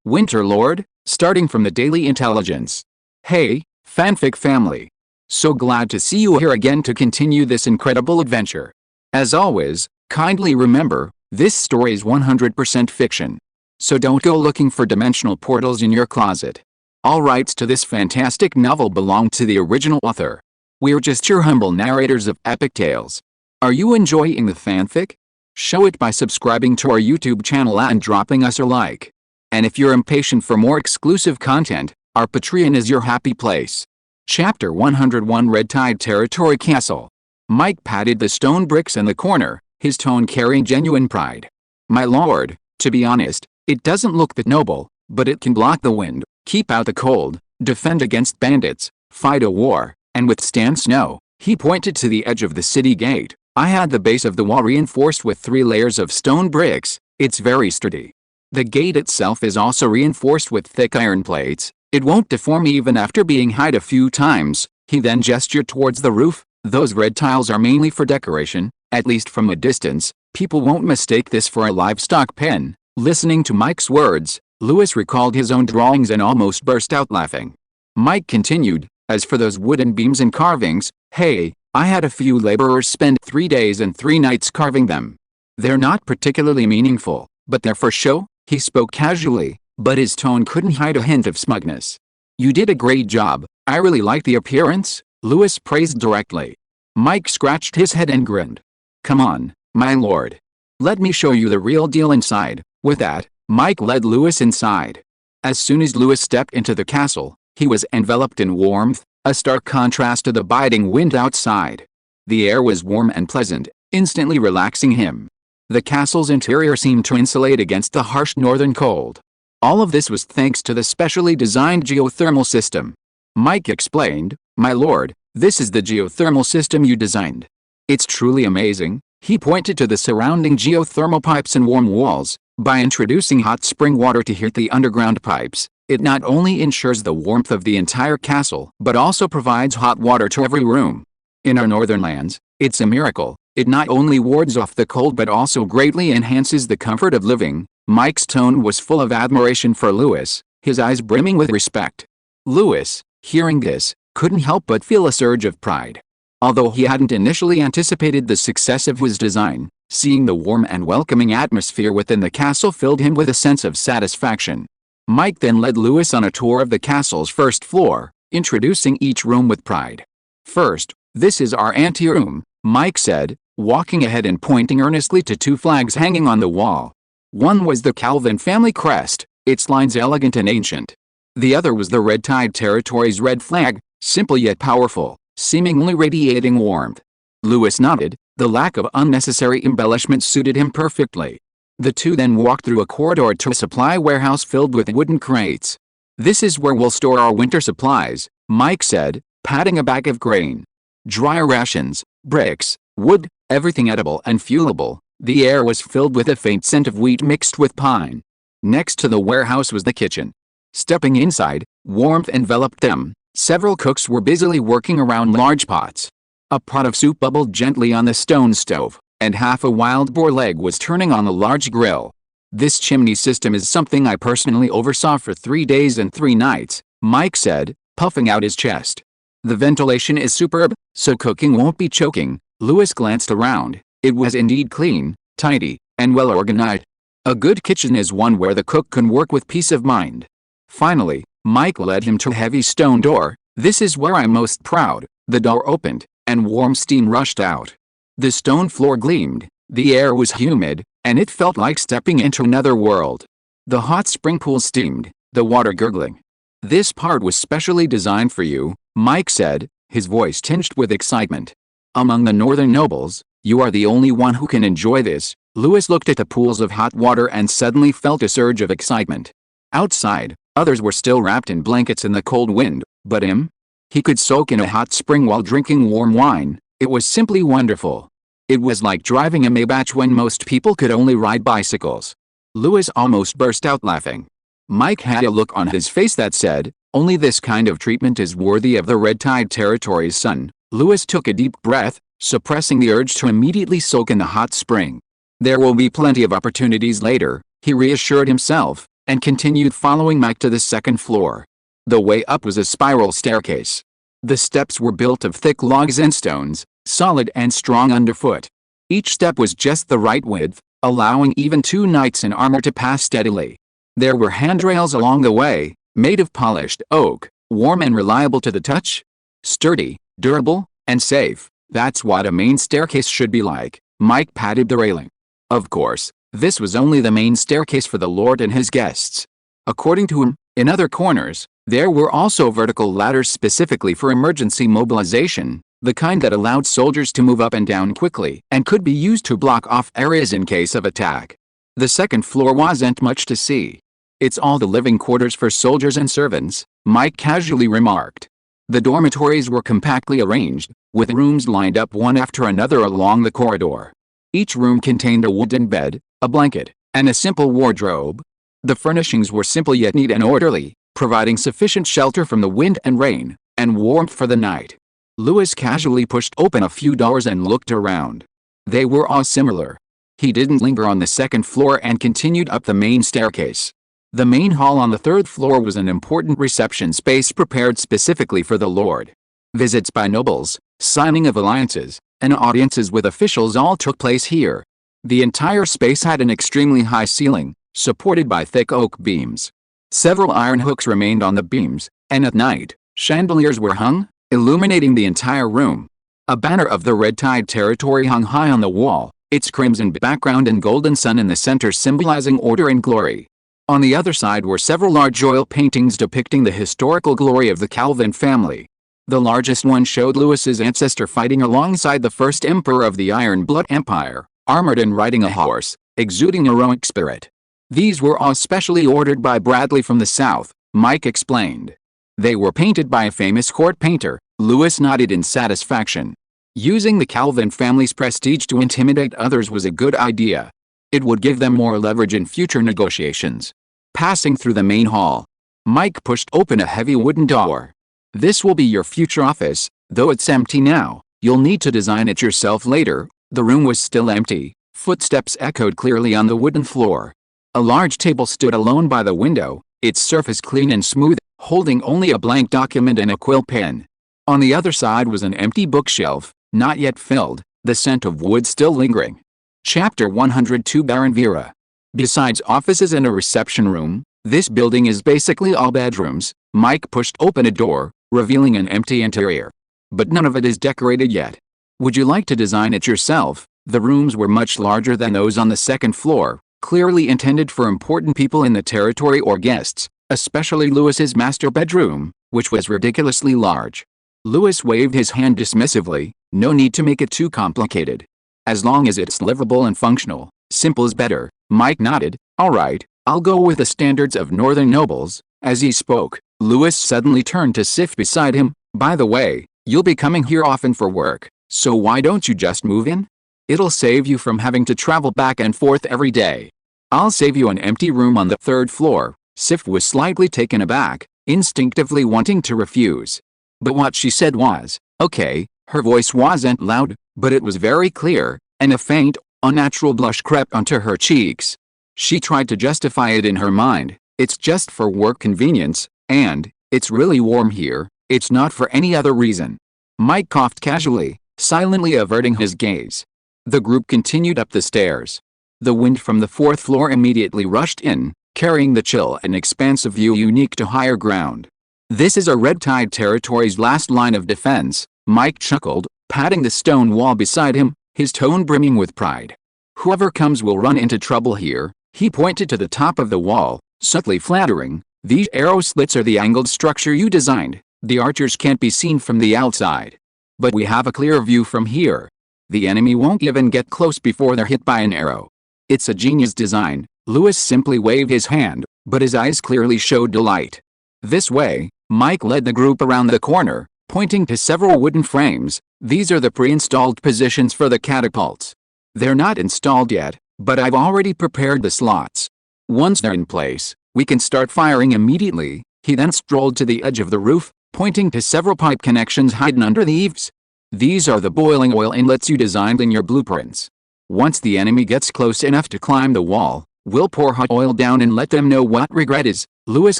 Winter Lord, starting from the Daily Intelligence. Hey, fanfic family. So glad to see you here again to continue this incredible adventure. As always, kindly remember, this story is 100% fiction. So don't go looking for dimensional portals in your closet. All rights to this fantastic novel belong to the original author. We're just your humble narrators of epic tales. Are you enjoying the fanfic? Show it by subscribing to our YouTube channel and dropping us a like. And if you're impatient for more exclusive content, our Patreon is your happy place. Chapter 101 Red Tide Territory Castle. Mike patted the stone bricks in the corner, his tone carrying genuine pride. My lord, to be honest, it doesn't look that noble, but it can block the wind, keep out the cold, defend against bandits, fight a war, and withstand snow. He pointed to the edge of the city gate. I had the base of the wall reinforced with 3 layers of stone bricks. It's very sturdy. The gate itself is also reinforced with thick iron plates. It won't deform even after being hit a few times. He then gestured towards the roof. Those red tiles are mainly for decoration, at least from a distance. People won't mistake this for a livestock pen. Listening to Mike's words, Lewis recalled his own drawings and almost burst out laughing. Mike continued, as for those wooden beams and carvings, hey, I had a few laborers spend 3 days and 3 nights carving them. They're not particularly meaningful, but they're for show. He spoke casually, but his tone couldn't hide a hint of smugness. You did a great job. I really like the appearance, Lewis praised directly. Mike scratched his head and grinned. Come on, my lord. Let me show you the real deal inside. With that, Mike led Lewis inside. As soon as Lewis stepped into the castle, he was enveloped in warmth, a stark contrast to the biting wind outside. The air was warm and pleasant, instantly relaxing him. The castle's interior seemed to insulate against the harsh northern cold. All of this was thanks to the specially designed geothermal system. Mike explained, my lord, this is the geothermal system you designed. It's truly amazing. He pointed to the surrounding geothermal pipes and warm walls. By introducing hot spring water to heat the underground pipes, it not only ensures the warmth of the entire castle, but also provides hot water to every room. In our northern lands, it's a miracle. It not only wards off the cold but also greatly enhances the comfort of living. Mike's tone was full of admiration for Lewis, his eyes brimming with respect. Lewis, hearing this, couldn't help but feel a surge of pride. Although he hadn't initially anticipated the success of his design, seeing the warm and welcoming atmosphere within the castle filled him with a sense of satisfaction. Mike then led Lewis on a tour of the castle's first floor, introducing each room with pride. First, this is our anteroom, Mike said, walking ahead and pointing earnestly to 2 flags hanging on the wall. One was the Calvin family crest, its lines elegant and ancient. The other was the Red Tide Territory's red flag, simple yet powerful, seemingly radiating warmth. Lewis nodded. The lack of unnecessary embellishment suited him perfectly. The two then walked through a corridor to a supply warehouse filled with wooden crates. This is where we'll store our winter supplies, Mike said, patting a bag of grain. Dry rations, bricks, wood, everything edible and fuelable. The air was filled with a faint scent of wheat mixed with pine. Next to the warehouse was the kitchen. Stepping inside, warmth enveloped them. Several cooks were busily working around large pots. A pot of soup bubbled gently on the stone stove, and half a wild boar leg was turning on a large grill. This chimney system is something I personally oversaw for 3 days and 3 nights, Mike said, puffing out his chest. The ventilation is superb, so cooking won't be choking. Lewis glanced around. It was indeed clean, tidy, and well organized. A good kitchen is one where the cook can work with peace of mind. Finally, Mike led him to a heavy stone door. This is where I'm most proud. The door opened, and warm steam rushed out. The stone floor gleamed, the air was humid, and it felt like stepping into another world. The hot spring pool steamed, the water gurgling. This part was specially designed for you, Mike said, his voice tinged with excitement. Among the northern nobles, you are the only one who can enjoy this. Lewis looked at the pools of hot water and suddenly felt a surge of excitement. Outside, others were still wrapped in blankets in the cold wind, but him? He could soak in a hot spring while drinking warm wine. It was simply wonderful. It was like driving a Maybach when most people could only ride bicycles. Lewis almost burst out laughing. Mike had a look on his face that said, only this kind of treatment is worthy of the Red Tide Territory's son. Lewis took a deep breath, suppressing the urge to immediately soak in the hot spring. There will be plenty of opportunities later, he reassured himself. and continued following Mike to the second floor. The way up was a spiral staircase. The steps were built of thick logs and stones, solid and strong underfoot. Each step was just the right width, allowing even 2 knights in armor to pass steadily. There were handrails along the way, made of polished oak, warm and reliable to the touch. Sturdy, durable, and safe. That's what a main staircase should be like. Mike patted the railing. Of course, this was only the main staircase for the Lord and his guests. According to him, in other corners, there were also vertical ladders specifically for emergency mobilization, the kind that allowed soldiers to move up and down quickly and could be used to block off areas in case of attack. The second floor wasn't much to see. It's all the living quarters for soldiers and servants, Mike casually remarked. The dormitories were compactly arranged, with rooms lined up one after another along the corridor. Each room contained a wooden bed, a blanket, and a simple wardrobe. The furnishings were simple yet neat and orderly, providing sufficient shelter from the wind and rain, and warmth for the night. Lewis casually pushed open a few doors and looked around. They were all similar. He didn't linger on the second floor and continued up the main staircase. The main hall on the third floor was an important reception space prepared specifically for the Lord. Visits by nobles, signing of alliances, and audiences with officials all took place here. The entire space had an extremely high ceiling, supported by thick oak beams. Several iron hooks remained on the beams, and at night, chandeliers were hung, illuminating the entire room. A banner of the Red Tide territory hung high on the wall, its crimson background and golden sun in the center symbolizing order and glory. On the other side were several large oil paintings depicting the historical glory of the Calvin family. The largest one showed Louis's ancestor fighting alongside the first emperor of the Iron Blood Empire, armored and riding a horse, exuding heroic spirit. These were all specially ordered by Bradley from the south, Mike explained. They were painted by a famous court painter. Louis nodded in satisfaction. Using the Calvin family's prestige to intimidate others was a good idea. It would give them more leverage in future negotiations. Passing through the main hall, Mike pushed open a heavy wooden door. This will be your future office, though it's empty now. You'll need to design it yourself later. The room was still empty. Footsteps echoed clearly on the wooden floor. A large table stood alone by the window, its surface clean and smooth, holding only a blank document and a quill pen. On the other side was an empty bookshelf, not yet filled, the scent of wood still lingering. Chapter 102 Baron Vera. Besides offices and a reception room, this building is basically all bedrooms. Mike pushed open a door, revealing an empty interior. But none of it is decorated yet. Would you like to design it yourself? The rooms were much larger than those on the second floor, clearly intended for important people in the territory or guests, especially Louis's master bedroom, which was ridiculously large. Louis waved his hand dismissively. No need to make it too complicated. As long as it's livable and functional, simple is better. Mike nodded. All right, I'll go with the standards of northern nobles. As he spoke, Louis suddenly turned to Sif beside him. By the way, you'll be coming here often for work, so why don't you just move in? It'll save you from having to travel back and forth every day. I'll save you an empty room on the third floor. Sif was slightly taken aback, instinctively wanting to refuse. But what she said was, okay. Her voice wasn't loud, but it was very clear, and a faint, unnatural blush crept onto her cheeks. She tried to justify it in her mind. It's just for work convenience, and it's really warm here. It's not for any other reason. Mike coughed casually, silently averting his gaze. The group continued up the stairs. The wind from the fourth floor immediately rushed in, carrying the chill and expansive view unique to higher ground. This is a Red Tide territory's last line of defense, Mike chuckled, patting the stone wall beside him, his tone brimming with pride. Whoever comes will run into trouble here. He pointed to the top of the wall, subtly flattering. These arrow slits are the angled structure you designed. The archers can't be seen from the outside. But we have a clear view from here. The enemy won't even get close before they're hit by an arrow. It's a genius design. Louis simply waved his hand, but his eyes clearly showed delight. This way, Mike led the group around the corner, pointing to several wooden frames. These are the pre-installed positions for the catapults. They're not installed yet, but I've already prepared the slots. Once they're in place, we can start firing immediately. He then strolled to the edge of the roof, pointing to several pipe connections hidden under the eaves. These are the boiling oil inlets you designed in your blueprints. Once the enemy gets close enough to climb the wall, We'll pour hot oil down and let them know what regret is." Lewis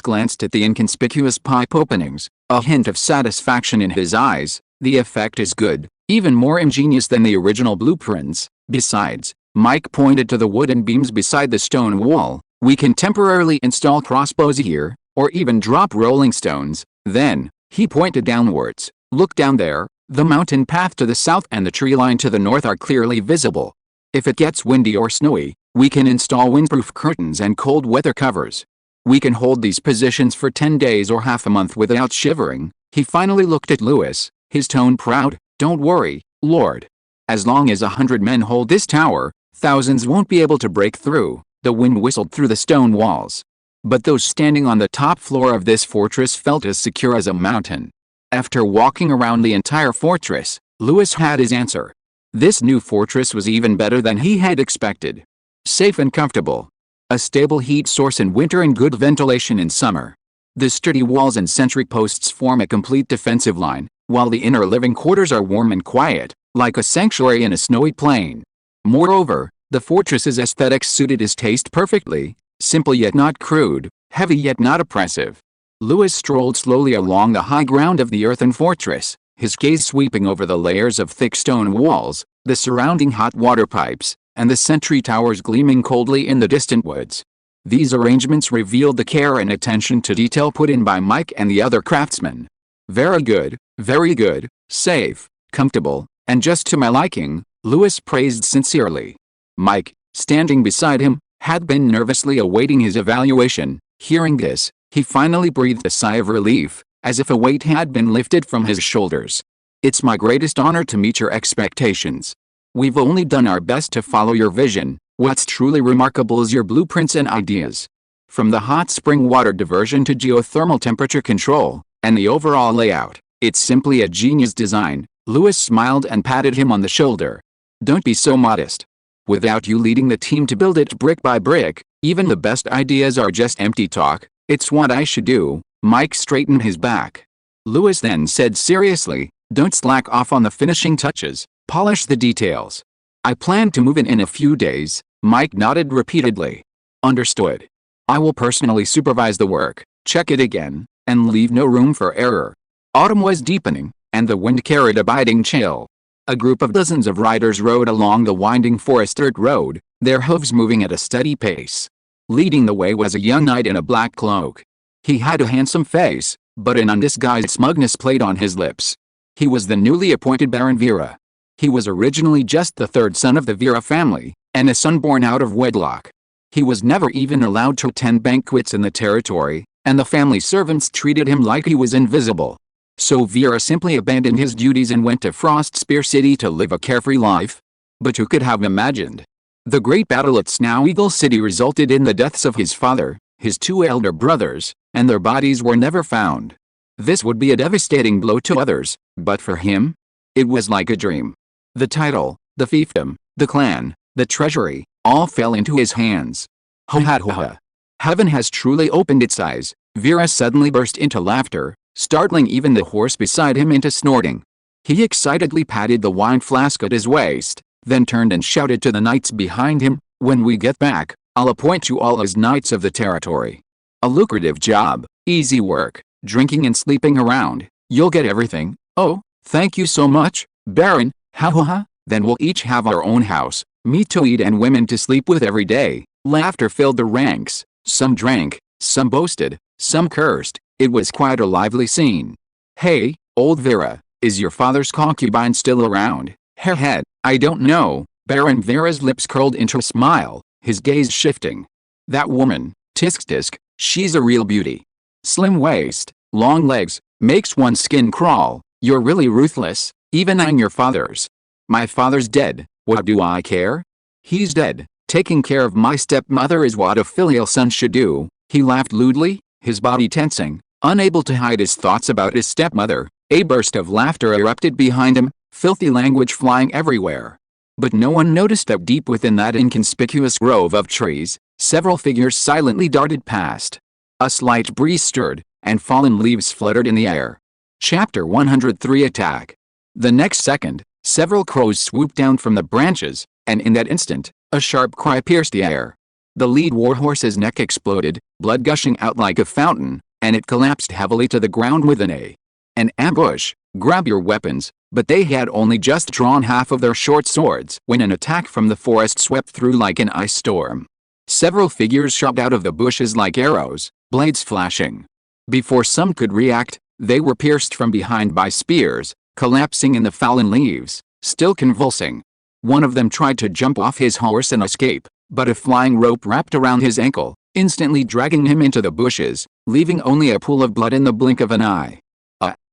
glanced at the inconspicuous pipe openings, a hint of satisfaction in his eyes. "The effect is good, even more ingenious than the original blueprints. Besides," Mike pointed to the wooden beams beside the stone wall, "we can temporarily install crossbows here, or even drop rolling stones. Then," he pointed downwards, "look down there. The mountain path to the south and the tree line to the north are clearly visible. If it gets windy or snowy, we can install windproof curtains and cold weather covers. We can hold these positions for 10 days or half a month without shivering." He finally looked at Lewis, his tone proud. "Don't worry, Lord. As long as 100 men hold this tower, thousands won't be able to break through." The wind whistled through the stone walls, but those standing on the top floor of this fortress felt as secure as a mountain. After walking around the entire fortress, Lewis had his answer. This new fortress was even better than he had expected. Safe and comfortable. A stable heat source in winter and good ventilation in summer. The sturdy walls and sentry posts form a complete defensive line, while the inner living quarters are warm and quiet, like a sanctuary in a snowy plain. Moreover, the fortress's aesthetics suited his taste perfectly, simple yet not crude, heavy yet not oppressive. Lewis strolled slowly along the high ground of the earthen fortress, his gaze sweeping over the layers of thick stone walls, the surrounding hot water pipes, and the sentry towers gleaming coldly in the distant woods. These arrangements revealed the care and attention to detail put in by Mike and the other craftsmen. Very good, safe, comfortable, and just to my liking," Lewis praised sincerely. Mike, standing beside him, had been nervously awaiting his evaluation. Hearing this, he finally breathed a sigh of relief, as if a weight had been lifted from his shoulders. "It's my greatest honor to meet your expectations. We've only done our best to follow your vision. What's truly remarkable is your blueprints and ideas. From the hot spring water diversion to geothermal temperature control, and the overall layout, it's simply a genius design." Lewis smiled and patted him on the shoulder. "Don't be so modest. Without you leading the team to build it brick by brick, even the best ideas are just empty talk. It's what I should do." Mike straightened his back. Lewis then said seriously, "Don't slack off on the finishing touches. Polish the details." "I plan to move in a few days." Mike nodded repeatedly. "Understood. I will personally supervise the work, check it again, and leave no room for error." Autumn was deepening, and the wind carried a biting chill. A group of dozens of riders rode along the winding forest dirt road, their hooves moving at a steady pace. Leading the way was a young knight in a black cloak. He had a handsome face, but an undisguised smugness played on his lips. He was the newly appointed Baron Vera. He was originally just the third son of the Vera family, and a son born out of wedlock. He was never even allowed to attend banquets in the territory, and the family servants treated him like he was invisible. So Vera simply abandoned his duties and went to Frostspear City to live a carefree life. But who could have imagined? The great battle at Snow Eagle City resulted in the deaths of his father, his two elder brothers, and their bodies were never found. This would be a devastating blow to others, but for him, it was like a dream. The title, the fiefdom, the clan, the treasury, all fell into his hands. Ho ha ho ha. Heaven has truly opened its eyes. Vera suddenly burst into laughter, startling even the horse beside him into snorting. He excitedly patted the wine flask at his waist, then turned and shouted to the knights behind him, "When we get back, I'll appoint you all as knights of the territory. A lucrative job, easy work, drinking and sleeping around, you'll get everything." "Oh, thank you so much, Baron." "Ha ha ha, then we'll each have our own house, meat to eat and women to sleep with every day." Laughter filled the ranks. Some drank, some boasted, some cursed. It was quite a lively scene. "Hey, old Vera, is your father's concubine still around?" "Head, I don't know." Baron Vera's lips curled into a smile, his gaze shifting. "That woman, tisk, she's a real beauty. Slim waist, long legs, makes one's skin crawl. You're really ruthless, even on your father's." "My father's dead, what do I care? He's dead. Taking care of my stepmother is what a filial son should do." He laughed lewdly, his body tensing, unable to hide his thoughts about his stepmother. A burst of laughter erupted behind him, filthy language flying everywhere. But no one noticed that deep within that inconspicuous grove of trees, several figures silently darted past. A slight breeze stirred, and fallen leaves fluttered in the air. Chapter 103 Attack. The next second, several crows swooped down from the branches, and in that instant, a sharp cry pierced the air. The lead warhorse's neck exploded, blood gushing out like a fountain, and it collapsed heavily to the ground with an ambush. Grab your weapons, but they had only just drawn half of their short swords when an attack from the forest swept through like an ice storm. Several figures shot out of the bushes like arrows, blades flashing. Before some could react, they were pierced from behind by spears, collapsing in the fallen leaves, still convulsing. One of them tried to jump off his horse and escape, but a flying rope wrapped around his ankle, instantly dragging him into the bushes, leaving only a pool of blood in the blink of an eye.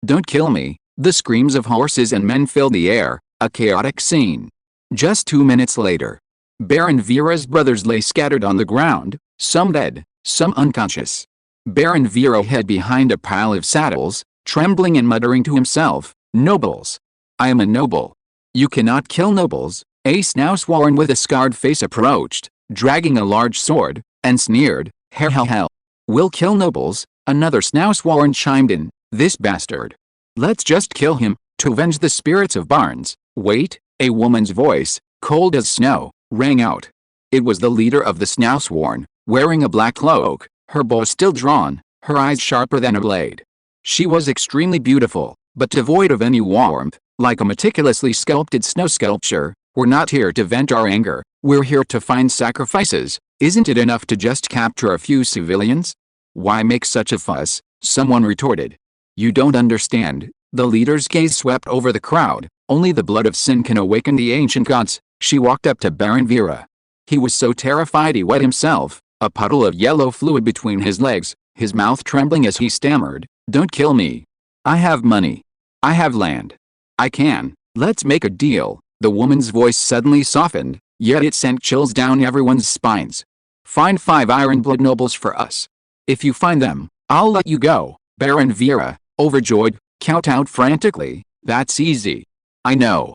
Don't kill me. The screams of horses and men filled the air, a chaotic scene. Just 2 minutes later, Baron Vera's brothers lay scattered on the ground, some dead, some unconscious. Baron Vera hid behind a pile of saddles, trembling and muttering to himself, "Nobles. I am a noble. You cannot kill nobles." A Snowsworn with a scarred face approached, dragging a large sword, and sneered, Hell. We'll kill nobles." Another Snowsworn chimed in, "This bastard. Let's just kill him, to avenge the spirits of Barnes." Wait, a woman's voice, cold as snow, rang out. It was the leader of the Snowsworn, wearing a black cloak, her bow still drawn, her eyes sharper than a blade. She was extremely beautiful, but devoid of any warmth, like a meticulously sculpted snow sculpture. "We're not here to vent our anger, we're here to find sacrifices. Isn't it enough to just capture a few civilians?" "Why make such a fuss?" someone retorted. "You don't understand." The leader's gaze swept over the crowd. "Only the blood of sin can awaken the ancient gods." She walked up to Baron Vera. He was so terrified he wet himself, a puddle of yellow fluid between his legs, his mouth trembling as he stammered, "Don't kill me. I have money. I have land. I can. Let's make a deal." The woman's voice suddenly softened, yet it sent chills down everyone's spines. "Find 5 iron-blood nobles for us. If you find them, I'll let you go." Baron Vera, overjoyed, count out frantically, "That's easy. I know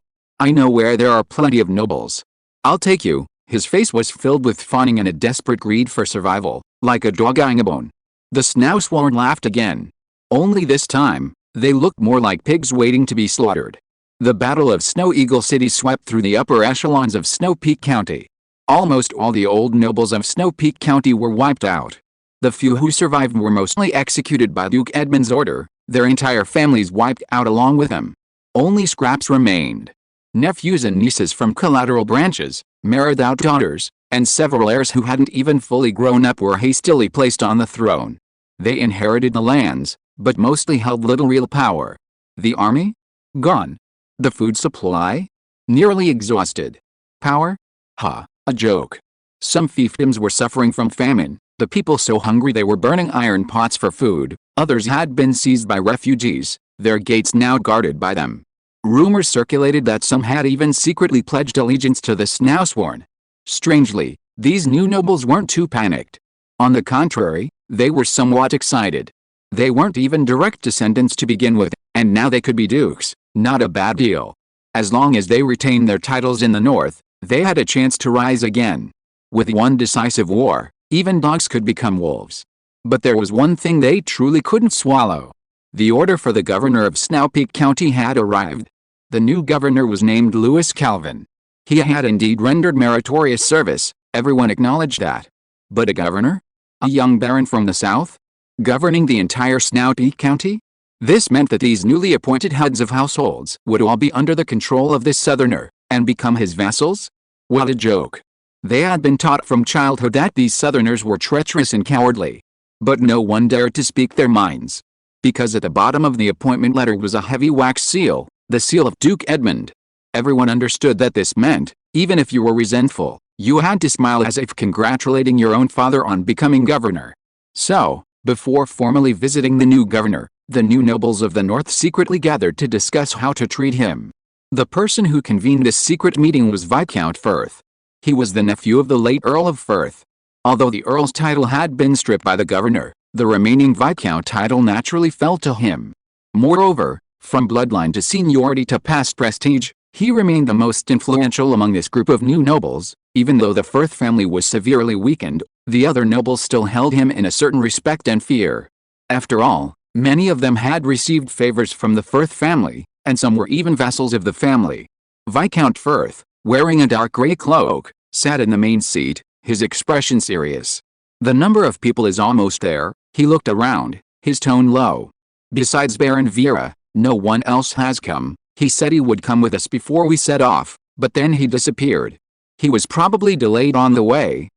where there are plenty of nobles. I'll take you." His face was filled with fawning and a desperate greed for survival, like a dog eyeing a bone. The Snowsworn laughed again. Only this time, they looked more like pigs waiting to be slaughtered. The Battle of Snow Eagle City swept through the upper echelons of Snow Peak County. Almost all the old nobles of Snow Peak County were wiped out. The few who survived were mostly executed by Duke Edmund's order, their entire families wiped out along with them. Only scraps remained. Nephews and nieces from collateral branches, married out daughters, and several heirs who hadn't even fully grown up were hastily placed on the throne. They inherited the lands, but mostly held little real power. The army? Gone. The food supply? Nearly exhausted. Power? A joke. Some fiefdoms were suffering from famine, the people so hungry they were burning iron pots for food. Others had been seized by refugees, their gates now guarded by them. Rumors circulated that some had even secretly pledged allegiance to the Snowsworn. Strangely, these new nobles weren't too panicked. On the contrary, they were somewhat excited. They weren't even direct descendants to begin with, and now they could be dukes. Not a bad deal. As long as they retained their titles in the north, they had a chance to rise again. With one decisive war, even dogs could become wolves. But there was one thing they truly couldn't swallow. The order for the governor of Snow Peak County had arrived. The new governor was named Louis Calvin. He had indeed rendered meritorious service, everyone acknowledged that. But a governor? A young baron from the south? Governing the entire Snow Peak County? This meant that these newly appointed heads of households would all be under the control of this southerner, and become his vassals? What a joke. They had been taught from childhood that these southerners were treacherous and cowardly. But no one dared to speak their minds. Because at the bottom of the appointment letter was a heavy wax seal, the seal of Duke Edmund. Everyone understood that this meant, even if you were resentful, you had to smile as if congratulating your own father on becoming governor. So, before formally visiting the new governor, the new nobles of the north secretly gathered to discuss how to treat him. The person who convened this secret meeting was Viscount Firth. He was the nephew of the late Earl of Firth. Although the Earl's title had been stripped by the governor, the remaining Viscount title naturally fell to him. Moreover, from bloodline to seniority to past prestige, he remained the most influential among this group of new nobles. Even though the Firth family was severely weakened, the other nobles still held him in a certain respect and fear. After all, many of them had received favors from the Firth family, and some were even vassals of the family. Viscount Firth, wearing a dark gray cloak, sat in the main seat, his expression serious. The number of people is almost there. He looked around, his tone low. Besides Baron Vera, no one else has come. He said he would come with us before we set off, but then he disappeared. He was probably delayed on the way.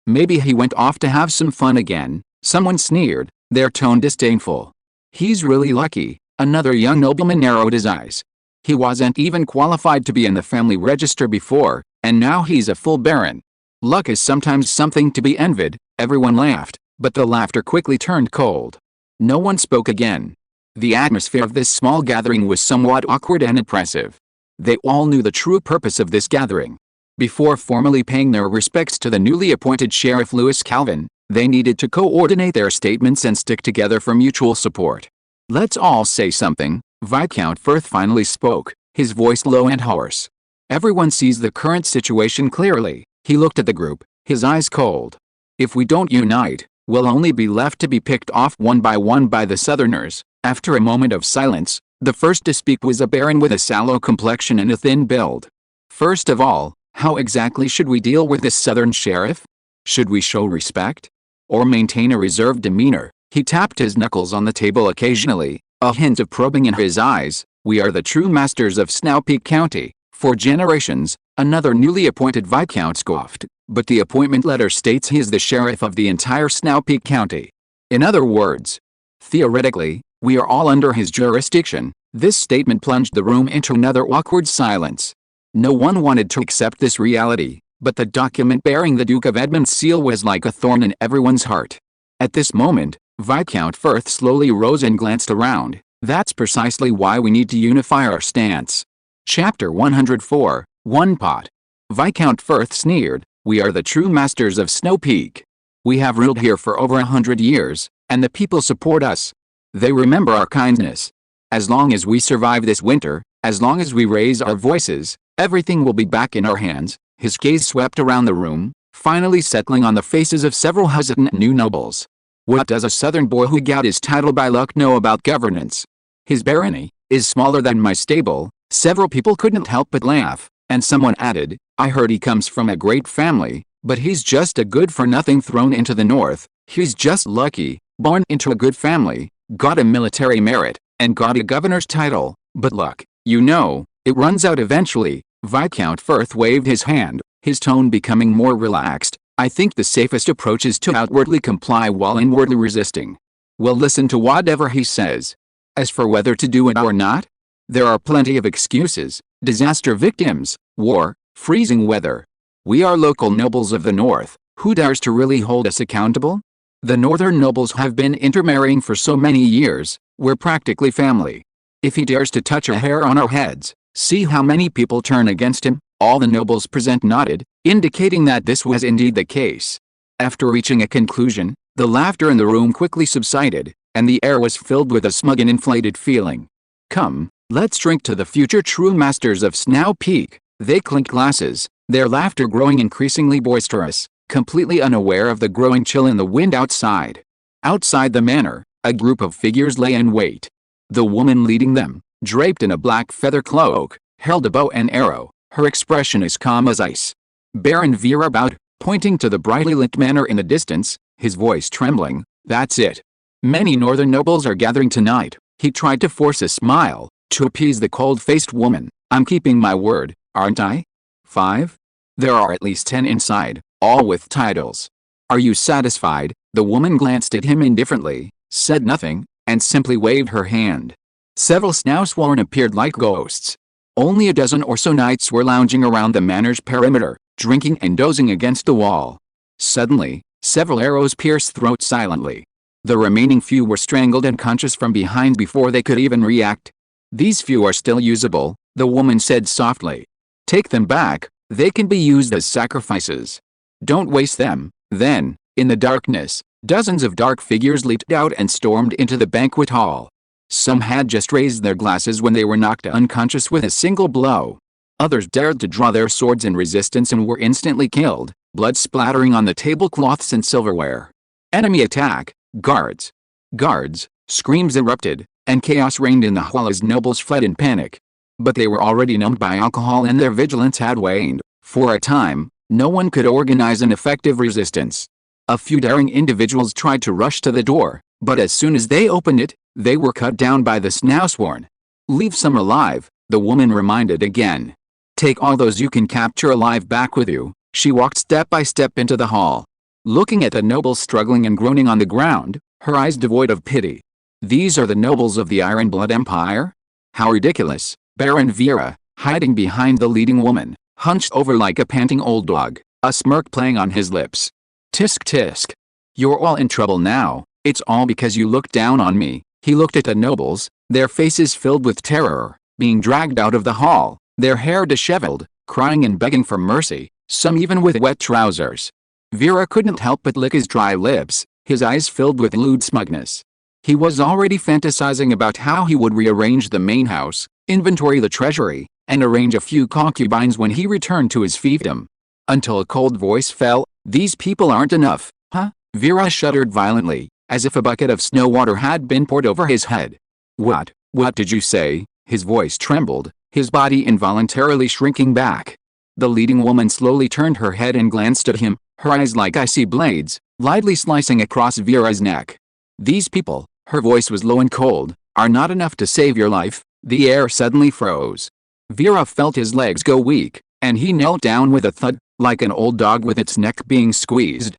Maybe he went off to have some fun again. Someone sneered, their tone disdainful. He's really lucky. Another young nobleman narrowed his eyes. He wasn't even qualified to be in the family register before, and now he's a full baron. Luck is sometimes something to be envied. Everyone laughed, but the laughter quickly turned cold. No one spoke again. The atmosphere of this small gathering was somewhat awkward and oppressive. They all knew the true purpose of this gathering. Before formally paying their respects to the newly appointed Sheriff Louis Calvin, they needed to coordinate their statements and stick together for mutual support. "Let's all say something," Viscount Firth finally spoke, his voice low and hoarse. "Everyone sees the current situation clearly." He looked at the group, his eyes cold. "If we don't unite, we'll only be left to be picked off one by the Southerners." After a moment of silence, the first to speak was a baron with a sallow complexion and a thin build. "First of all, how exactly should we deal with this Southern sheriff? Should we show respect? Or maintain a reserved demeanor?" He tapped his knuckles on the table occasionally, a hint of probing in his eyes. "We are the true masters of Snowpeak County. For generations," another newly appointed viscount scoffed, "but the appointment letter states he is the sheriff of the entire Snowpeak County. In other words, theoretically, we are all under his jurisdiction." This statement plunged the room into another awkward silence. No one wanted to accept this reality, but the document bearing the Duke of Edmund's seal was like a thorn in everyone's heart. At this moment, Viscount Firth slowly rose and glanced around. "That's precisely why we need to unify our stance." Chapter 104, One Pot. Viscount Firth sneered, "We are the true masters of Snow Peak. We have ruled here for over 100 years, and the people support us. They remember our kindness. As long as we survive this winter, as long as we raise our voices, everything will be back in our hands." His gaze swept around the room, finally settling on the faces of several hesitant new nobles. "What does a southern boy who got his title by luck know about governance? His barony is smaller than my stable." Several people couldn't help but laugh, and someone added, "I heard he comes from a great family, but he's just a good-for-nothing thrown into the north. He's just lucky, born into a good family, got a military merit, and got a governor's title. But luck, you know, it runs out eventually." Viscount Firth waved his hand, his tone becoming more relaxed. "I think the safest approach is to outwardly comply while inwardly resisting. We'll listen to whatever he says. As for whether to do it or not, there are plenty of excuses: disaster victims, war, freezing weather. We are local nobles of the north. Who dares to really hold us accountable? The northern nobles have been intermarrying for so many years, we're practically family. If he dares to touch a hair on our heads, see how many people turn against him." All the nobles present nodded, indicating that this was indeed the case. After reaching a conclusion, the laughter in the room quickly subsided, and the air was filled with a smug and inflated feeling. "Come, let's drink to the future true masters of Snow Peak." They clinked glasses, their laughter growing increasingly boisterous, completely unaware of the growing chill in the wind outside. Outside the manor, a group of figures lay in wait. The woman leading them, draped in a black feather cloak, held a bow and arrow, her expression as calm as ice. Baron Vera bowed, pointing to the brightly lit manor in the distance, his voice trembling. "That's it. Many northern nobles are gathering tonight." He tried to force a smile, to appease the cold-faced woman. "I'm keeping my word, aren't I? 5? There are at least 10 inside, all with titles. Are you satisfied?" The woman glanced at him indifferently, said nothing, and simply waved her hand. Several Snowsworn appeared like ghosts. Only a dozen or so knights were lounging around the manor's perimeter, drinking and dozing against the wall. Suddenly, several arrows pierced throats silently. The remaining few were strangled unconscious from behind before they could even react. "These few are still usable," the woman said softly. "Take them back, they can be used as sacrifices. Don't waste them." Then, in the darkness, dozens of dark figures leaped out and stormed into the banquet hall. Some had just raised their glasses when they were knocked unconscious with a single blow. Others dared to draw their swords in resistance and were instantly killed, blood splattering on the tablecloths and silverware. Enemy attack, guards! Guards! Screams erupted, and chaos reigned in the hall as nobles fled in panic. But they were already numbed by alcohol and their vigilance had waned. For a time, No one could organize an effective resistance. A few daring individuals tried to rush to the door, but as soon as they opened it, they were cut down by the snowsworn. Leave some alive, the woman reminded again. Take all those you can capture alive back with you. She walked step by step into the hall. Looking at the nobles struggling and groaning on the ground, her eyes devoid of pity. These are the nobles of the Iron Blood Empire? How ridiculous. Baron Vera, hiding behind the leading woman, hunched over like a panting old dog, a smirk playing on his lips. Tisk tisk. You're all in trouble now. It's all because you looked down on me. He looked at the nobles, their faces filled with terror, being dragged out of the hall, their hair disheveled, crying and begging for mercy, some even with wet trousers. Vera couldn't help but lick his dry lips, his eyes filled with lewd smugness. He was already fantasizing about how he would rearrange the main house, inventory the treasury, and arrange a few concubines when he returned to his fiefdom. Until a cold voice fell, "These people aren't enough, huh?" Vera shuddered violently, as if a bucket of snow water had been poured over his head. What did you say?" His voice trembled, his body involuntarily shrinking back. The leading woman slowly turned her head and glanced at him, her eyes like icy blades, lightly slicing across Vera's neck. "These people," her voice was low and cold, "are not enough to save your life." The air suddenly froze. Vera felt his legs go weak, and he knelt down with a thud, like an old dog with its neck being squeezed.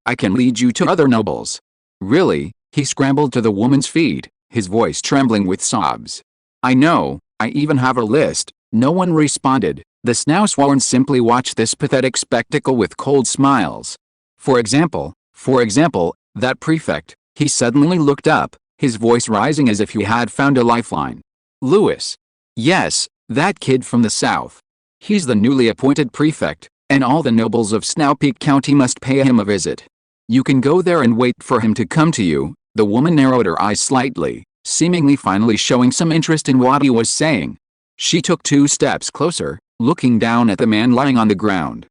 I can lead you to other nobles." "Really?" He scrambled to the woman's feet, his voice trembling with sobs. "I know, I even have a list." No one responded. The snowsworn simply watched this pathetic spectacle with cold smiles. For example, that prefect." He suddenly looked up, his voice rising as if he had found a lifeline. "Louis." "Yes, that kid from the south. He's the newly appointed prefect, and all the nobles of Snowpeak County must pay him a visit. You can go there and wait for him to come to you." The woman narrowed her eyes slightly, seemingly finally showing some interest in what he was saying. She took 2 steps closer, looking down at the man lying on the ground.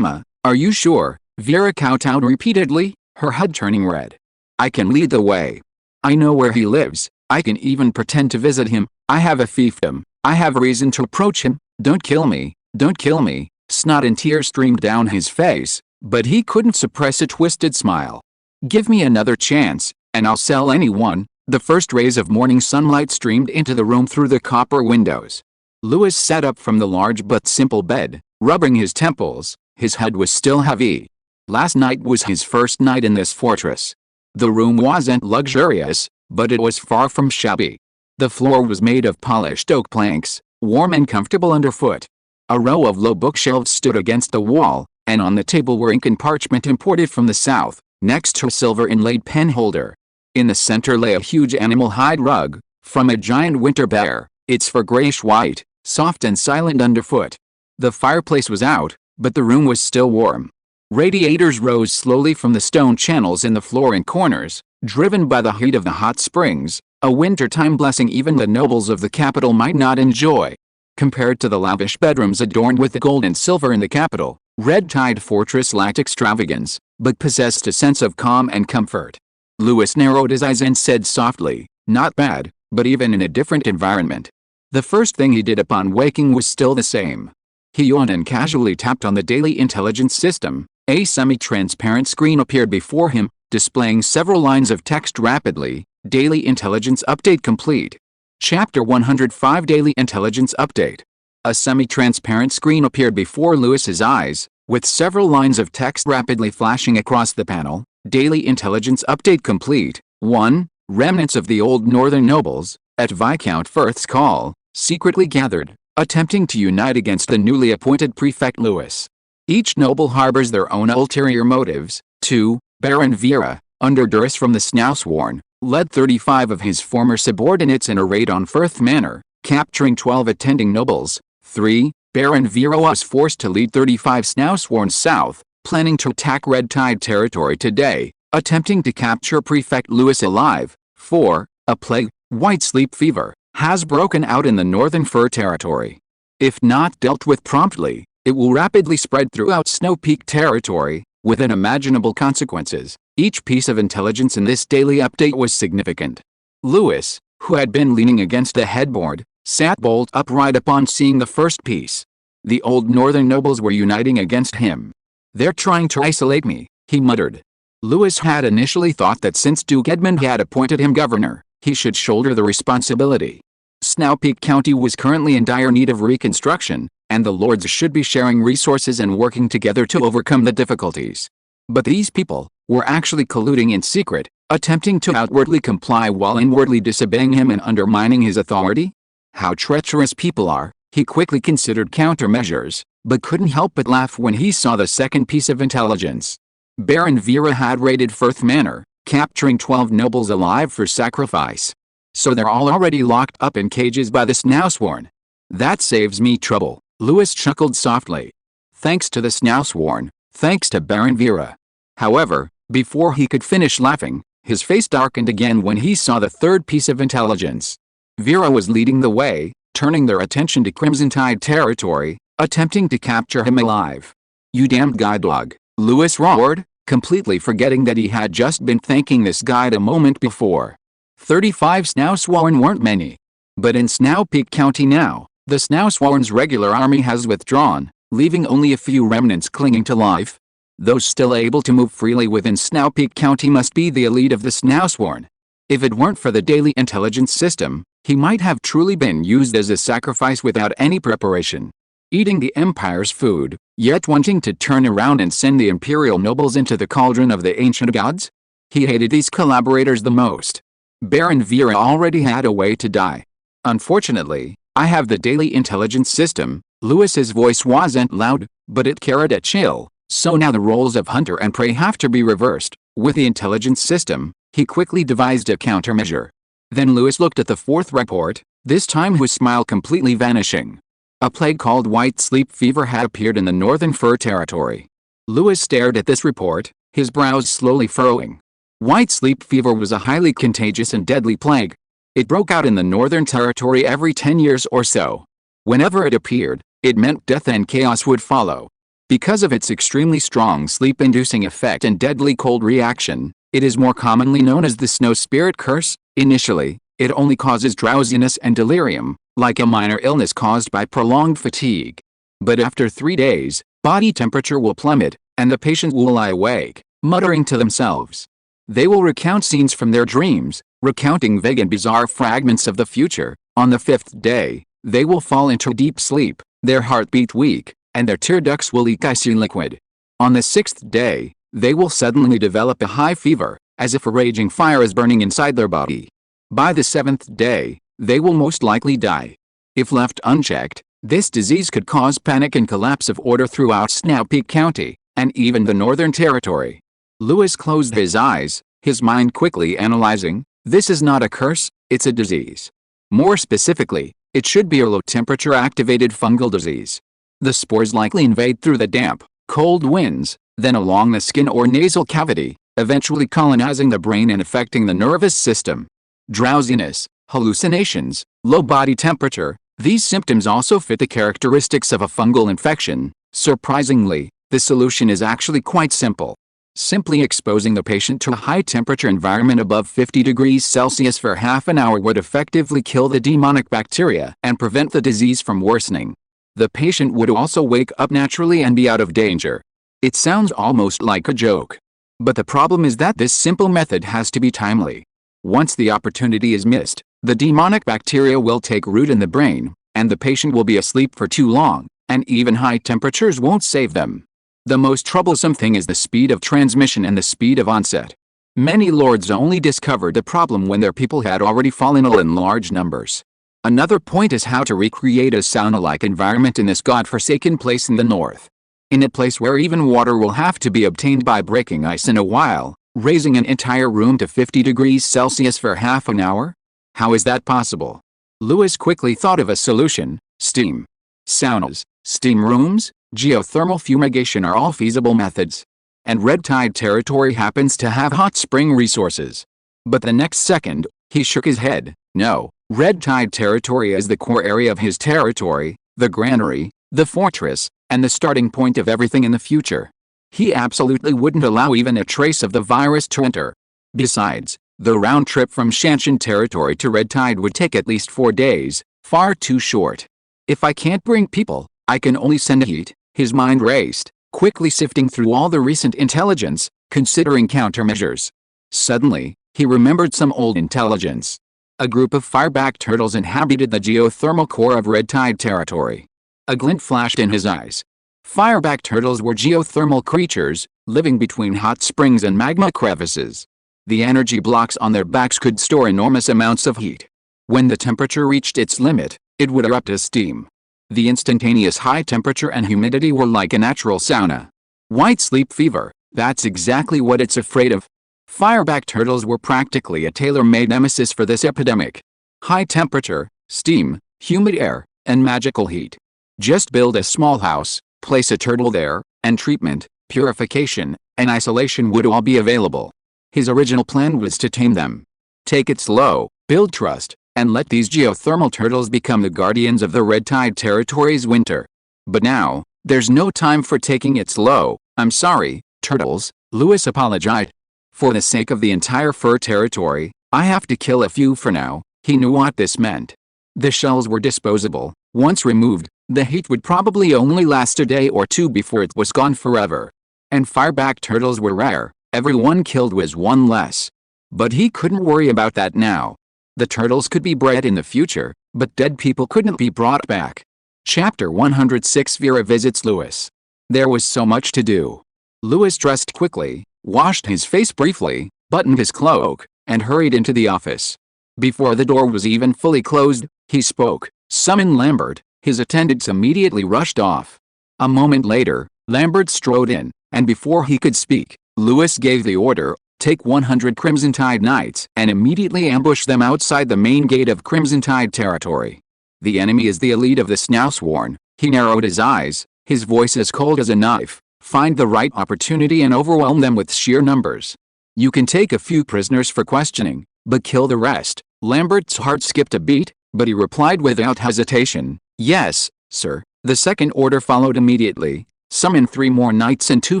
Are you sure?" Vera kowtowed repeatedly, her head turning red. "I can lead the way. I know where he lives. I can even pretend to visit him. I have a fiefdom. I have reason to approach him. Don't kill me. Don't kill me." Snot and tears streamed down his face, but he couldn't suppress a twisted smile. "Give me another chance, and I'll sell anyone." The first rays of morning sunlight streamed into the room through the copper windows. Louis sat up from the large but simple bed, rubbing his temples. His head was still heavy. Last night was his first night in this fortress. The room wasn't luxurious, but it was far from shabby. The floor was made of polished oak planks, warm and comfortable underfoot. A row of low bookshelves stood against the wall, and on the table were ink and parchment imported from the south, next to a silver inlaid pen holder. In the center lay a huge animal hide rug, from a giant winter bear, its fur grayish-white, soft and silent underfoot. The fireplace was out, but the room was still warm. Radiators rose slowly from the stone channels in the floor and corners, driven by the heat of the hot springs, a wintertime blessing even the nobles of the capital might not enjoy. Compared to the lavish bedrooms adorned with the gold and silver in the capital, Red Tide Fortress lacked extravagance, but possessed a sense of calm and comfort. Louis narrowed his eyes and said softly, "Not bad, but even in a different environment." The first thing he did upon waking was still the same. He yawned and casually tapped on the daily intelligence system. A semi-transparent screen appeared before him, displaying several lines of text rapidly. Daily Intelligence Update complete. Chapter 105 Daily Intelligence Update. A semi-transparent screen appeared before Louis's eyes, with several lines of text rapidly flashing across the panel. Daily Intelligence Update complete. 1. Remnants of the old northern nobles, at Viscount Firth's call, secretly gathered, attempting to unite against the newly appointed prefect Louis. Each noble harbors their own ulterior motives. 2. Baron Vera, under duress from the snowsworn, led 35 of his former subordinates in a raid on Firth Manor, capturing 12 attending nobles. 3. Baron Vera was forced to lead 35 snowsworn south, planning to attack Red Tide territory today, attempting to capture Prefect Louis alive. 4. A plague, white sleep fever, has broken out in the northern fur territory. If not dealt with promptly, it will rapidly spread throughout Snowpeak territory, with unimaginable consequences. Each piece of intelligence in this daily update was significant. Louis, who had been leaning against the headboard, sat bolt upright upon seeing the first piece. The old northern nobles were uniting against him. "They're trying to isolate me," he muttered. Louis had initially thought that since Duke Edmund had appointed him governor, he should shoulder the responsibility. Snow Peak County was currently in dire need of reconstruction, and the lords should be sharing resources and working together to overcome the difficulties. But these people were actually colluding in secret, attempting to outwardly comply while inwardly disobeying him and undermining his authority? How treacherous people are! He quickly considered countermeasures, but couldn't help but laugh when he saw the second piece of intelligence. Baron Vera had raided Firth Manor, capturing 12 nobles alive for sacrifice. So they're all already locked up in cages by the Snowsworn. That saves me trouble, Louis chuckled softly. Thanks to the Snowsworn, thanks to Baron Vera. However, before he could finish laughing, his face darkened again when he saw the third piece of intelligence. Vera was leading the way, turning their attention to Crimson Tide territory, attempting to capture him alive. "You damned guide dog," Louis roared, completely forgetting that he had just been thanking this guide a moment before. 35 Snowsworn weren't many. But in Snow Peak County now, the Snowsworn's regular army has withdrawn, leaving only a few remnants clinging to life. Those still able to move freely within Snow Peak County must be the elite of the Snowsworn. If it weren't for the daily intelligence system, he might have truly been used as a sacrifice without any preparation. Eating the Empire's food, yet wanting to turn around and send the Imperial nobles into the cauldron of the ancient gods? He hated these collaborators the most. Baron Vera already had a way to die. "Unfortunately, I have the daily intelligence system." Louis's voice wasn't loud, but it carried a chill. So now the roles of hunter and prey have to be reversed. With the intelligence system, he quickly devised a countermeasure. Then Louis looked at the fourth report, this time his smile completely vanishing. A plague called white sleep fever had appeared in the northern fur territory. Louis stared at this report, his brows slowly furrowing. White sleep fever was a highly contagious and deadly plague. It broke out in the northern territory every 10 years or so. Whenever it appeared, it meant death and chaos would follow. Because of its extremely strong sleep-inducing effect and deadly cold reaction, it is more commonly known as the snow spirit curse. Initially, it only causes drowsiness and delirium, like a minor illness caused by prolonged fatigue. But after 3 days, body temperature will plummet, and the patient will lie awake, muttering to themselves. They will recount scenes from their dreams, recounting vague and bizarre fragments of the future. On the 5th day, they will fall into deep sleep, their heartbeat weak, and their tear ducts will leak icy liquid. On the 6th day, they will suddenly develop a high fever, as if a raging fire is burning inside their body. By the 7th day, they will most likely die. If left unchecked, this disease could cause panic and collapse of order throughout Snow Peak County, and even the Northern Territory. Louis closed his eyes, his mind quickly analyzing, this is not a curse, it's a disease. More specifically, it should be a low-temperature activated fungal disease. The spores likely invade through the damp, cold winds, then along the skin or nasal cavity, eventually colonizing the brain and affecting the nervous system. Drowsiness, hallucinations, low body temperature, these symptoms also fit the characteristics of a fungal infection. Surprisingly, the solution is actually quite simple. Simply exposing the patient to a high-temperature environment above 50 degrees Celsius for half an hour would effectively kill the demonic bacteria and prevent the disease from worsening. The patient would also wake up naturally and be out of danger. It sounds almost like a joke. But the problem is that this simple method has to be timely. Once the opportunity is missed, the demonic bacteria will take root in the brain, and the patient will be asleep for too long, and even high temperatures won't save them. The most troublesome thing is the speed of transmission and the speed of onset. Many lords only discovered the problem when their people had already fallen ill in large numbers. Another point is how to recreate a sauna-like environment in this godforsaken place in the north. In a place where even water will have to be obtained by breaking ice in a while, raising an entire room to 50 degrees Celsius for half an hour? How is that possible? Louis quickly thought of a solution: steam. Saunas, steam rooms, geothermal fumigation are all feasible methods. And Red Tide territory happens to have hot spring resources. But the next second, he shook his head. No, Red Tide territory is the core area of his territory, the granary, the fortress, and the starting point of everything in the future. He absolutely wouldn't allow even a trace of the virus to enter. Besides, the round trip from Shanshan territory to Red Tide would take at least 4 days, far too short. If I can't bring people, I can only send heat. His mind raced, quickly sifting through all the recent intelligence, considering countermeasures. Suddenly, he remembered some old intelligence. A group of fireback turtles inhabited the geothermal core of Red Tide territory. A glint flashed in his eyes. Fireback turtles were geothermal creatures, living between hot springs and magma crevices. The energy blocks on their backs could store enormous amounts of heat. When the temperature reached its limit, it would erupt as steam. The instantaneous high temperature and humidity were like a natural sauna. White sleep fever, that's exactly what it's afraid of. Fireback turtles were practically a tailor-made nemesis for this epidemic. High temperature, steam, humid air, and magical heat. Just build a small house, place a turtle there, and treatment, purification, and isolation would all be available. His original plan was to tame them. Take it slow, build trust, and let these geothermal turtles become the guardians of the Red Tide territory's winter. But now, there's no time for taking it slow. I'm sorry, turtles, Lewis apologized. For the sake of the entire fur territory, I have to kill a few for now. He knew what this meant. The shells were disposable. Once removed, the heat would probably only last a day or two before it was gone forever. And fireback turtles were rare. Every one killed was one less. But he couldn't worry about that now. The turtles could be bred in the future, but dead people couldn't be brought back. Chapter 106 Vera visits Lewis. There was so much to do. Lewis dressed quickly, washed his face briefly, buttoned his cloak, and hurried into the office. Before the door was even fully closed, he spoke. Summon Lambert. His attendants immediately rushed off. A moment later, Lambert strode in, and before he could speak, Lewis gave the order, take 100 Crimson Tide Knights and immediately ambush them outside the main gate of Crimson Tide territory. The enemy is the elite of the Snousworn. He narrowed his eyes, his voice as cold as a knife. Find the right opportunity and overwhelm them with sheer numbers. You can take a few prisoners for questioning, but kill the rest. Lambert's heart skipped a beat, but he replied without hesitation, yes, sir. The second order followed immediately. Summon 3 more knights and 2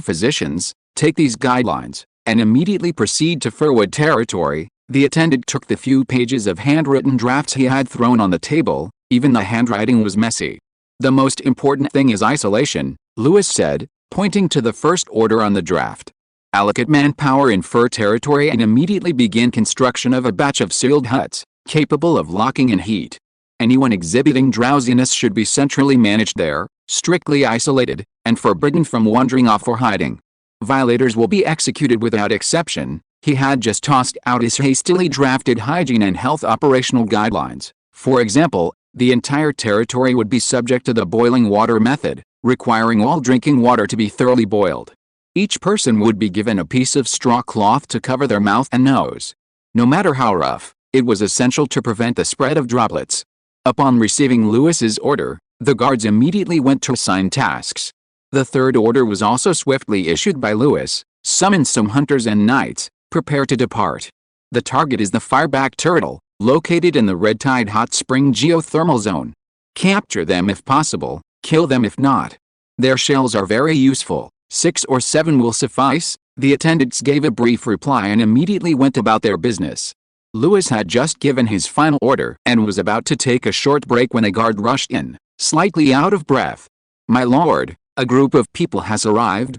physicians, take these guidelines, and immediately proceed to Furwood territory. The attendant took the few pages of handwritten drafts he had thrown on the table. Even the handwriting was messy. The most important thing is isolation, Lewis said, pointing to the first order on the draft. Allocate manpower in fur territory and immediately begin construction of a batch of sealed huts, capable of locking in heat. Anyone exhibiting drowsiness should be centrally managed there, strictly isolated, and forbidden from wandering off or hiding. Violators will be executed without exception. He had just tossed out his hastily drafted hygiene and health operational guidelines. For example, the entire territory would be subject to the boiling water method, requiring all drinking water to be thoroughly boiled. Each person would be given a piece of straw cloth to cover their mouth and nose. No matter how rough, it was essential to prevent the spread of droplets. Upon receiving Lewis's order, the guards immediately went to assign tasks. The third order was also swiftly issued by Lewis. Summon some hunters and knights, prepare to depart. The target is the fireback turtle, located in the Red Tide hot spring geothermal zone. Capture them if possible, kill them if not. Their shells are very useful. 6 or 7 will suffice. The attendants gave a brief reply and immediately went about their business. Lewis had just given his final order and was about to take a short break when a guard rushed in, slightly out of breath. My lord, a group of people has arrived.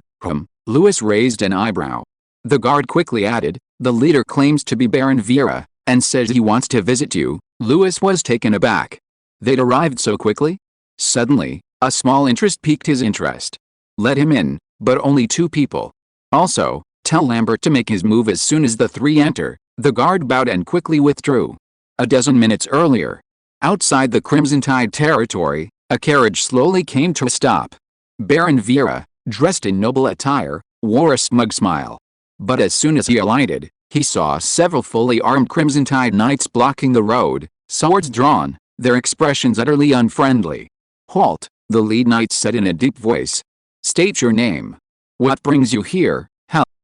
Lewis raised an eyebrow. The guard quickly added, the leader claims to be Baron Vera, and says he wants to visit you. Lewis was taken aback. They'd arrived so quickly? Suddenly, a small interest piqued his interest. Let him in, but only 2 people. Also, tell Lambert to make his move as soon as the 3 enter. The guard bowed and quickly withdrew. A dozen minutes earlier, outside the Crimson Tide territory, a carriage slowly came to a stop. Baron Vera, dressed in noble attire, wore a smug smile. But as soon as he alighted, he saw several fully armed Crimson Tide knights blocking the road, swords drawn, their expressions utterly unfriendly. Halt, the lead knight said in a deep voice. State your name. What brings you here?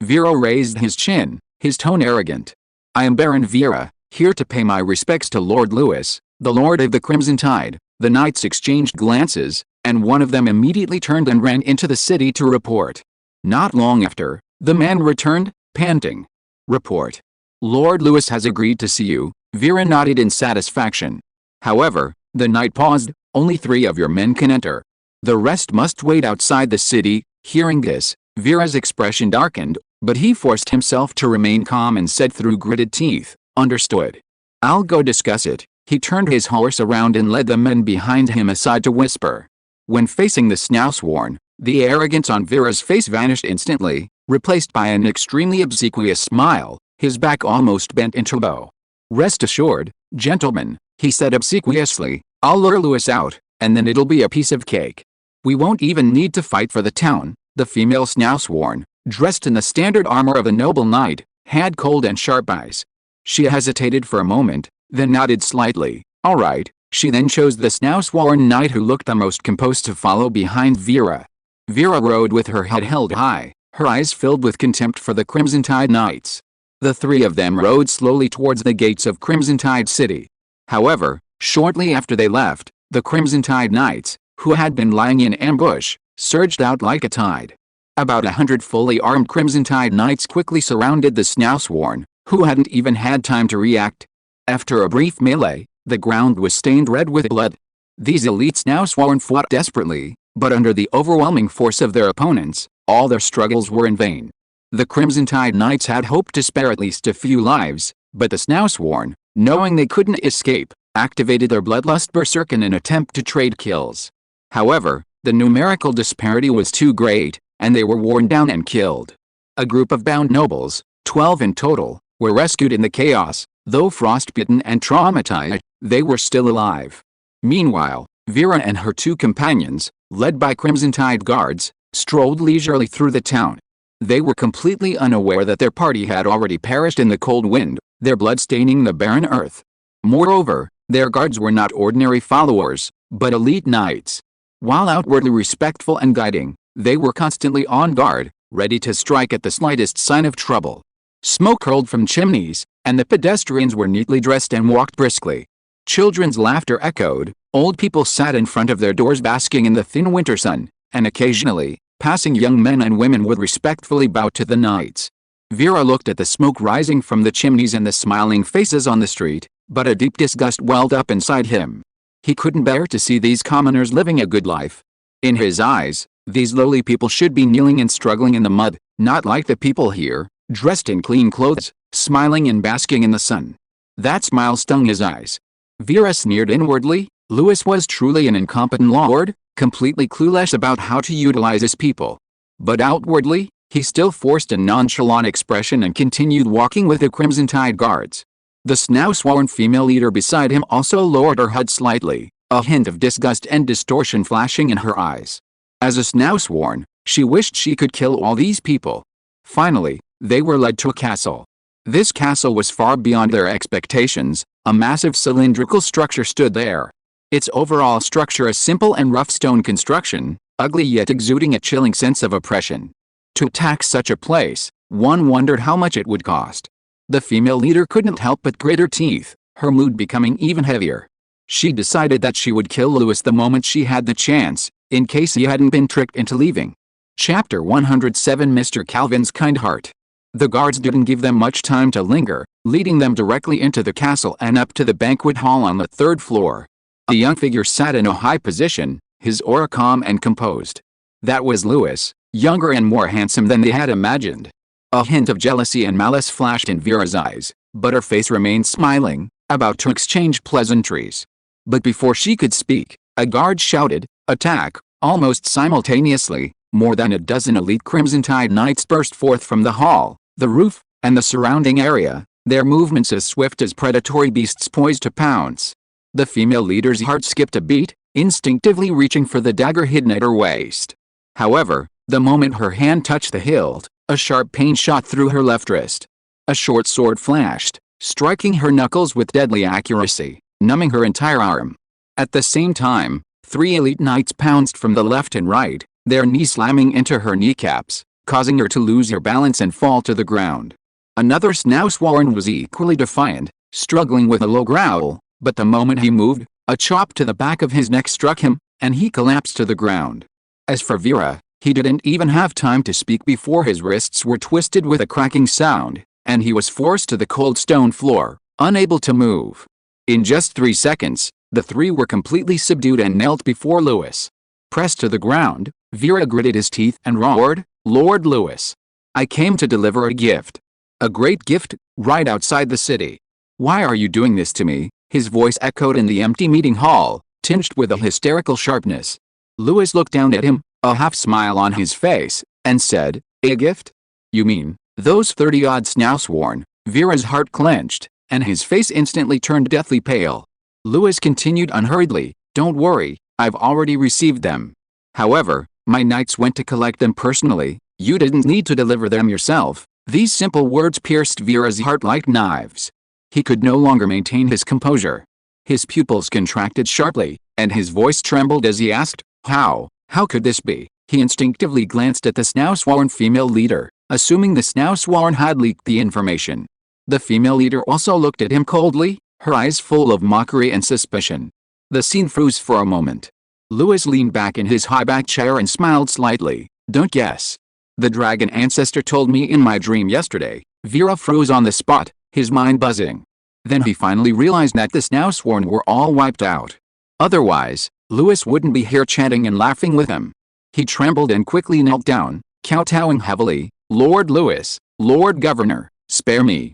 Vera raised his chin, his tone arrogant. I am Baron Vera, here to pay my respects to Lord Lewis, the Lord of the Crimson Tide. The knights exchanged glances, and one of them immediately turned and ran into the city to report. Not long after, the man returned, panting. Report. Lord Lewis has agreed to see you. Vera nodded in satisfaction. However, the knight paused. Only 3 of your men can enter. The rest must wait outside the city. Hearing this, Vera's expression darkened, but he forced himself to remain calm and said through gritted teeth, "Understood. I'll go discuss it." He turned his horse around and led the men behind him aside to whisper. When facing the Snowsworn, the arrogance on Vera's face vanished instantly, replaced by an extremely obsequious smile, his back almost bent into a bow. "Rest assured, gentlemen," he said obsequiously, "I'll lure Lewis out, and then it'll be a piece of cake. We won't even need to fight for the town." The female Snowsworn, dressed in the standard armor of a noble knight, had cold and sharp eyes. She hesitated for a moment, then nodded slightly. "All right." She then chose the Snowsworn knight who looked the most composed to follow behind Vera. Vera rode with her head held high, her eyes filled with contempt for the Crimson Tide Knights. The three of them rode slowly towards the gates of Crimson Tide City. However, shortly after they left, the Crimson Tide Knights, who had been lying in ambush, surged out like a tide. About 100 fully armed Crimson Tide Knights quickly surrounded the Snowsworn, who hadn't even had time to react. After a brief melee, the ground was stained red with blood. These elite Snowsworn fought desperately, but under the overwhelming force of their opponents, all their struggles were in vain. The Crimson Tide Knights had hoped to spare at least a few lives, but the Snowsworn, knowing they couldn't escape, activated their bloodlust berserk in an attempt to trade kills. However, the numerical disparity was too great, and they were worn down and killed. A group of bound nobles, 12 in total, were rescued in the chaos. Though frostbitten and traumatized, they were still alive. Meanwhile, Vera and her two companions, led by Crimson Tide guards, strolled leisurely through the town. They were completely unaware that their party had already perished in the cold wind, their blood staining the barren earth. Moreover, their guards were not ordinary followers, but elite knights. While outwardly respectful and guiding, they were constantly on guard, ready to strike at the slightest sign of trouble. Smoke curled from chimneys, and the pedestrians were neatly dressed and walked briskly. Children's laughter echoed, old people sat in front of their doors basking in the thin winter sun, and occasionally, passing young men and women would respectfully bow to the knights. Vera looked at the smoke rising from the chimneys and the smiling faces on the street, but a deep disgust welled up inside him. He couldn't bear to see these commoners living a good life. In his eyes, these lowly people should be kneeling and struggling in the mud, not like the people here, dressed in clean clothes, smiling and basking in the sun. That smile stung his eyes. Vera sneered inwardly. Lewis was truly an incompetent lord, completely clueless about how to utilize his people. But outwardly, he still forced a nonchalant expression and continued walking with the Crimson Tide guards. The Snowsworn female leader beside him also lowered her head slightly, a hint of disgust and distortion flashing in her eyes. As a Snowsworn, she wished she could kill all these people. Finally, they were led to a castle. This castle was far beyond their expectations. A massive cylindrical structure stood there. Its overall structure a simple and rough stone construction, ugly yet exuding a chilling sense of oppression. To attack such a place, one wondered how much it would cost. The female leader couldn't help but grit her teeth, her mood becoming even heavier. She decided that she would kill Lewis the moment she had the chance, in case he hadn't been tricked into leaving. Chapter 107 Mr. Calvin's Kind Heart. The guards didn't give them much time to linger, leading them directly into the castle and up to the banquet hall on the third floor. A young figure sat in a high position, his aura calm and composed. That was Lewis, younger and more handsome than they had imagined. A hint of jealousy and malice flashed in Vera's eyes, but her face remained smiling, about to exchange pleasantries. But before she could speak, a guard shouted, "Attack!" Almost simultaneously, more than a dozen elite Crimson Tide Knights burst forth from the hall, the roof, and the surrounding area, their movements as swift as predatory beasts poised to pounce. The female leader's heart skipped a beat, instinctively reaching for the dagger hidden at her waist. However, the moment her hand touched the hilt, a sharp pain shot through her left wrist. A short sword flashed, striking her knuckles with deadly accuracy, numbing her entire arm. At the same time, three elite knights pounced from the left and right, their knees slamming into her kneecaps, causing her to lose her balance and fall to the ground. Another Snowsworn was equally defiant, struggling with a low growl, but the moment he moved, a chop to the back of his neck struck him, and he collapsed to the ground. As for Vera, he didn't even have time to speak before his wrists were twisted with a cracking sound, and he was forced to the cold stone floor, unable to move. In just 3 seconds, the three were completely subdued and knelt before Lewis. Pressed to the ground, Vera gritted his teeth and roared, "Lord Lewis! I came to deliver a gift. A great gift, right outside the city. Why are you doing this to me?" His voice echoed in the empty meeting hall, tinged with a hysterical sharpness. Lewis looked down at him, a half-smile on his face, and said, "A gift? You mean, those 30-odd snowsworn?" Vera's heart clenched, and his face instantly turned deathly pale. Lewis continued unhurriedly, "Don't worry, I've already received them. However, my knights went to collect them personally. You didn't need to deliver them yourself." These simple words pierced Vera's heart like knives. He could no longer maintain his composure. His pupils contracted sharply, and his voice trembled as he asked, How could this be?" He instinctively glanced at the snowsworn female leader, assuming the snowsworn had leaked the information. The female leader also looked at him coldly, her eyes full of mockery and suspicion. The scene froze for a moment. Lewis leaned back in his high-backed chair and smiled slightly. "Don't guess. The dragon ancestor told me in my dream yesterday." Vera froze on the spot, his mind buzzing. Then he finally realized that the snowsworn were all wiped out. Otherwise, Lewis wouldn't be here chatting and laughing with him. He trembled and quickly knelt down, kowtowing heavily. "Lord Lewis, Lord Governor, spare me.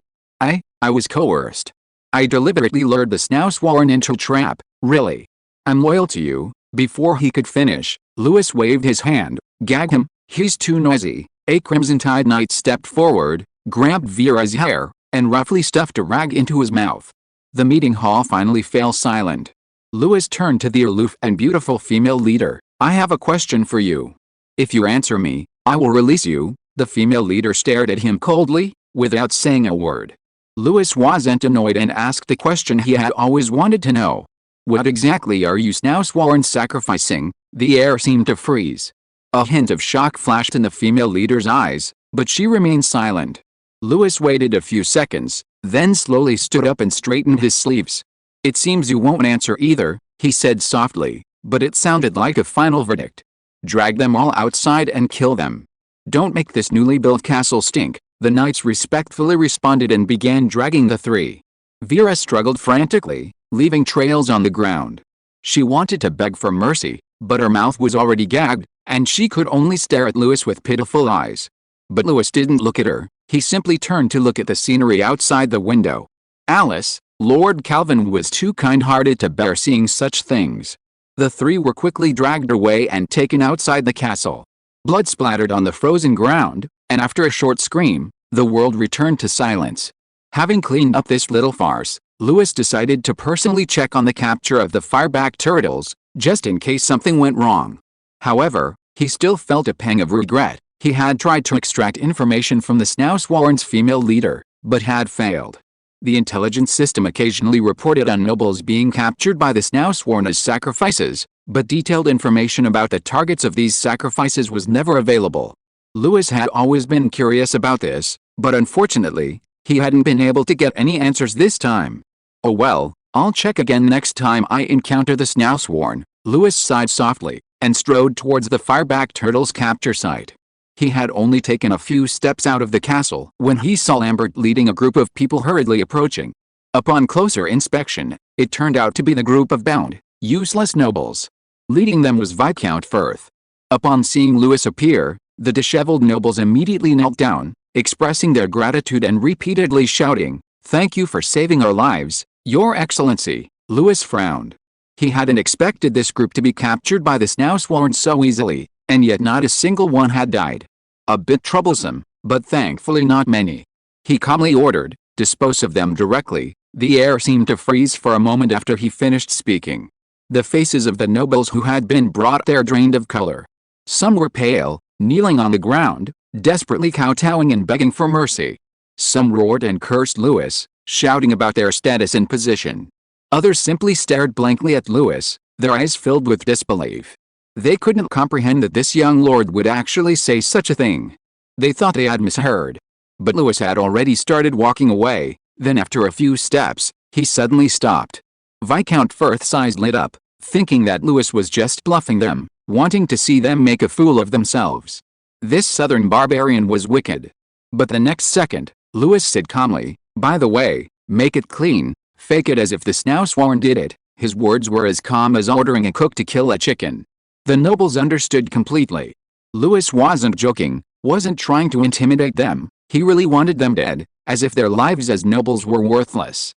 I was coerced. I deliberately lured the snowsworn into a trap, really. I'm loyal to you." Before he could finish, Lewis waved his hand. "Gag him, he's too noisy." A crimson-tide knight stepped forward, grabbed Vera's hair, and roughly stuffed a rag into his mouth. The meeting hall finally fell silent. Lewis turned to the aloof and beautiful female leader. "I have a question for you. If you answer me, I will release you." The female leader stared at him coldly, without saying a word. Lewis wasn't annoyed and asked the question he had always wanted to know. "What exactly are you snowsworn sacrificing?" The air seemed to freeze. A hint of shock flashed in the female leader's eyes, but she remained silent. Lewis waited a few seconds, then slowly stood up and straightened his sleeves. "It seems you won't answer either," he said softly, but it sounded like a final verdict. "Drag them all outside and kill them. Don't make this newly built castle stink." The knights respectfully responded and began dragging the three. Vera struggled frantically, leaving trails on the ground. She wanted to beg for mercy, but her mouth was already gagged, and she could only stare at Lewis with pitiful eyes. But Lewis didn't look at her, he simply turned to look at the scenery outside the window. Alice, Lord Calvin was too kind-hearted to bear seeing such things. The three were quickly dragged away and taken outside the castle. Blood splattered on the frozen ground, and after a short scream, the world returned to silence. Having cleaned up this little farce, Lewis decided to personally check on the capture of the fireback turtles, just in case something went wrong. However, he still felt a pang of regret. He had tried to extract information from the snowsworn's female leader, but had failed. The intelligence system occasionally reported on nobles being captured by the snowsworn as sacrifices, but detailed information about the targets of these sacrifices was never available. Lewis had always been curious about this, but unfortunately, he hadn't been able to get any answers this time. "Oh well, I'll check again next time I encounter the snowsworn." Lewis sighed softly, and strode towards the fireback turtle's capture site. He had only taken a few steps out of the castle when he saw Lambert leading a group of people hurriedly approaching. Upon closer inspection, it turned out to be the group of bound, useless nobles. Leading them was Viscount Firth. Upon seeing Lewis appear, the disheveled nobles immediately knelt down, expressing their gratitude and repeatedly shouting, "Thank you for saving our lives, Your Excellency." Lewis frowned. He hadn't expected this group to be captured by the snowsworn so easily, and yet not a single one had died. A bit troublesome, but thankfully not many. He calmly ordered, "Dispose of them directly." The air seemed to freeze for a moment after he finished speaking. The faces of the nobles who had been brought there drained of color. Some were pale, kneeling on the ground, desperately kowtowing and begging for mercy. Some roared and cursed Lewis, shouting about their status and position. Others simply stared blankly at Lewis, their eyes filled with disbelief. They couldn't comprehend that this young lord would actually say such a thing. They thought they had misheard. But Lewis had already started walking away, then after a few steps, he suddenly stopped. Viscount Firth's eyes lit up, thinking that Lewis was just bluffing them, wanting to see them make a fool of themselves. This southern barbarian was wicked. But the next second, Lewis said calmly, "By the way, make it clean, fake it as if the snowsworn did it." His words were as calm as ordering a cook to kill a chicken. The nobles understood completely. Louis wasn't joking, wasn't trying to intimidate them, he really wanted them dead, as if their lives as nobles were worthless.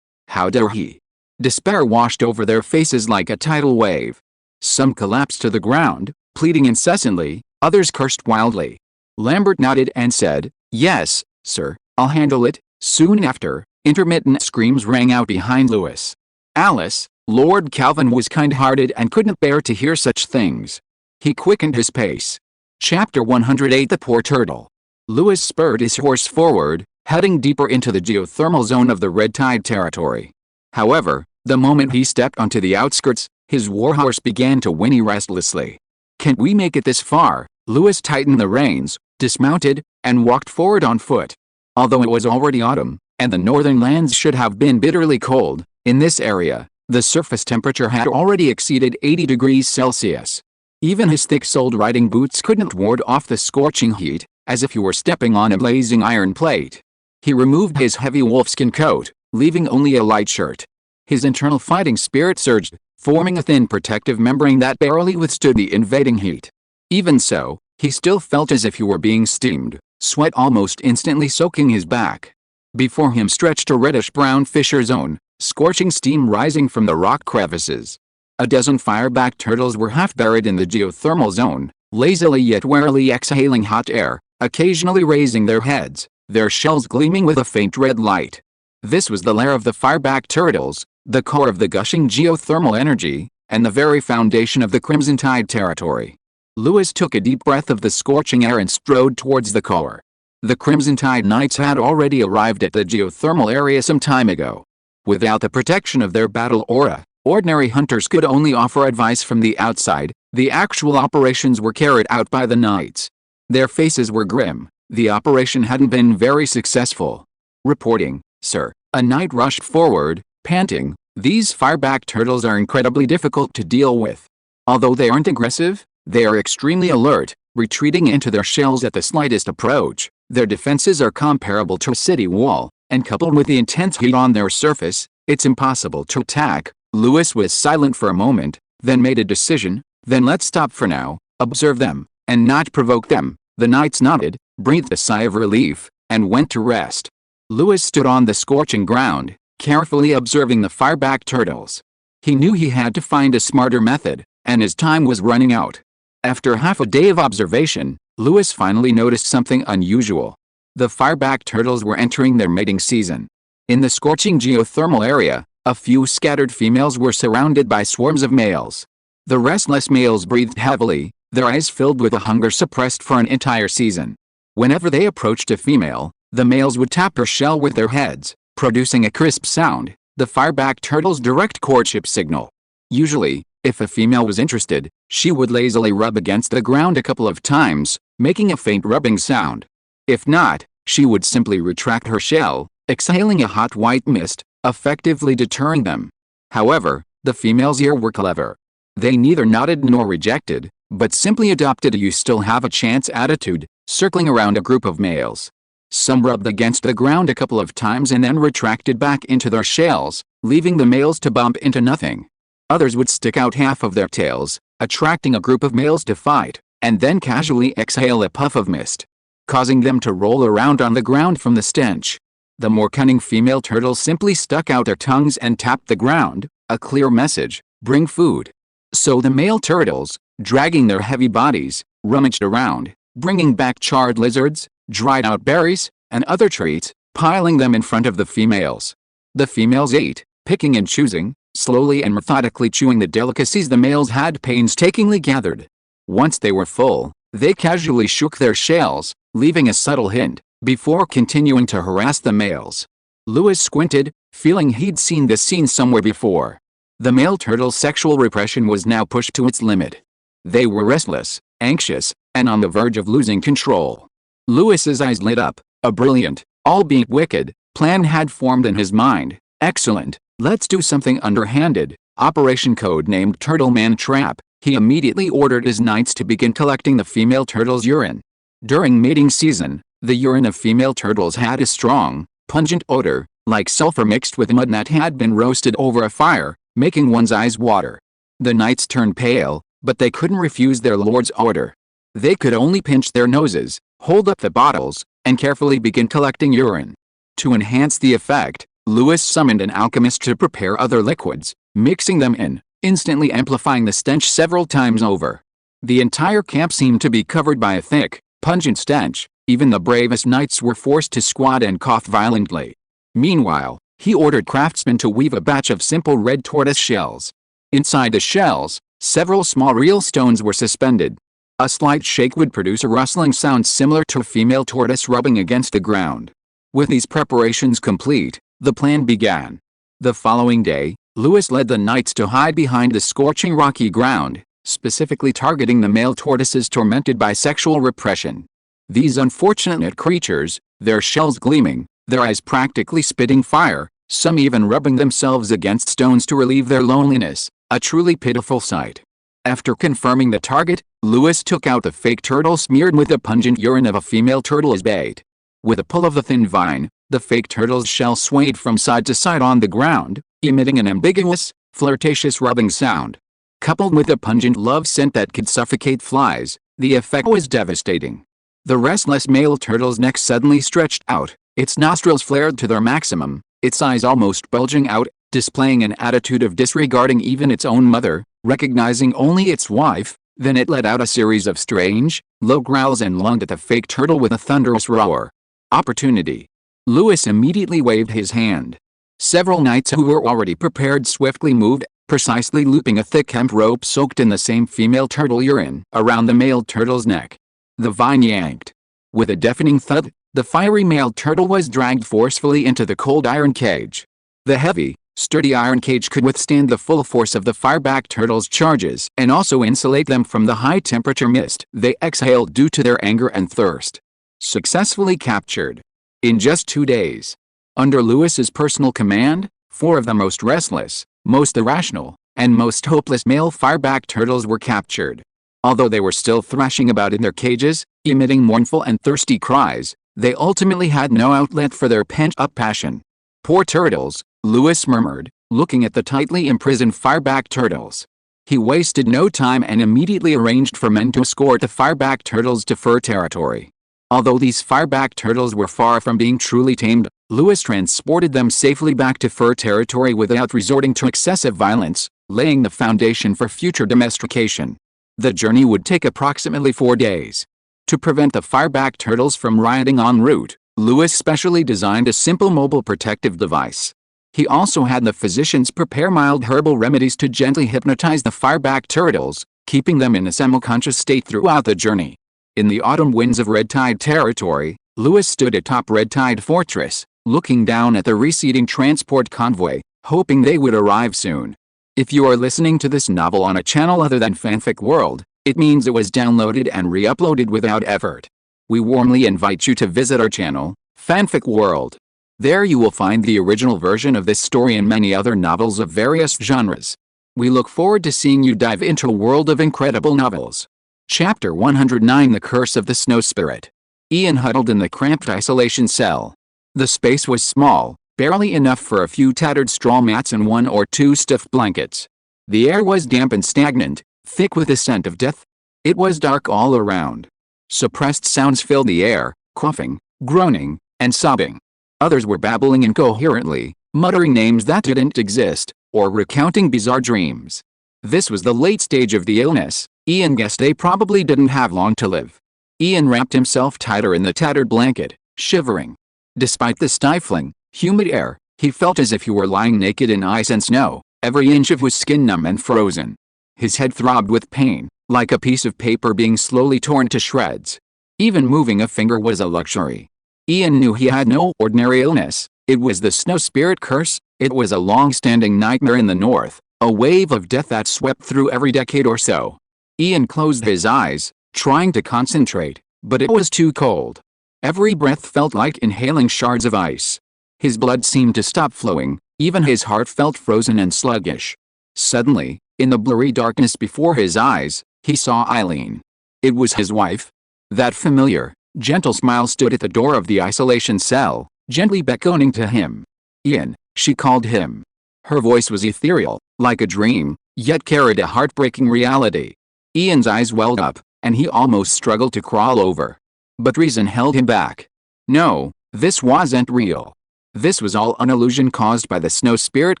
How dare he? Despair washed over their faces like a tidal wave. Some collapsed to the ground, pleading incessantly, others cursed wildly. Lambert nodded and said, "Yes, sir, I'll handle it." Soon after, intermittent screams rang out behind Louis. Alice, Lord Calvin was kind-hearted and couldn't bear to hear such things. He quickened his pace. Chapter 108 The Poor Turtle. Louis spurred his horse forward, heading deeper into the geothermal zone of the Red Tide territory. However, the moment he stepped onto the outskirts, his warhorse began to whinny restlessly. "Can't we make it this far?" Louis tightened the reins, dismounted, and walked forward on foot. Although it was already autumn, and the northern lands should have been bitterly cold, in this area, the surface temperature had already exceeded 80 degrees Celsius. Even his thick-soled riding boots couldn't ward off the scorching heat, as if he were stepping on a blazing iron plate. He removed his heavy wolfskin coat, leaving only a light shirt. His internal fighting spirit surged, forming a thin protective membrane that barely withstood the invading heat. Even so, he still felt as if he were being steamed, sweat almost instantly soaking his back. Before him stretched a reddish-brown fissure zone, scorching steam rising from the rock crevices. A dozen fireback turtles were half buried in the geothermal zone, lazily yet warily exhaling hot air, occasionally raising their heads, their shells gleaming with a faint red light. This was the lair of the fireback turtles, the core of the gushing geothermal energy, and the very foundation of the Crimson Tide territory. Louis took a deep breath of the scorching air and strode towards the core. The Crimson Tide Knights had already arrived at the geothermal area some time ago. Without the protection of their battle aura, ordinary hunters could only offer advice from the outside. The actual operations were carried out by the Knights. Their faces were grim. The operation hadn't been very successful. "Reporting, sir." A knight rushed forward, panting. "These fireback turtles are incredibly difficult to deal with. Although they aren't aggressive, they are extremely alert, retreating into their shells at the slightest approach. Their defenses are comparable to a city wall, and coupled with the intense heat on their surface, it's impossible to attack." Louis was silent for a moment, then made a decision. "Then let's stop for now, observe them, and not provoke them." The knights nodded, breathed a sigh of relief, and went to rest. Louis stood on the scorching ground, carefully observing the fireback turtles. He knew he had to find a smarter method, and his time was running out. After half a day of observation, Louis finally noticed something unusual. The fireback turtles were entering their mating season. In the scorching geothermal area, a few scattered females were surrounded by swarms of males. The restless males breathed heavily, their eyes filled with a hunger suppressed for an entire season. Whenever they approached a female, the males would tap her shell with their heads, producing a crisp sound, the fireback turtle's direct courtship signal. Usually, if a female was interested, she would lazily rub against the ground a couple of times, making a faint rubbing sound. If not, she would simply retract her shell, exhaling a hot white mist, effectively deterring them. However, the females here were clever. They neither nodded nor rejected, but simply adopted a "you still have a chance" attitude, circling around a group of males. Some rubbed against the ground a couple of times and then retracted back into their shells, leaving the males to bump into nothing. Others would stick out half of their tails, attracting a group of males to fight, and then casually exhale a puff of mist, causing them to roll around on the ground from the stench. The more cunning female turtles simply stuck out their tongues and tapped the ground, a clear message: bring food. So the male turtles, dragging their heavy bodies, rummaged around, bringing back charred lizards, dried out berries, and other treats, piling them in front of the females. The females ate, picking and choosing, slowly and methodically chewing the delicacies the males had painstakingly gathered. Once they were full, they casually shook their shells, leaving a subtle hint, before continuing to harass the males. Louis squinted, feeling he'd seen this scene somewhere before. The male turtle's sexual repression was now pushed to its limit. They were restless, anxious, and on the verge of losing control. Louis's eyes lit up. A brilliant, albeit wicked, plan had formed in his mind. "Excellent, let's do something underhanded." Operation code-named Turtleman Trap. He immediately ordered his knights to begin collecting the female turtle's urine. During mating season, the urine of female turtles had a strong, pungent odor, like sulfur mixed with mud that had been roasted over a fire, making one's eyes water. The knights turned pale, But they couldn't refuse their lord's order. They could only pinch their noses, hold up the bottles, and carefully begin collecting urine. To enhance the effect, Lewis summoned an alchemist to prepare other liquids, mixing them in, instantly amplifying the stench several times over. The entire camp seemed to be covered by a thick, pungent stench. Even the bravest knights were forced to squat and cough violently. Meanwhile, he ordered craftsmen to weave a batch of simple red tortoise shells. Inside the shells, several small real stones were suspended. A slight shake would produce a rustling sound similar to a female tortoise rubbing against the ground. With these preparations complete, the plan began. The following day, Lewis led the knights to hide behind the scorching rocky ground, specifically targeting the male tortoises tormented by sexual repression. These unfortunate creatures, their shells gleaming, their eyes practically spitting fire, some even rubbing themselves against stones to relieve their loneliness, a truly pitiful sight. After confirming the target, Lewis took out the fake turtle smeared with the pungent urine of a female turtle as bait. With a pull of the thin vine, the fake turtle's shell swayed from side to side on the ground, emitting an ambiguous, flirtatious rubbing sound. Coupled with a pungent love scent that could suffocate flies, the effect was devastating. The restless male turtle's neck suddenly stretched out, its nostrils flared to their maximum, its eyes almost bulging out, displaying an attitude of disregarding even its own mother, recognizing only its wife. Then it let out a series of strange, low growls and lunged at the fake turtle with a thunderous roar. Opportunity. Lewis immediately waved his hand. Several knights who were already prepared swiftly moved, precisely looping a thick hemp rope soaked in the same female turtle urine around the male turtle's neck. The vine yanked. With a deafening thud, the fiery male turtle was dragged forcefully into the cold iron cage. The heavy, sturdy iron cage could withstand the full force of the fireback turtle's charges and also insulate them from the high-temperature mist they exhaled due to their anger and thirst. Successfully captured. In just 2 days. Under Lewis's personal command, 4 of the most restless, most irrational, and most hopeless male fireback turtles were captured. Although they were still thrashing about in their cages, emitting mournful and thirsty cries, they ultimately had no outlet for their pent-up passion. Poor turtles, Lewis murmured, looking at the tightly imprisoned fireback turtles. He wasted no time and immediately arranged for men to escort the fireback turtles to fur territory. Although these fireback turtles were far from being truly tamed, Lewis transported them safely back to fur territory without resorting to excessive violence, laying the foundation for future domestication. The journey would take approximately 4 days. To prevent the fireback turtles from rioting en route, Lewis specially designed a simple mobile protective device. He also had the physicians prepare mild herbal remedies to gently hypnotize the fireback turtles, keeping them in a semi-conscious state throughout the journey. In the autumn winds of Red Tide territory, Lewis stood atop Red Tide Fortress, looking down at the receding transport convoy, hoping they would arrive soon. If you are listening to this novel on a channel other than Fanfic World, it means it was downloaded and re-uploaded without effort. We warmly invite you to visit our channel, Fanfic World. There you will find the original version of this story and many other novels of various genres. We look forward to seeing you dive into a world of incredible novels. Chapter 109: The Curse of the Snow Spirit. Ian huddled in the cramped isolation cell. The space was small, barely enough for a few tattered straw mats and 1 or 2 stiff blankets. The air was damp and stagnant, thick with the scent of death. It was dark all around. Suppressed sounds filled the air, coughing, groaning, and sobbing. Others were babbling incoherently, muttering names that didn't exist, or recounting bizarre dreams. This was the late stage of the illness. Ian guessed they probably didn't have long to live. Ian wrapped himself tighter in the tattered blanket, shivering. Despite the stifling, humid air, he felt as if he were lying naked in ice and snow, every inch of his skin numb and frozen. His head throbbed with pain, like a piece of paper being slowly torn to shreds. Even moving a finger was a luxury. Ian knew he had no ordinary illness. It was the snow spirit curse. It was a long-standing nightmare in the north, a wave of death that swept through every decade or so. Ian closed his eyes, trying to concentrate, but it was too cold. Every breath felt like inhaling shards of ice. His blood seemed to stop flowing, even his heart felt frozen and sluggish. Suddenly, in the blurry darkness before his eyes, he saw Eileen. It was his wife. That familiar, gentle smile stood at the door of the isolation cell, gently beckoning to him. Ian, she called him. Her voice was ethereal, like a dream, yet carried a heartbreaking reality. Ian's eyes welled up, and he almost struggled to crawl over. But reason held him back. No, this wasn't real. This was all an illusion caused by the snow spirit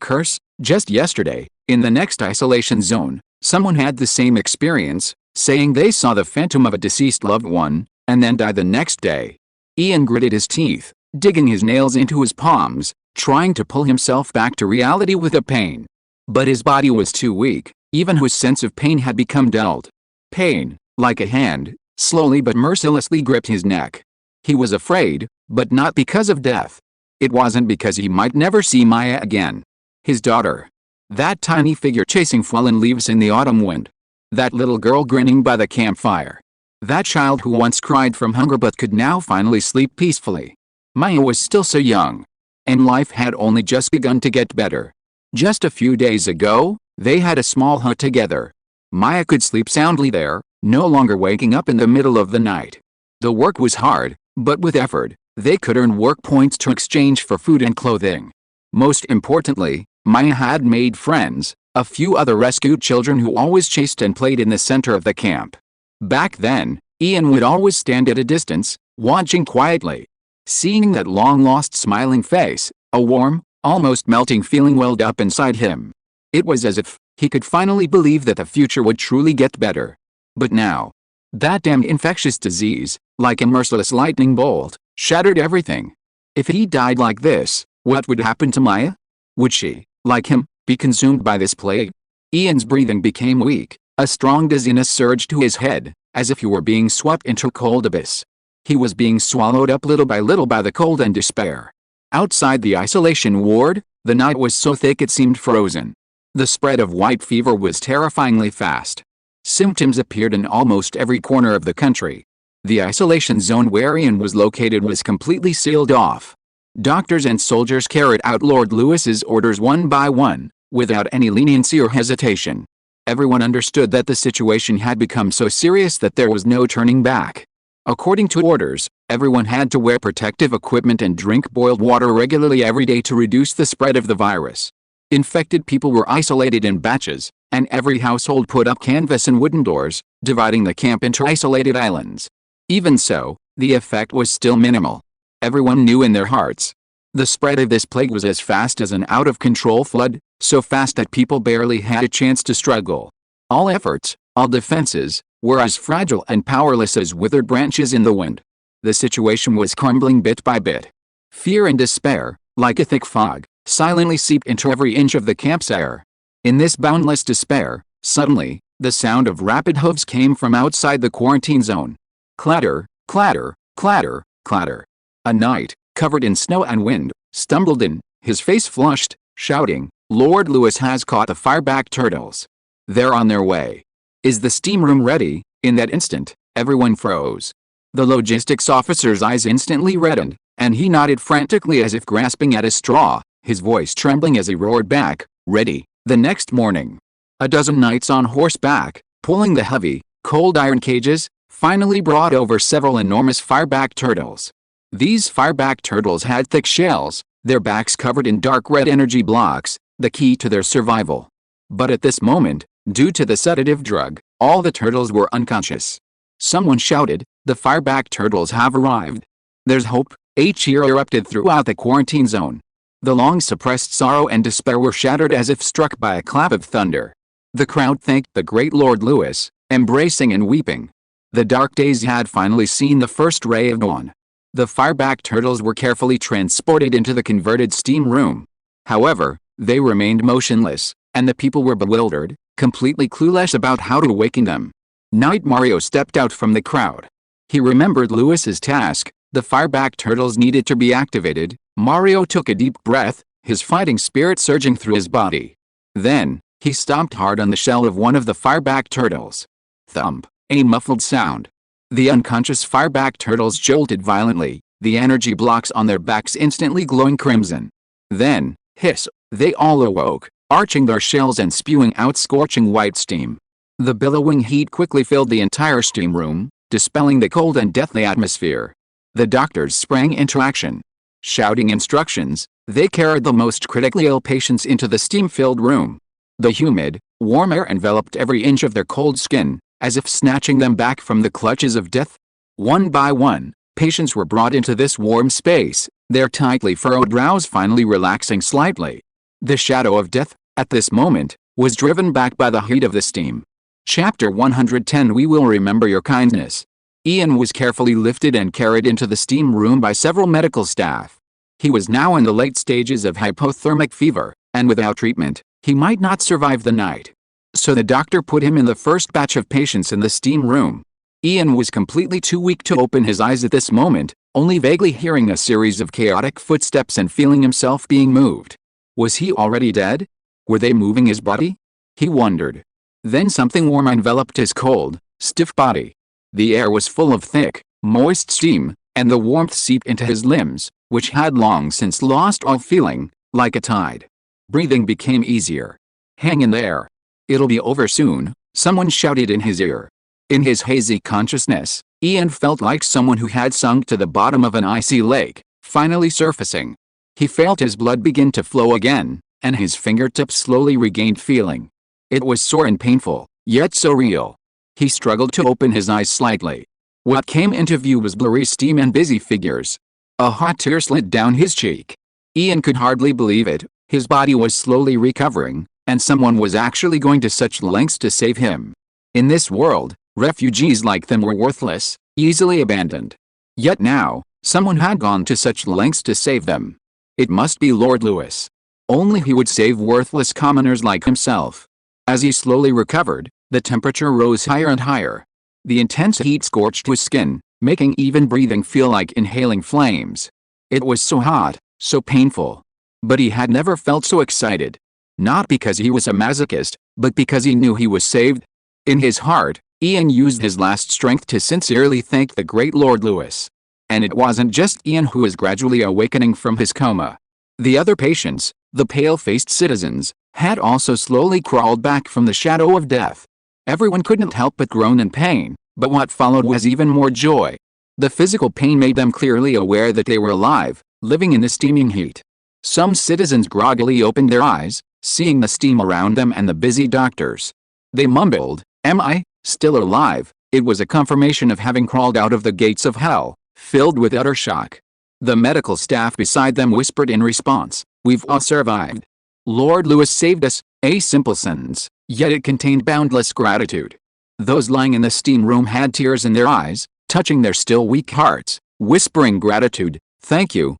curse. Just yesterday, in the next isolation zone, someone had the same experience, saying they saw the phantom of a deceased loved one, and then died the next day. Ian gritted his teeth, digging his nails into his palms, trying to pull himself back to reality with the pain. But his body was too weak, even his sense of pain had become dulled. Pain, like a hand, slowly but mercilessly gripped his neck. He was afraid, but not because of death. It wasn't because he might never see Maya again. His daughter. That tiny figure chasing fallen leaves in the autumn wind. That little girl grinning by the campfire. That child who once cried from hunger but could now finally sleep peacefully. Maya was still so young. And life had only just begun to get better. Just a few days ago, they had a small hut together. Maya could sleep soundly there, no longer waking up in the middle of the night. The work was hard, but with effort, they could earn work points to exchange for food and clothing. Most importantly, Maya had made friends, a few other rescued children who always chased and played in the center of the camp. Back then, Ian would always stand at a distance, watching quietly. Seeing that long-lost smiling face, a warm, almost melting feeling welled up inside him. It was as if he could finally believe that the future would truly get better. But now, that damned infectious disease, like a merciless lightning bolt, shattered everything. If he died like this, what would happen to Maya? Would she, like him, be consumed by this plague? Ian's breathing became weak, a strong dizziness surged to his head, as if he were being swept into a cold abyss. He was being swallowed up little by the cold and despair. Outside the isolation ward, the night was so thick it seemed frozen. The spread of white fever was terrifyingly fast. Symptoms appeared in almost every corner of the country. The isolation zone where Ian was located was completely sealed off. Doctors and soldiers carried out Lord Lewis's orders one by one, without any leniency or hesitation. Everyone understood that the situation had become so serious that there was no turning back. According to orders, everyone had to wear protective equipment and drink boiled water regularly every day to reduce the spread of the virus. Infected people were isolated in batches, and every household put up canvas and wooden doors, dividing the camp into isolated islands. Even so, the effect was still minimal. Everyone knew in their hearts. The spread of this plague was as fast as an out-of-control flood, so fast that people barely had a chance to struggle. All efforts, all defenses, were as fragile and powerless as withered branches in the wind. The situation was crumbling bit by bit. Fear and despair, like a thick fog, silently seeped into every inch of the camp's air. In this boundless despair, suddenly, the sound of rapid hooves came from outside the quarantine zone. Clatter, clatter, clatter, clatter. A knight, covered in snow and wind, stumbled in, his face flushed, shouting, "Lord Lewis has caught the fireback turtles. They're on their way. Is the steam room ready?" In that instant, everyone froze. The logistics officer's eyes instantly reddened, and he nodded frantically as if grasping at a straw, his voice trembling as he roared back, "Ready." The next morning, a dozen knights on horseback, pulling the heavy, cold iron cages, finally brought over several enormous fireback turtles. These fireback turtles had thick shells, their backs covered in dark red energy blocks, the key to their survival. But at this moment, due to the sedative drug, all the turtles were unconscious. Someone shouted, "The fireback turtles have arrived." "There's hope," a cheer erupted throughout the quarantine zone. The long-suppressed sorrow and despair were shattered as if struck by a clap of thunder. The crowd thanked the great Lord Lewis, embracing and weeping. The dark days had finally seen the first ray of dawn. The fireback turtles were carefully transported into the converted steam room. However, they remained motionless, and the people were bewildered, completely clueless about how to awaken them. Knight Mario stepped out from the crowd. He remembered Lewis's task. The fireback turtles needed to be activated. Mario took a deep breath, his fighting spirit surging through his body. Then, he stomped hard on the shell of one of the fireback turtles. Thump, a muffled sound. The unconscious fireback turtles jolted violently, the energy blocks on their backs instantly glowing crimson. Then, hiss, they all awoke, arching their shells and spewing out scorching white steam. The billowing heat quickly filled the entire steam room, dispelling the cold and deathly atmosphere. The doctors sprang into action. Shouting instructions, they carried the most critically ill patients into the steam-filled room. The humid, warm air enveloped every inch of their cold skin, as if snatching them back from the clutches of death. One by one, patients were brought into this warm space, their tightly furrowed brows finally relaxing slightly. The shadow of death, at this moment, was driven back by the heat of the steam. Chapter 110. We will remember your kindness. Ian was carefully lifted and carried into the steam room by several medical staff. He was now in the late stages of hypothermic fever, and without treatment, he might not survive the night. So the doctor put him in the first batch of patients in the steam room. Ian was completely too weak to open his eyes at this moment, only vaguely hearing a series of chaotic footsteps and feeling himself being moved. Was he already dead? Were they moving his body? He wondered. Then something warm enveloped his cold, stiff body. The air was full of thick, moist steam, and the warmth seeped into his limbs, which had long since lost all feeling, like a tide. Breathing became easier. Hang in there. It'll be over soon, someone shouted in his ear. In his hazy consciousness, Ian felt like someone who had sunk to the bottom of an icy lake, finally surfacing. He felt his blood begin to flow again, and his fingertips slowly regained feeling. It was sore and painful, yet so real. He struggled to open his eyes slightly. What came into view was blurry steam and busy figures. A hot tear slid down his cheek. Ian could hardly believe it. His body was slowly recovering, and someone was actually going to such lengths to save him. In this world, refugees like them were worthless, easily abandoned. Yet now, someone had gone to such lengths to save them. It must be Lord Lewis. Only he would save worthless commoners like himself. As he slowly recovered, the temperature rose higher and higher. The intense heat scorched his skin, making even breathing feel like inhaling flames. It was so hot, so painful. But he had never felt so excited. Not because he was a masochist, but because he knew he was saved. In his heart, Ian used his last strength to sincerely thank the great Lord Lewis. And it wasn't just Ian who was gradually awakening from his coma. The other patients, the pale-faced citizens, had also slowly crawled back from the shadow of death. Everyone couldn't help but groan in pain, but what followed was even more joy. The physical pain made them clearly aware that they were alive, living in the steaming heat. Some citizens groggily opened their eyes, seeing the steam around them and the busy doctors. They mumbled, "Am I still alive?" It was a confirmation of having crawled out of the gates of hell, filled with utter shock. The medical staff beside them whispered in response, "We've all survived. Lord Lewis saved us," a simple sentence, yet it contained boundless gratitude. Those lying in the steam room had tears in their eyes, touching their still weak hearts, whispering gratitude, thank you,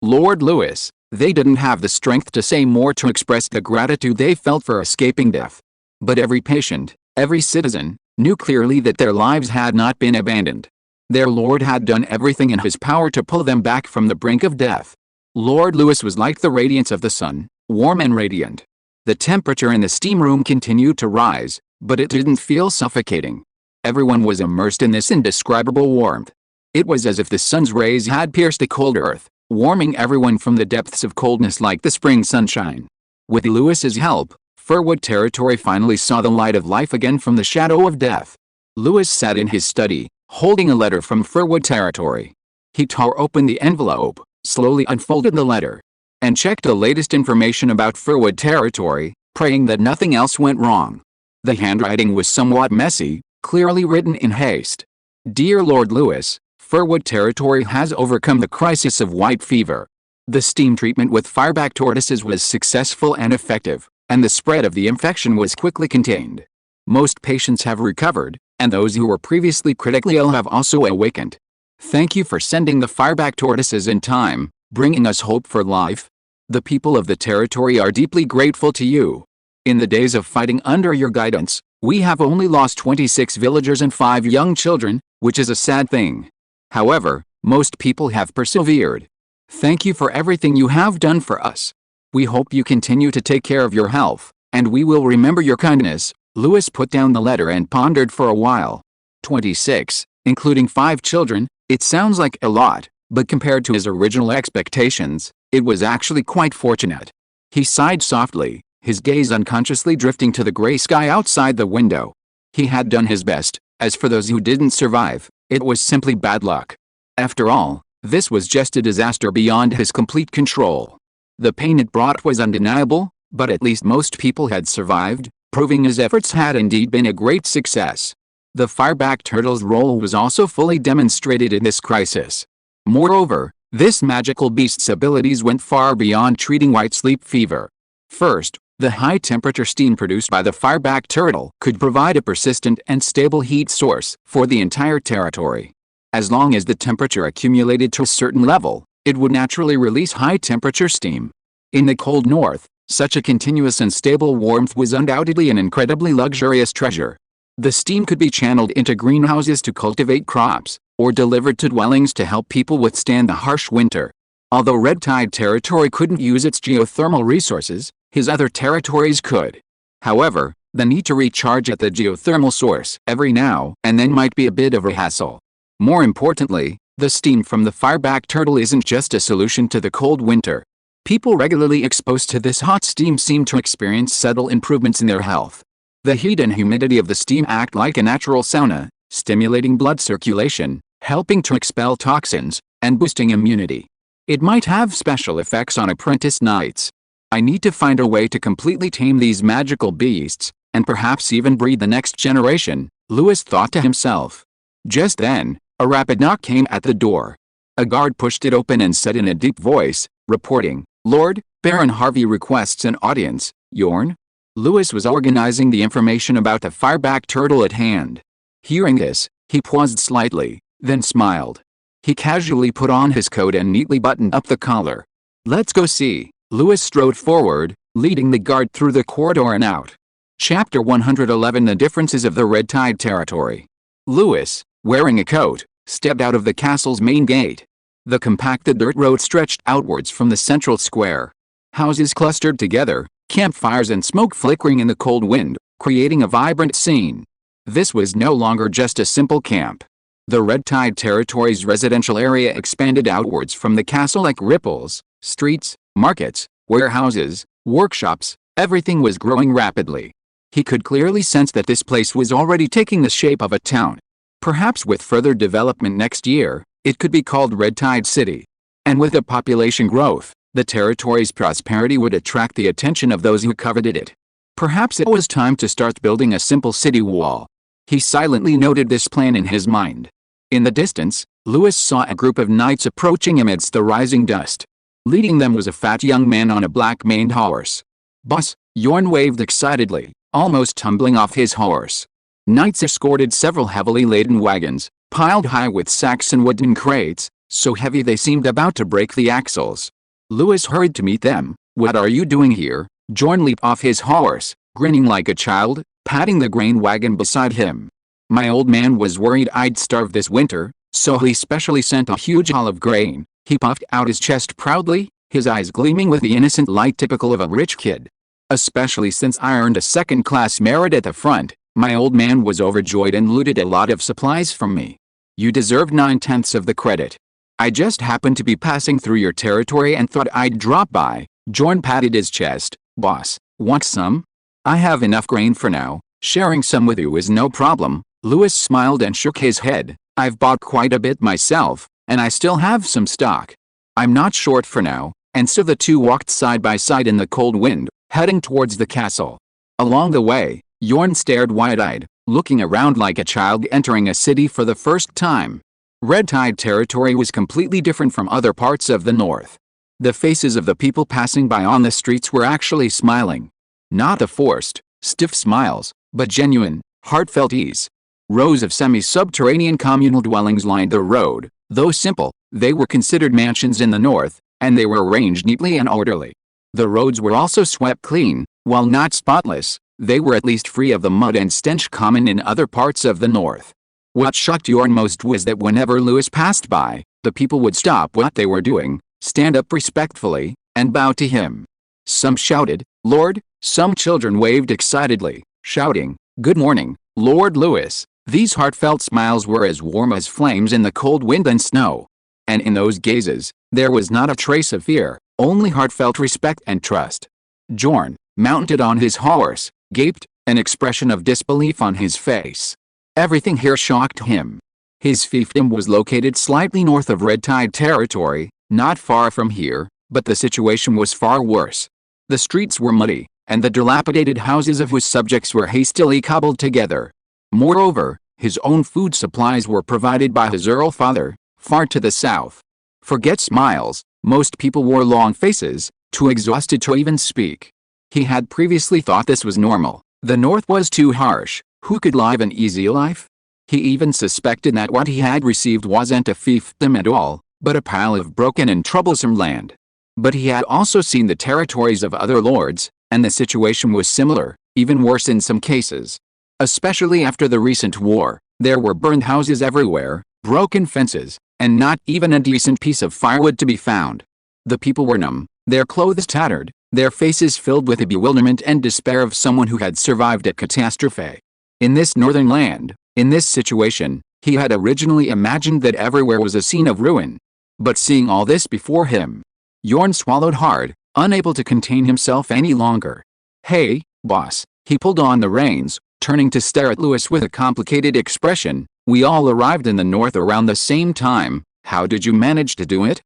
Lord Lewis." They didn't have the strength to say more to express the gratitude they felt for escaping death. But every patient, every citizen, knew clearly that their lives had not been abandoned. Their Lord had done everything in his power to pull them back from the brink of death. Lord Lewis was like the radiance of the sun, warm and radiant. The temperature in the steam room continued to rise, but it didn't feel suffocating. Everyone was immersed in this indescribable warmth. It was as if the sun's rays had pierced the cold earth, warming everyone from the depths of coldness like the spring sunshine. With Lewis's help, Firwood Territory finally saw the light of life again from the shadow of death. Lewis sat in his study, holding a letter from Firwood Territory. He tore open the envelope, slowly unfolded the letter, and checked the latest information about Firwood Territory, praying that nothing else went wrong. The handwriting was somewhat messy, clearly written in haste. "Dear Lord Lewis, Firwood Territory has overcome the crisis of white fever. The steam treatment with fireback tortoises was successful and effective, and the spread of the infection was quickly contained. Most patients have recovered, and those who were previously critically ill have also awakened. Thank you for sending the fireback tortoises in time, bringing us hope for life. The people of the territory are deeply grateful to you. In the days of fighting under your guidance, we have only lost 26 villagers and 5 young children, which is a sad thing. However, most people have persevered. Thank you for everything you have done for us. We hope you continue to take care of your health, and we will remember your kindness." Lewis put down the letter and pondered for a while. 26, including 5 children, it sounds like a lot, but compared to his original expectations, it was actually quite fortunate. He sighed softly, his gaze unconsciously drifting to the gray sky outside the window. He had done his best. As for those who didn't survive, it was simply bad luck. After all, this was just a disaster beyond his complete control. The pain it brought was undeniable, but at least most people had survived. proving his efforts had indeed been a great success. The fireback turtle's role was also fully demonstrated in this crisis. Moreover, this magical beast's abilities went far beyond treating white sleep fever. First, the high-temperature steam produced by the fireback turtle could provide a persistent and stable heat source for the entire territory. As long as the temperature accumulated to a certain level, it would naturally release high-temperature steam. In the cold north, such a continuous and stable warmth was undoubtedly an incredibly luxurious treasure. The steam could be channeled into greenhouses to cultivate crops, or delivered to dwellings to help people withstand the harsh winter. Although Red Tide territory couldn't use its geothermal resources, his other territories could. However, the need to recharge at the geothermal source every now and then might be a bit of a hassle. More importantly, the steam from the fireback turtle isn't just a solution to the cold winter. People regularly exposed to this hot steam seem to experience subtle improvements in their health. The heat and humidity of the steam act like a natural sauna, stimulating blood circulation, helping to expel toxins, and boosting immunity. It might have special effects on apprentice knights. I need to find a way to completely tame these magical beasts, and perhaps even breed the next generation, Lewis thought to himself. Just then, a rapid knock came at the door. A guard pushed it open and said in a deep voice, reporting, "Lord, Baron Harvey requests an audience, Yorn." Lewis was organizing the information about the fireback turtle at hand. Hearing this, he paused slightly, then smiled. He casually put on his coat and neatly buttoned up the collar. "Let's go see." Lewis strode forward, leading the guard through the corridor and out. Chapter 111 The Differences of the Red Tide Territory. Lewis, wearing a coat, stepped out of the castle's main gate. The compacted dirt road stretched outwards from the central square. Houses clustered together, campfires and smoke flickering in the cold wind, creating a vibrant scene. This was no longer just a simple camp. The Red Tide Territory's residential area expanded outwards from the castle like ripples. Streets, markets, warehouses, workshops, everything was growing rapidly. He could clearly sense that this place was already taking the shape of a town. Perhaps with further development next year, it could be called Red Tide City. And with the population growth, the territory's prosperity would attract the attention of those who coveted it. Perhaps it was time to start building a simple city wall. He silently noted this plan in his mind. In the distance, Lewis saw a group of knights approaching amidst the rising dust. Leading them was a fat young man on a black-maned horse. "Boss," Yorn waved excitedly, almost tumbling off his horse. Knights escorted several heavily laden wagons, piled high with sacks and wooden crates, so heavy they seemed about to break the axles. Lewis hurried to meet them. "What are you doing here?" Yorn leaped off his horse, grinning like a child, patting the grain wagon beside him. "My old man was worried I'd starve this winter, so he specially sent a huge haul of grain." He puffed out his chest proudly, his eyes gleaming with the innocent light typical of a rich kid. "Especially since I earned a second-class merit at the front, my old man was overjoyed and looted a lot of supplies from me. You deserve 9/10 of the credit. I just happened to be passing through your territory and thought I'd drop by." Jorn patted his chest. "Boss, want some? I have enough grain for now. Sharing some with you is no problem." Lewis smiled and shook his head. "I've bought quite a bit myself, and I still have some stock. I'm not short for now." And so the two walked side by side in the cold wind, heading towards the castle. Along the way, Yorn stared wide-eyed, looking around like a child entering a city for the first time. Red Tide territory was completely different from other parts of the north. The faces of the people passing by on the streets were actually smiling. Not the forced, stiff smiles, but genuine, heartfelt ease. Rows of semi-subterranean communal dwellings lined the road. Though simple, they were considered mansions in the north, and they were arranged neatly and orderly. The roads were also swept clean. While not spotless, they were at least free of the mud and stench common in other parts of the north. What shocked Yorn most was that whenever Lewis passed by, the people would stop what they were doing, stand up respectfully, and bow to him. Some shouted, "Lord," some children waved excitedly, shouting, "Good morning, Lord Lewis." These heartfelt smiles were as warm as flames in the cold wind and snow. And in those gazes, there was not a trace of fear, only heartfelt respect and trust. Jorn, mounted on his horse, gaped, an expression of disbelief on his face. Everything here shocked him. His fiefdom was located slightly north of Red Tide territory, not far from here, but the situation was far worse. The streets were muddy, and the dilapidated houses of whose subjects were hastily cobbled together. Moreover, his own food supplies were provided by his earl father, far to the south. Forget smiles, most people wore long faces, too exhausted to even speak. He had previously thought this was normal. The north was too harsh. Who could live an easy life? He even suspected that what he had received wasn't a fiefdom at all, but a pile of broken and troublesome land. But he had also seen the territories of other lords, and the situation was similar, even worse in some cases. Especially after the recent war, there were burned houses everywhere, broken fences, and not even a decent piece of firewood to be found. The people were numb, their clothes tattered, their faces filled with the bewilderment and despair of someone who had survived a catastrophe. In this northern land, in this situation, he had originally imagined that everywhere was a scene of ruin. But seeing all this before him, Jorn swallowed hard, unable to contain himself any longer. "Hey, boss," he pulled on the reins, turning to stare at Lewis with a complicated expression. "We all arrived in the north around the same time. How did you manage to do it?"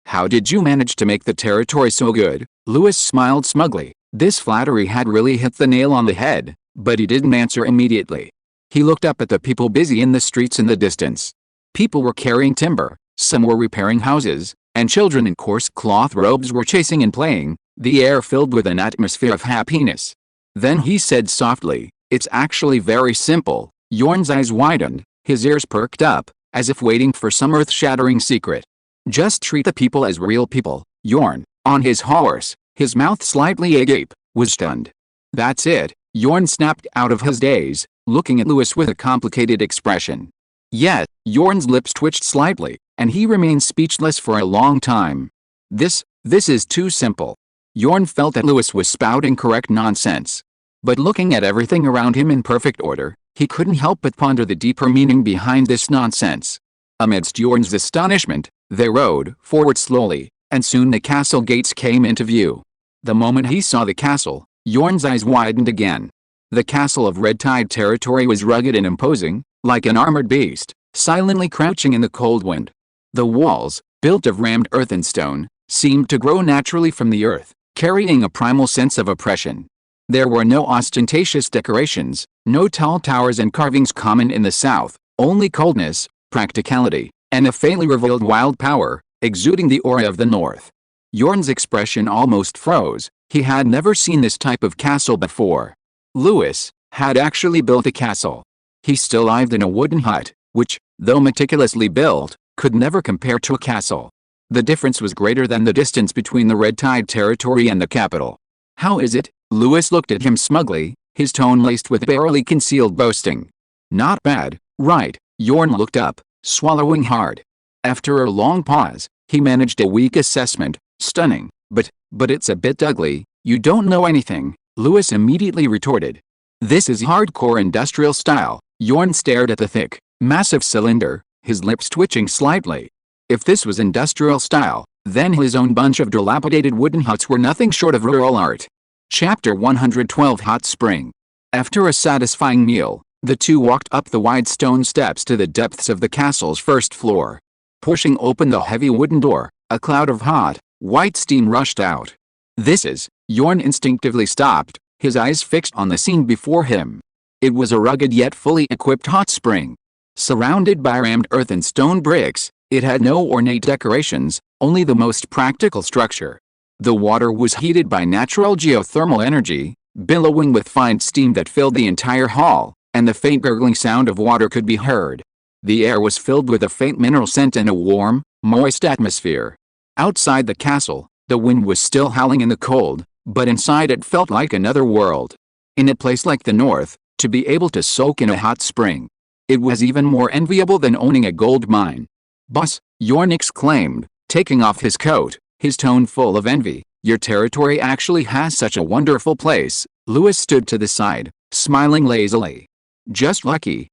How did you manage to make the territory so good?" Lewis smiled smugly. This flattery had really hit the nail on the head, but he didn't answer immediately. He looked up at the people busy in the streets in the distance. People were carrying timber, some were repairing houses, and children in coarse cloth robes were chasing and playing, the air filled with an atmosphere of happiness. Then he said softly, "It's actually very simple." Jorn's eyes widened, his ears perked up, as if waiting for some earth-shattering secret. "Just treat the people as real people." Jorn, on his horse, his mouth slightly agape, was stunned. "That's it," Jorn snapped out of his daze, looking at Lewis with a complicated expression. Yet, Jorn's lips twitched slightly, and he remained speechless for a long time. This is too simple." Jorn felt that Lewis was spouting correct nonsense. But looking at everything around him in perfect order, he couldn't help but ponder the deeper meaning behind this nonsense. Amidst Jorn's astonishment, they rode forward slowly, and soon the castle gates came into view. The moment he saw the castle, Jorn's eyes widened again. The castle of Red Tide territory was rugged and imposing, like an armored beast, silently crouching in the cold wind. The walls, built of rammed earth and stone, seemed to grow naturally from the earth, carrying a primal sense of oppression. There were no ostentatious decorations, no tall towers and carvings common in the south, only coldness, practicality, and a faintly revealed wild power, exuding the aura of the north. Jorn's expression almost froze. He had never seen this type of castle before. Lewis had actually built a castle. He still lived in a wooden hut, which, though meticulously built, could never compare to a castle. The difference was greater than the distance between the Red Tide territory and the capital. "How is it?" Lewis looked at him smugly, his tone laced with barely concealed boasting. "Not bad, right?" Jorn looked up, swallowing hard. After a long pause, he managed a weak assessment. "Stunning, but it's a bit ugly." "You don't know anything," Lewis immediately retorted. "This is hardcore industrial style." Jorn stared at the thick, massive cylinder, his lips twitching slightly. If this was industrial style, then his own bunch of dilapidated wooden huts were nothing short of rural art. Chapter 112 Hot Spring. After a satisfying meal, the two walked up the wide stone steps to the depths of the castle's first floor. Pushing open the heavy wooden door, a cloud of hot, white steam rushed out. Jorn instinctively stopped, his eyes fixed on the scene before him. It was a rugged yet fully equipped hot spring. Surrounded by rammed earth and stone bricks, it had no ornate decorations, only the most practical structure. The water was heated by natural geothermal energy, billowing with fine steam that filled the entire hall, and the faint gurgling sound of water could be heard. The air was filled with a faint mineral scent and a warm, moist atmosphere. Outside the castle, the wind was still howling in the cold, but inside it felt like another world. In a place like the north, to be able to soak in a hot spring, it was even more enviable than owning a gold mine. "Boss," Jorn exclaimed, taking off his coat, his tone full of envy, "your territory actually has such a wonderful place." Lewis stood to the side, smiling lazily. Just lucky,"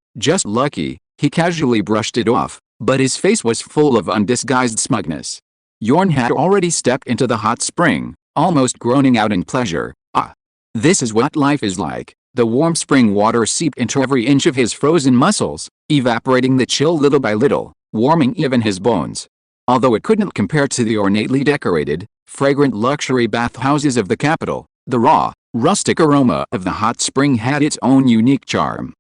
he casually brushed it off, but his face was full of undisguised smugness. Jorn had already stepped into the hot spring, almost groaning out in pleasure. This is what life is like." The warm spring water seeped into every inch of his frozen muscles, evaporating the chill little by little, warming even his bones. Although it couldn't compare to the ornately decorated, fragrant luxury bathhouses of the capital, The raw, rustic aroma of the hot spring had its own unique charm.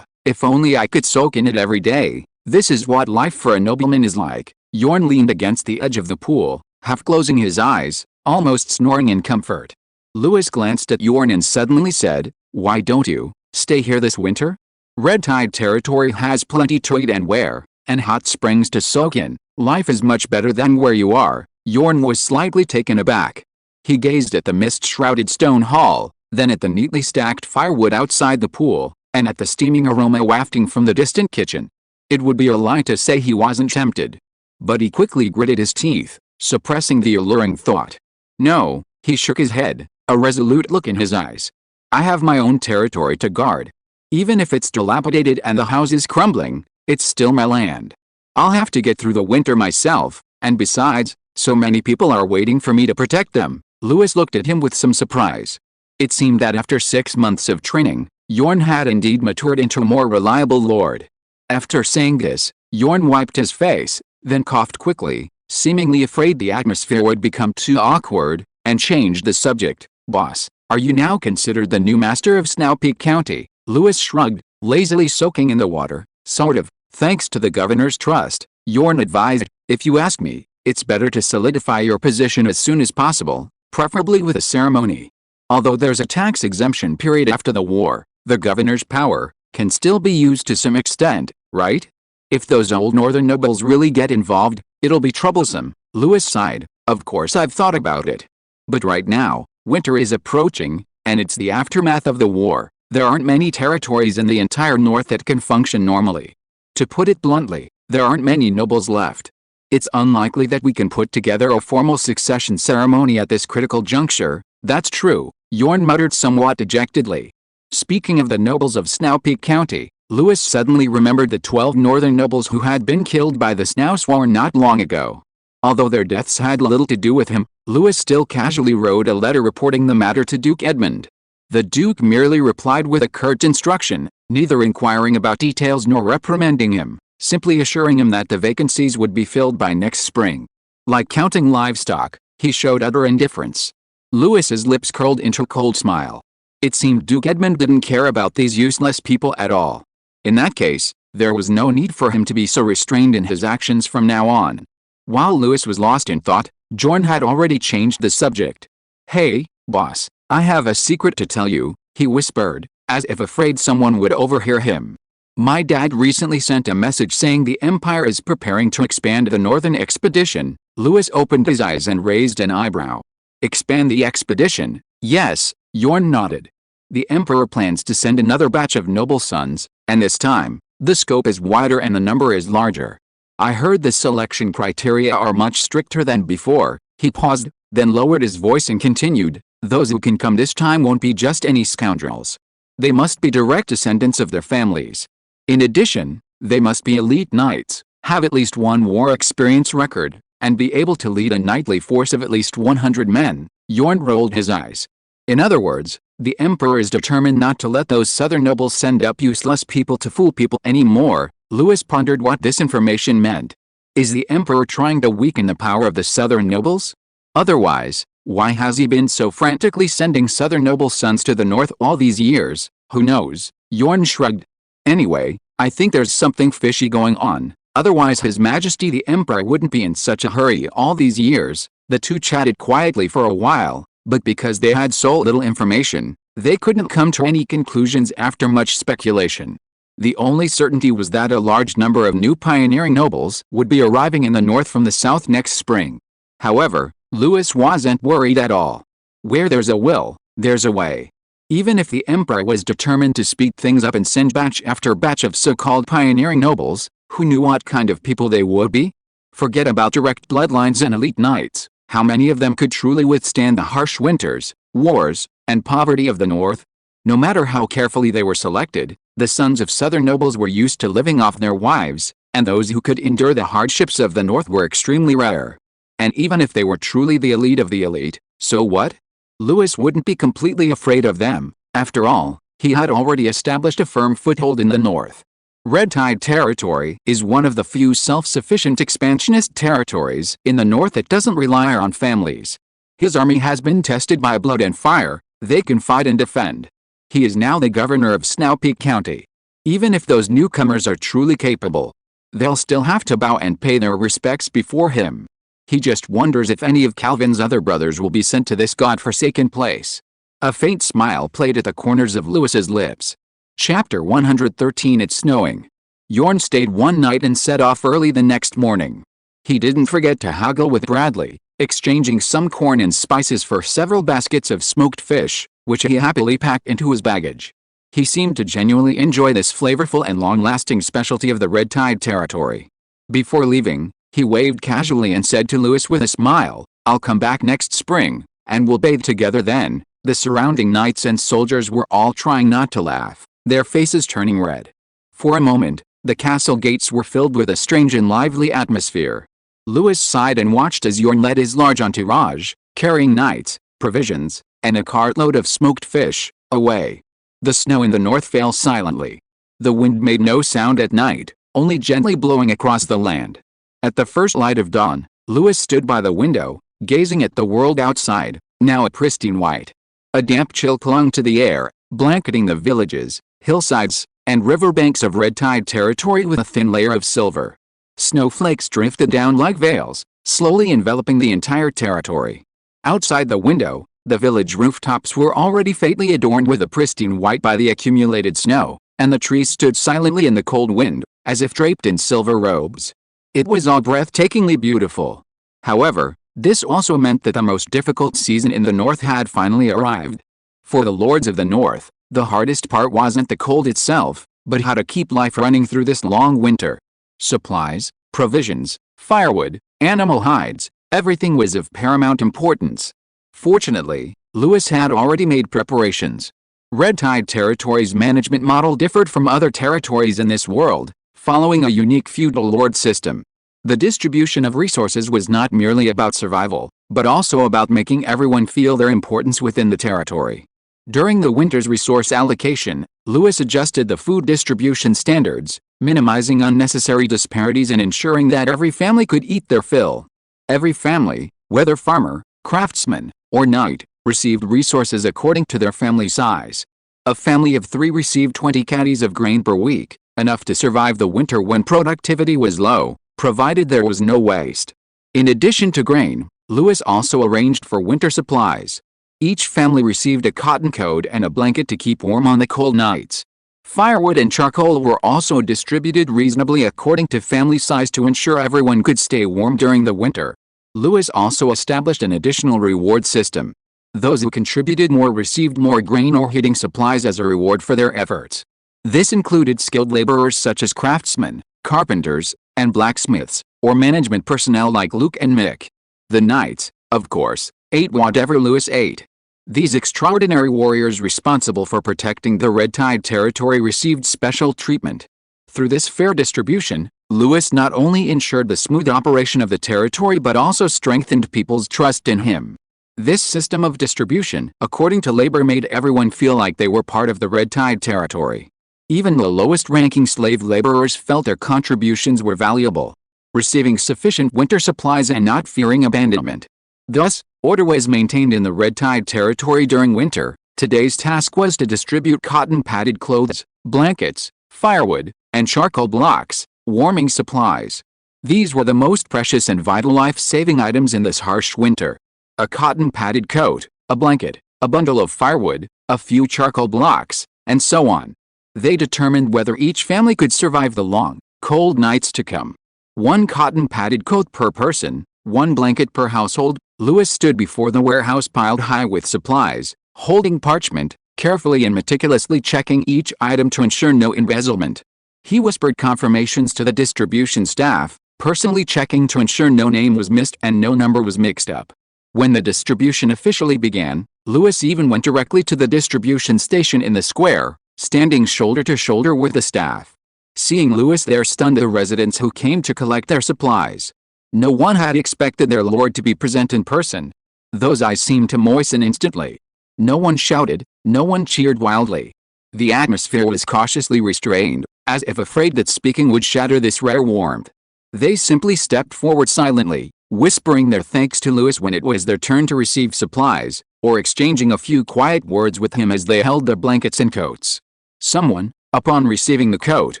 If only I could soak in it every day. This is what life for a nobleman is like. Jorn leaned against the edge of the pool, half closing his eyes, almost snoring in comfort. Lewis glanced at Jorn and suddenly said, "Why don't you stay here this winter? Red Tide territory has plenty to eat and wear, and hot springs to soak in. Life is much better than where you are." Jorn was slightly taken aback. He gazed at the mist-shrouded stone hall, then at the neatly stacked firewood outside the pool, and at the steaming aroma wafting from the distant kitchen. It would be a lie to say he wasn't tempted. But he quickly gritted his teeth, suppressing the alluring thought. No, he shook his head, a resolute look in his eyes. I have my own territory to guard. Even if it's dilapidated and the house is crumbling, it's still my land. I'll have to get through the winter myself, and besides, so many people are waiting for me to protect them. Lewis looked at him with some surprise. It seemed that after 6 months of training, Jorn had indeed matured into a more reliable lord. After saying this, Jorn wiped his face, then coughed quickly, seemingly afraid the atmosphere would become too awkward, and changed the subject. Boss, are you now considered the new master of Snowpeak County? Lewis shrugged, lazily soaking in the water. Sort of, thanks to the governor's trust. Jorn advised, if you ask me, it's better to solidify your position as soon as possible, preferably with a ceremony. Although there's a tax exemption period after the war, the governor's power can still be used to some extent, right? If those old northern nobles really get involved, it'll be troublesome. Lewis sighed. Of course I've thought about it. But right now, winter is approaching, and it's the aftermath of the war. There aren't many territories in the entire north that can function normally. To put it bluntly, there aren't many nobles left. It's unlikely that we can put together a formal succession ceremony at this critical juncture. That's true, Jorn muttered somewhat dejectedly. Speaking of the nobles of Snowpeak County, Lewis suddenly remembered the 12 northern nobles who had been killed by the Snowswarm not long ago. Although their deaths had little to do with him, Lewis still casually wrote a letter reporting the matter to Duke Edmund. The Duke merely replied with a curt instruction, neither inquiring about details nor reprimanding him, simply assuring him that the vacancies would be filled by next spring. Like counting livestock, he showed utter indifference. Lewis's lips curled into a cold smile. It seemed Duke Edmund didn't care about these useless people at all. In that case, there was no need for him to be so restrained in his actions from now on. While Lewis was lost in thought, Jorn had already changed the subject. Hey, boss, I have a secret to tell you, he whispered, as if afraid someone would overhear him. My dad recently sent a message saying the Empire is preparing to expand the northern expedition. Lewis opened his eyes and raised an eyebrow. Expand the expedition? Yes, Jorn nodded. The Emperor plans to send another batch of noble sons, and this time, the scope is wider and the number is larger. I heard the selection criteria are much stricter than before. He paused, then lowered his voice and continued, those who can come this time won't be just any scoundrels. They must be direct descendants of their families. In addition, they must be elite knights, have at least one war experience record, and be able to lead a knightly force of at least 100 men. Jorn rolled his eyes. In other words, the Emperor is determined not to let those southern nobles send up useless people to fool people anymore. Lewis pondered what this information meant. Is the Emperor trying to weaken the power of the southern nobles? Otherwise, why has he been so frantically sending southern noble sons to the north all these years? Who knows? Jorn shrugged. Anyway, I think there's something fishy going on. Otherwise His Majesty the Emperor wouldn't be in such a hurry all these years. The two chatted quietly for a while, but because they had so little information, they couldn't come to any conclusions after much speculation. The only certainty was that a large number of new pioneering nobles would be arriving in the north from the south next spring. However, Lewis wasn't worried at all. Where there's a will, there's a way. Even if the Emperor was determined to speed things up and send batch after batch of so-called pioneering nobles, who knew what kind of people they would be? Forget about direct bloodlines and elite knights. How many of them could truly withstand the harsh winters, wars, and poverty of the north? No matter how carefully they were selected, the sons of southern nobles were used to living off their wives, and those who could endure the hardships of the north were extremely rare. And even if they were truly the elite of the elite, so what? Lewis wouldn't be completely afraid of them. After all, he had already established a firm foothold in the north. Red Tide territory is one of the few self-sufficient expansionist territories in the north that doesn't rely on families. His army has been tested by blood and fire, they can fight and defend. He is now the governor of Snow Peak County. Even if those newcomers are truly capable, they'll still have to bow and pay their respects before him. He just wonders if any of Calvin's other brothers will be sent to this god-forsaken place. A faint smile played at the corners of Lewis's lips. Chapter 113. It's snowing. Yorn stayed one night and set off early the next morning. He didn't forget to haggle with Bradley, exchanging some corn and spices for several baskets of smoked fish, which he happily packed into his baggage. He seemed to genuinely enjoy this flavorful and long-lasting specialty of the Red Tide territory. Before leaving, he waved casually and said to Lewis with a smile, "I'll come back next spring, and we'll bathe together then." The surrounding knights and soldiers were all trying not to laugh, their faces turning red. For a moment, the castle gates were filled with a strange and lively atmosphere. Lewis sighed and watched as Yorn led his large entourage, carrying knights, provisions, and a cartload of smoked fish, away. The snow in the north fell silently. The wind made no sound at night, only gently blowing across the land. At the first light of dawn, Lewis stood by the window, gazing at the world outside, now a pristine white. A damp chill clung to the air, blanketing the villages, hillsides, and riverbanks of Red Tide territory with a thin layer of silver. Snowflakes drifted down like veils, slowly enveloping the entire territory. Outside the window, the village rooftops were already faintly adorned with a pristine white by the accumulated snow, and the trees stood silently in the cold wind, as if draped in silver robes. It was all breathtakingly beautiful. However, this also meant that the most difficult season in the north had finally arrived. For the lords of the north, the hardest part wasn't the cold itself, but how to keep life running through this long winter. Supplies, provisions, firewood, animal hides, everything was of paramount importance. Fortunately, Lewis had already made preparations. Red Tide territory's management model differed from other territories in this world, following a unique feudal lord system. The distribution of resources was not merely about survival, but also about making everyone feel their importance within the territory. During the winter's resource allocation, Lewis adjusted the food distribution standards, minimizing unnecessary disparities and ensuring that every family could eat their fill. Every family, whether farmer, craftsman, or knight, received resources according to their family size. A family of 3 received 20 caddies of grain per week, enough to survive the winter when productivity was low, provided there was no waste. In addition to grain, Lewis also arranged for winter supplies. Each family received a cotton coat and a blanket to keep warm on the cold nights. Firewood and charcoal were also distributed reasonably according to family size to ensure everyone could stay warm during the winter. Lewis also established an additional reward system. Those who contributed more received more grain or heating supplies as a reward for their efforts. This included skilled laborers such as craftsmen, carpenters, and blacksmiths, or management personnel like Luke and Mick. The knights, of course, ate whatever Lewis ate. These extraordinary warriors responsible for protecting the Red Tide territory received special treatment. Through this fair distribution, Lewis not only ensured the smooth operation of the territory but also strengthened people's trust in him. This system of distribution, according to labor, made everyone feel like they were part of the Red Tide territory. Even the lowest-ranking slave laborers felt their contributions were valuable, receiving sufficient winter supplies and not fearing abandonment. Thus, order was maintained in the Red Tide territory during winter. Today's task was to distribute cotton-padded clothes, blankets, firewood, and charcoal blocks, warming supplies. These were the most precious and vital life-saving items in this harsh winter. A cotton-padded coat, a blanket, a bundle of firewood, a few charcoal blocks, and so on. They determined whether each family could survive the long, cold nights to come. 1 cotton-padded coat per person, 1 blanket per household. Lewis stood before the warehouse piled high with supplies, holding parchment, carefully and meticulously checking each item to ensure no embezzlement. He whispered confirmations to the distribution staff, personally checking to ensure no name was missed and no number was mixed up. When the distribution officially began, Lewis even went directly to the distribution station in the square, standing shoulder to shoulder with the staff. Seeing Lewis there stunned the residents who came to collect their supplies. No one had expected their lord to be present in person. Those eyes seemed to moisten instantly. No one shouted, no one cheered wildly. The atmosphere was cautiously restrained, as if afraid that speaking would shatter this rare warmth. They simply stepped forward silently, whispering their thanks to Louis when it was their turn to receive supplies, or exchanging a few quiet words with him as they held their blankets and coats. Someone, upon receiving the coat,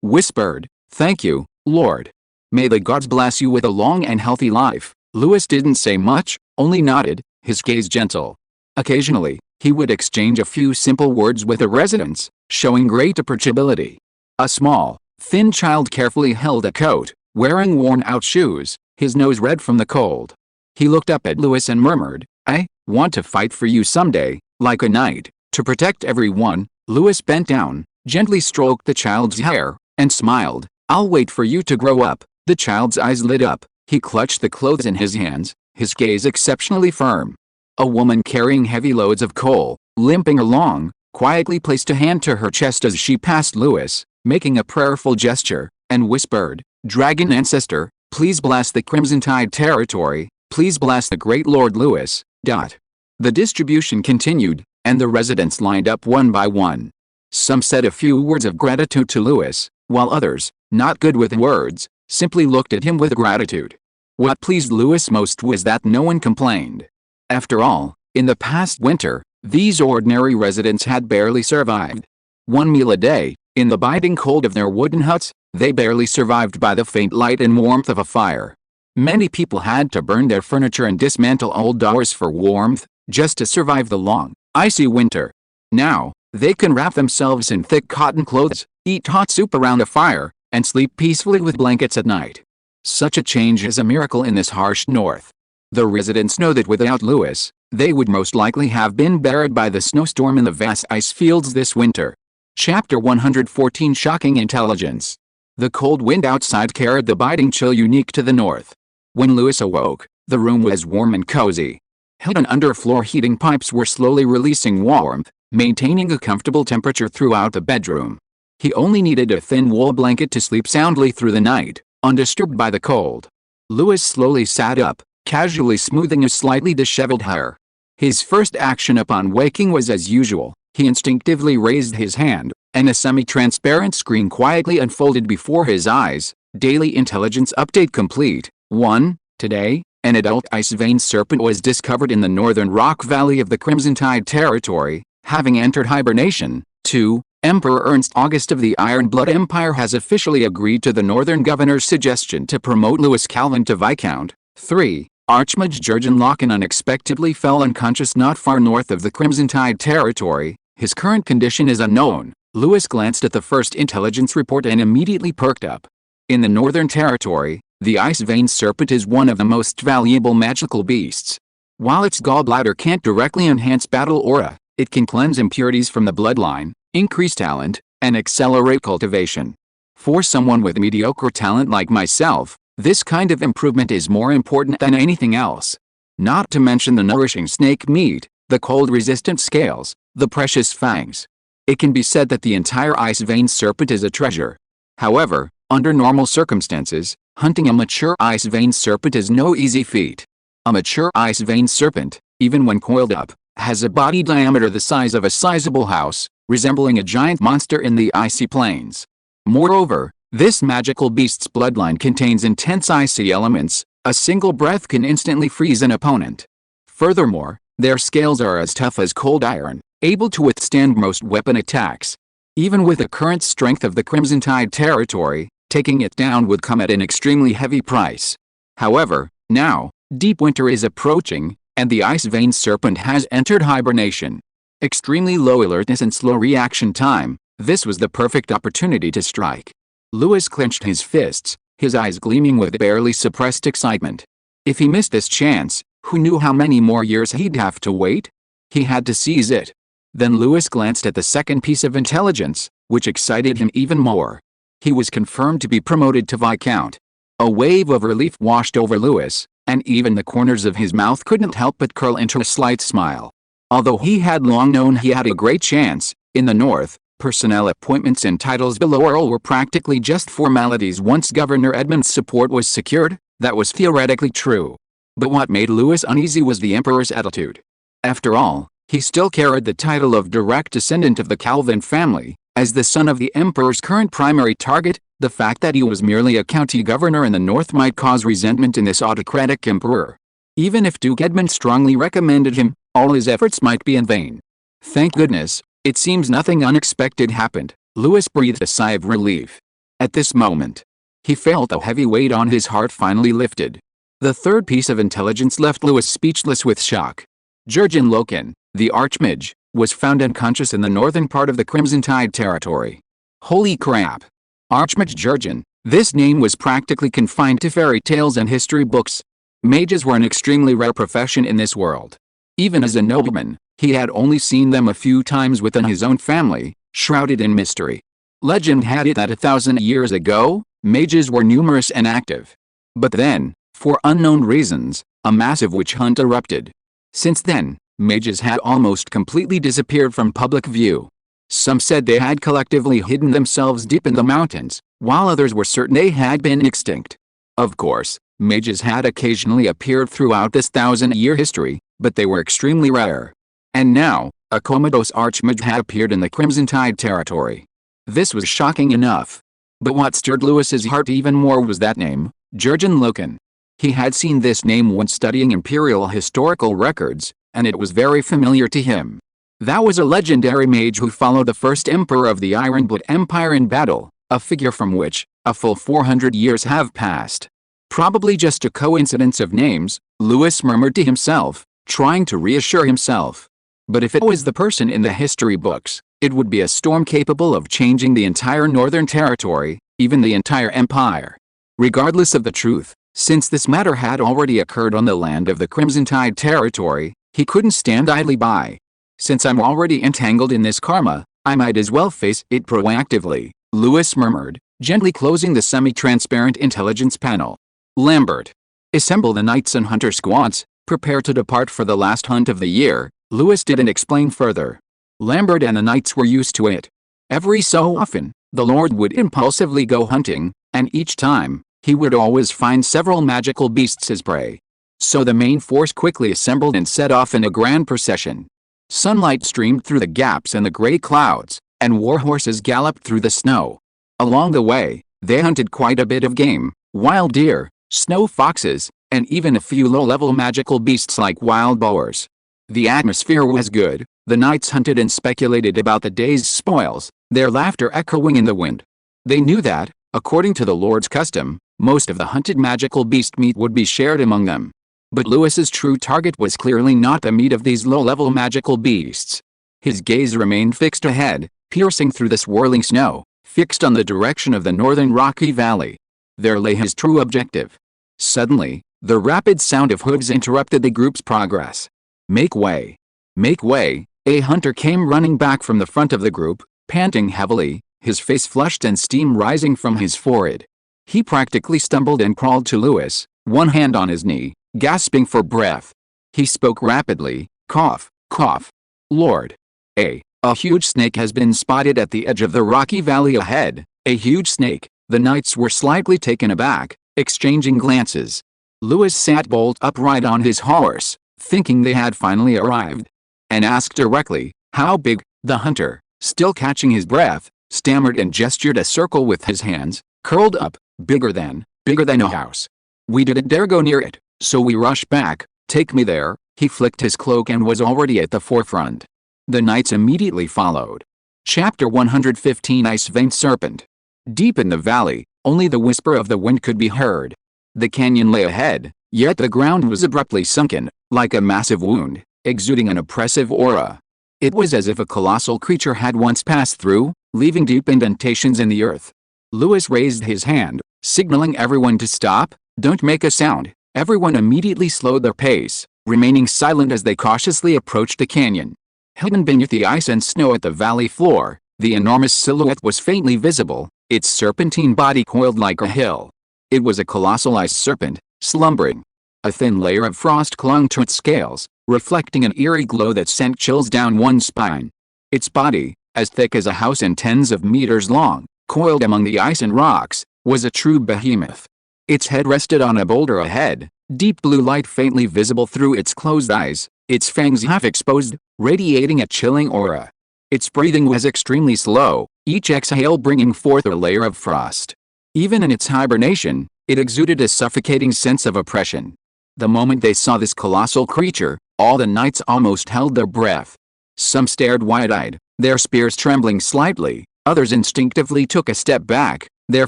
whispered, "Thank you, Lord. May the gods bless you with a long and healthy life." Louis didn't say much, only nodded, his gaze gentle. Occasionally, he would exchange a few simple words with the residents, showing great approachability. A small, thin child carefully held a coat, wearing worn-out shoes, his nose red from the cold. He looked up at Louis and murmured, "I want to fight for you someday, like a knight, to protect everyone." Louis bent down, gently stroked the child's hair, and smiled. "I'll wait for you to grow up." The child's eyes lit up. He clutched the clothes in his hands, his gaze exceptionally firm. A woman carrying heavy loads of coal, limping along, quietly placed a hand to her chest as she passed Louis, making a prayerful gesture, and whispered, "Dragon Ancestor, please bless the Crimson Tide territory, please bless the great Lord Louis." The distribution continued, and the residents lined up one by one. Some said a few words of gratitude to Louis, while others, not good with words, simply looked at him with gratitude. What pleased Louis most was that no one complained. After all, in the past winter, these ordinary residents had barely survived. One meal a day, in the biting cold of their wooden huts, they barely survived by the faint light and warmth of a fire. Many people had to burn their furniture and dismantle old doors for warmth, just to survive the long, icy winter. Now, they can wrap themselves in thick cotton clothes, eat hot soup around a fire, and sleep peacefully with blankets at night. Such a change is a miracle in this harsh north. The residents know that without Louis, they would most likely have been buried by the snowstorm in the vast ice fields this winter. Chapter 114 Shocking Intelligence. The cold wind outside carried the biting chill unique to the north. When Louis awoke, the room was warm and cozy. Hidden underfloor heating pipes were slowly releasing warmth, maintaining a comfortable temperature throughout the bedroom. He only needed a thin wool blanket to sleep soundly through the night, undisturbed by the cold. Louis slowly sat up, casually smoothing his slightly disheveled hair. His first action upon waking was as usual. He instinctively raised his hand, and a semi-transparent screen quietly unfolded before his eyes. Daily Intelligence Update complete. 1. Today, an adult ice vein serpent was discovered in the northern rock valley of the Crimson Tide territory, having entered hibernation. 2. Emperor Ernst August of the Iron Blood Empire has officially agreed to the northern governor's suggestion to promote Louis Calvin to Viscount. 3. Archmage Jurgen Locken unexpectedly fell unconscious not far north of the Crimson Tide territory. His current condition is unknown. Louis glanced at the first intelligence report and immediately perked up. In the Northern Territory, the ice vein serpent is one of the most valuable magical beasts. While its gallbladder can't directly enhance battle aura, it can cleanse impurities from the bloodline, increase talent, and accelerate cultivation. For someone with mediocre talent like myself, this kind of improvement is more important than anything else. Not to mention the nourishing snake meat, the cold-resistant scales, the precious fangs. It can be said that the entire ice vein serpent is a treasure. However, under normal circumstances, hunting a mature ice vein serpent is no easy feat. A mature ice vein serpent, even when coiled up, has a body diameter the size of a sizable house, resembling a giant monster in the icy plains. Moreover, this magical beast's bloodline contains intense icy elements. A single breath can instantly freeze an opponent. Furthermore, their scales are as tough as cold iron, able to withstand most weapon attacks. Even with the current strength of the Crimson Tide territory, taking it down would come at an extremely heavy price. However, now, deep winter is approaching, and the ice vein serpent has entered hibernation. Extremely low alertness and slow reaction time, this was the perfect opportunity to strike. Louis clenched his fists, his eyes gleaming with barely suppressed excitement. If he missed this chance, who knew how many more years he'd have to wait? He had to seize it. Then Louis glanced at the second piece of intelligence, which excited him even more. He was confirmed to be promoted to Viscount. A wave of relief washed over Louis, and even the corners of his mouth couldn't help but curl into a slight smile. Although he had long known he had a great chance, in the north, personnel appointments and titles below Earl were practically just formalities once Governor Edmund's support was secured. That was theoretically true. But what made Louis uneasy was the Emperor's attitude. After all, he still carried the title of direct descendant of the Calvin family. As the son of the Emperor's current primary target, The fact that he was merely a county governor in the north might cause resentment in this autocratic emperor. Even if Duke Edmund strongly recommended him, all his efforts might be in vain. Thank goodness, it seems nothing unexpected happened. Louis breathed a sigh of relief. At this moment, he felt a heavy weight on his heart finally lifted. The third piece of intelligence left Louis speechless with shock. Jurgen Loken, the Archmage, was found unconscious in the northern part of the Crimson Tide territory. Holy crap! Archmage Jurgen, this name was practically confined to fairy tales and history books. Mages were an extremely rare profession in this world. Even as a nobleman, he had only seen them a few times within his own family, shrouded in mystery. Legend had it that 1,000 years ago, mages were numerous and active. But then, for unknown reasons, a massive witch hunt erupted. Since then, mages had almost completely disappeared from public view. Some said they had collectively hidden themselves deep in the mountains, while others were certain they had been extinct. Of course, mages had occasionally appeared throughout this 1,000-year history, but they were extremely rare. And now, a comatose archmage had appeared in the Crimson Tide territory. This was shocking enough. But what stirred Louis's heart even more was that name, Jurgen Loken. He had seen this name when studying imperial historical records, and it was very familiar to him. That was a legendary mage who followed the first emperor of the Ironblood Empire in battle, a figure from which, a full 400 years have passed. Probably just a coincidence of names, Louis murmured to himself, trying to reassure himself. But if it was the person in the history books, it would be a storm capable of changing the entire northern territory, even the entire empire. Regardless of the truth, since this matter had already occurred on the land of the Crimson Tide territory, he couldn't stand idly by. Since I'm already entangled in this karma, I might as well face it proactively, Louis murmured, gently closing the semi-transparent intelligence panel. Lambert. Assemble the knights and hunter squads, prepare to depart for the last hunt of the year, Louis didn't explain further. Lambert and the knights were used to it. Every so often, the Lord would impulsively go hunting, and each time, he would always find several magical beasts as prey. So the main force quickly assembled and set off in a grand procession. Sunlight streamed through the gaps in the gray clouds, and war horses galloped through the snow. Along the way, they hunted quite a bit of game, wild deer, snow foxes, and even a few low-level magical beasts like wild boars. The atmosphere was good. The knights hunted and speculated about the day's spoils, their laughter echoing in the wind. They knew that, according to the Lord's custom, most of the hunted magical beast meat would be shared among them. But Louis's true target was clearly not the meat of these low-level magical beasts. His gaze remained fixed ahead, piercing through the swirling snow, fixed on the direction of the northern rocky valley. There lay his true objective. Suddenly, the rapid sound of hooves interrupted the group's progress. Make way! Make way! A hunter came running back from the front of the group, panting heavily, his face flushed and steam rising from his forehead. He practically stumbled and crawled to Louis, one hand on his knee, gasping for breath. He spoke rapidly, cough, cough. Lord. A huge snake has been spotted at the edge of the rocky valley ahead. A huge snake. The knights were slightly taken aback, exchanging glances. Louis sat bolt upright on his horse, thinking they had finally arrived, and asked directly, how big? The hunter, still catching his breath, stammered and gestured a circle with his hands, curled up, bigger than a house. We didn't dare go near it, so we rushed back. Take me there. He flicked his cloak and was already at the forefront. The knights immediately followed. Chapter 115 Ice-Veined Serpent. Deep in the valley, only the whisper of the wind could be heard. The canyon lay ahead, yet the ground was abruptly sunken, like a massive wound, exuding an oppressive aura. It was as if a colossal creature had once passed through, leaving deep indentations in the earth. Louis raised his hand, signaling everyone to stop. Don't make a sound. Everyone immediately slowed their pace, remaining silent as they cautiously approached the canyon. Hidden beneath the ice and snow at the valley floor, the enormous silhouette was faintly visible, its serpentine body coiled like a hill. It was a colossal ice serpent, slumbering. A thin layer of frost clung to its scales, reflecting an eerie glow that sent chills down one's spine. Its body, as thick as a house and tens of meters long, coiled among the ice and rocks, was a true behemoth. Its head rested on a boulder ahead, deep blue light faintly visible through its closed eyes, its fangs half exposed, radiating a chilling aura. Its breathing was extremely slow, each exhale bringing forth a layer of frost. Even in its hibernation, it exuded a suffocating sense of oppression. The moment they saw this colossal creature, all the knights almost held their breath. Some stared wide-eyed, their spears trembling slightly, others instinctively took a step back, their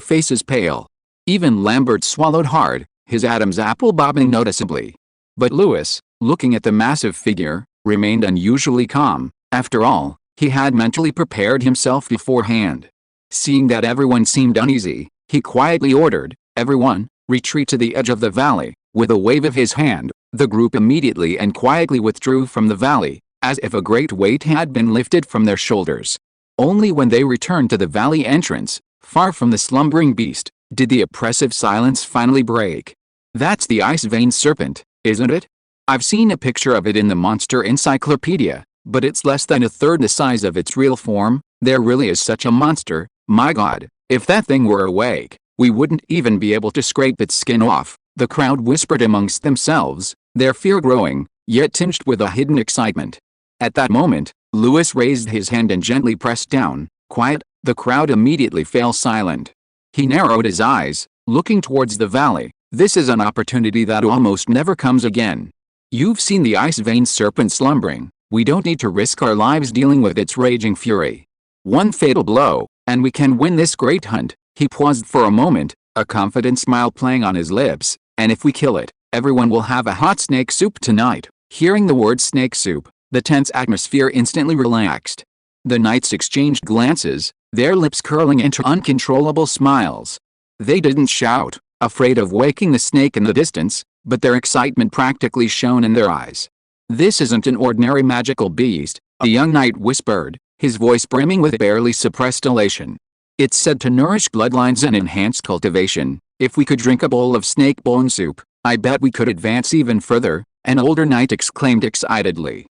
faces pale. Even Lambert swallowed hard, his Adam's apple bobbing noticeably. But Lewis, looking at the massive figure, remained unusually calm. After all, he had mentally prepared himself beforehand. Seeing that everyone seemed uneasy, he quietly ordered, "Everyone, retreat to the edge of the valley." With a wave of his hand, the group immediately and quietly withdrew from the valley, as if a great weight had been lifted from their shoulders. Only when they returned to the valley entrance, far from the slumbering beast, did the oppressive silence finally break. "That's the ice-veined serpent, isn't it? I've seen a picture of it in the monster encyclopedia, but it's less than a third the size of its real form. There really is such a monster. My God, if that thing were awake, we wouldn't even be able to scrape its skin off." The crowd whispered amongst themselves, their fear growing, yet tinged with a hidden excitement. At that moment, Lewis raised his hand and gently pressed down. Quiet. The crowd immediately fell silent. He narrowed his eyes, looking towards the valley. "This is an opportunity that almost never comes again. You've seen the ice-veined serpent slumbering. We don't need to risk our lives dealing with its raging fury. One fatal blow, and we can win this great hunt." He paused for a moment, a confident smile playing on his lips. "And if we kill it, everyone will have a hot snake soup tonight." Hearing the word snake soup, the tense atmosphere instantly relaxed. The knights exchanged glances, their lips curling into uncontrollable smiles. They didn't shout, afraid of waking the snake in the distance, but their excitement practically shone in their eyes. "This isn't an ordinary magical beast," a young knight whispered, his voice brimming with barely suppressed elation. "It's said to nourish bloodlines and enhance cultivation. If we could drink a bowl of snake bone soup, I bet we could advance even further," an older knight exclaimed excitedly.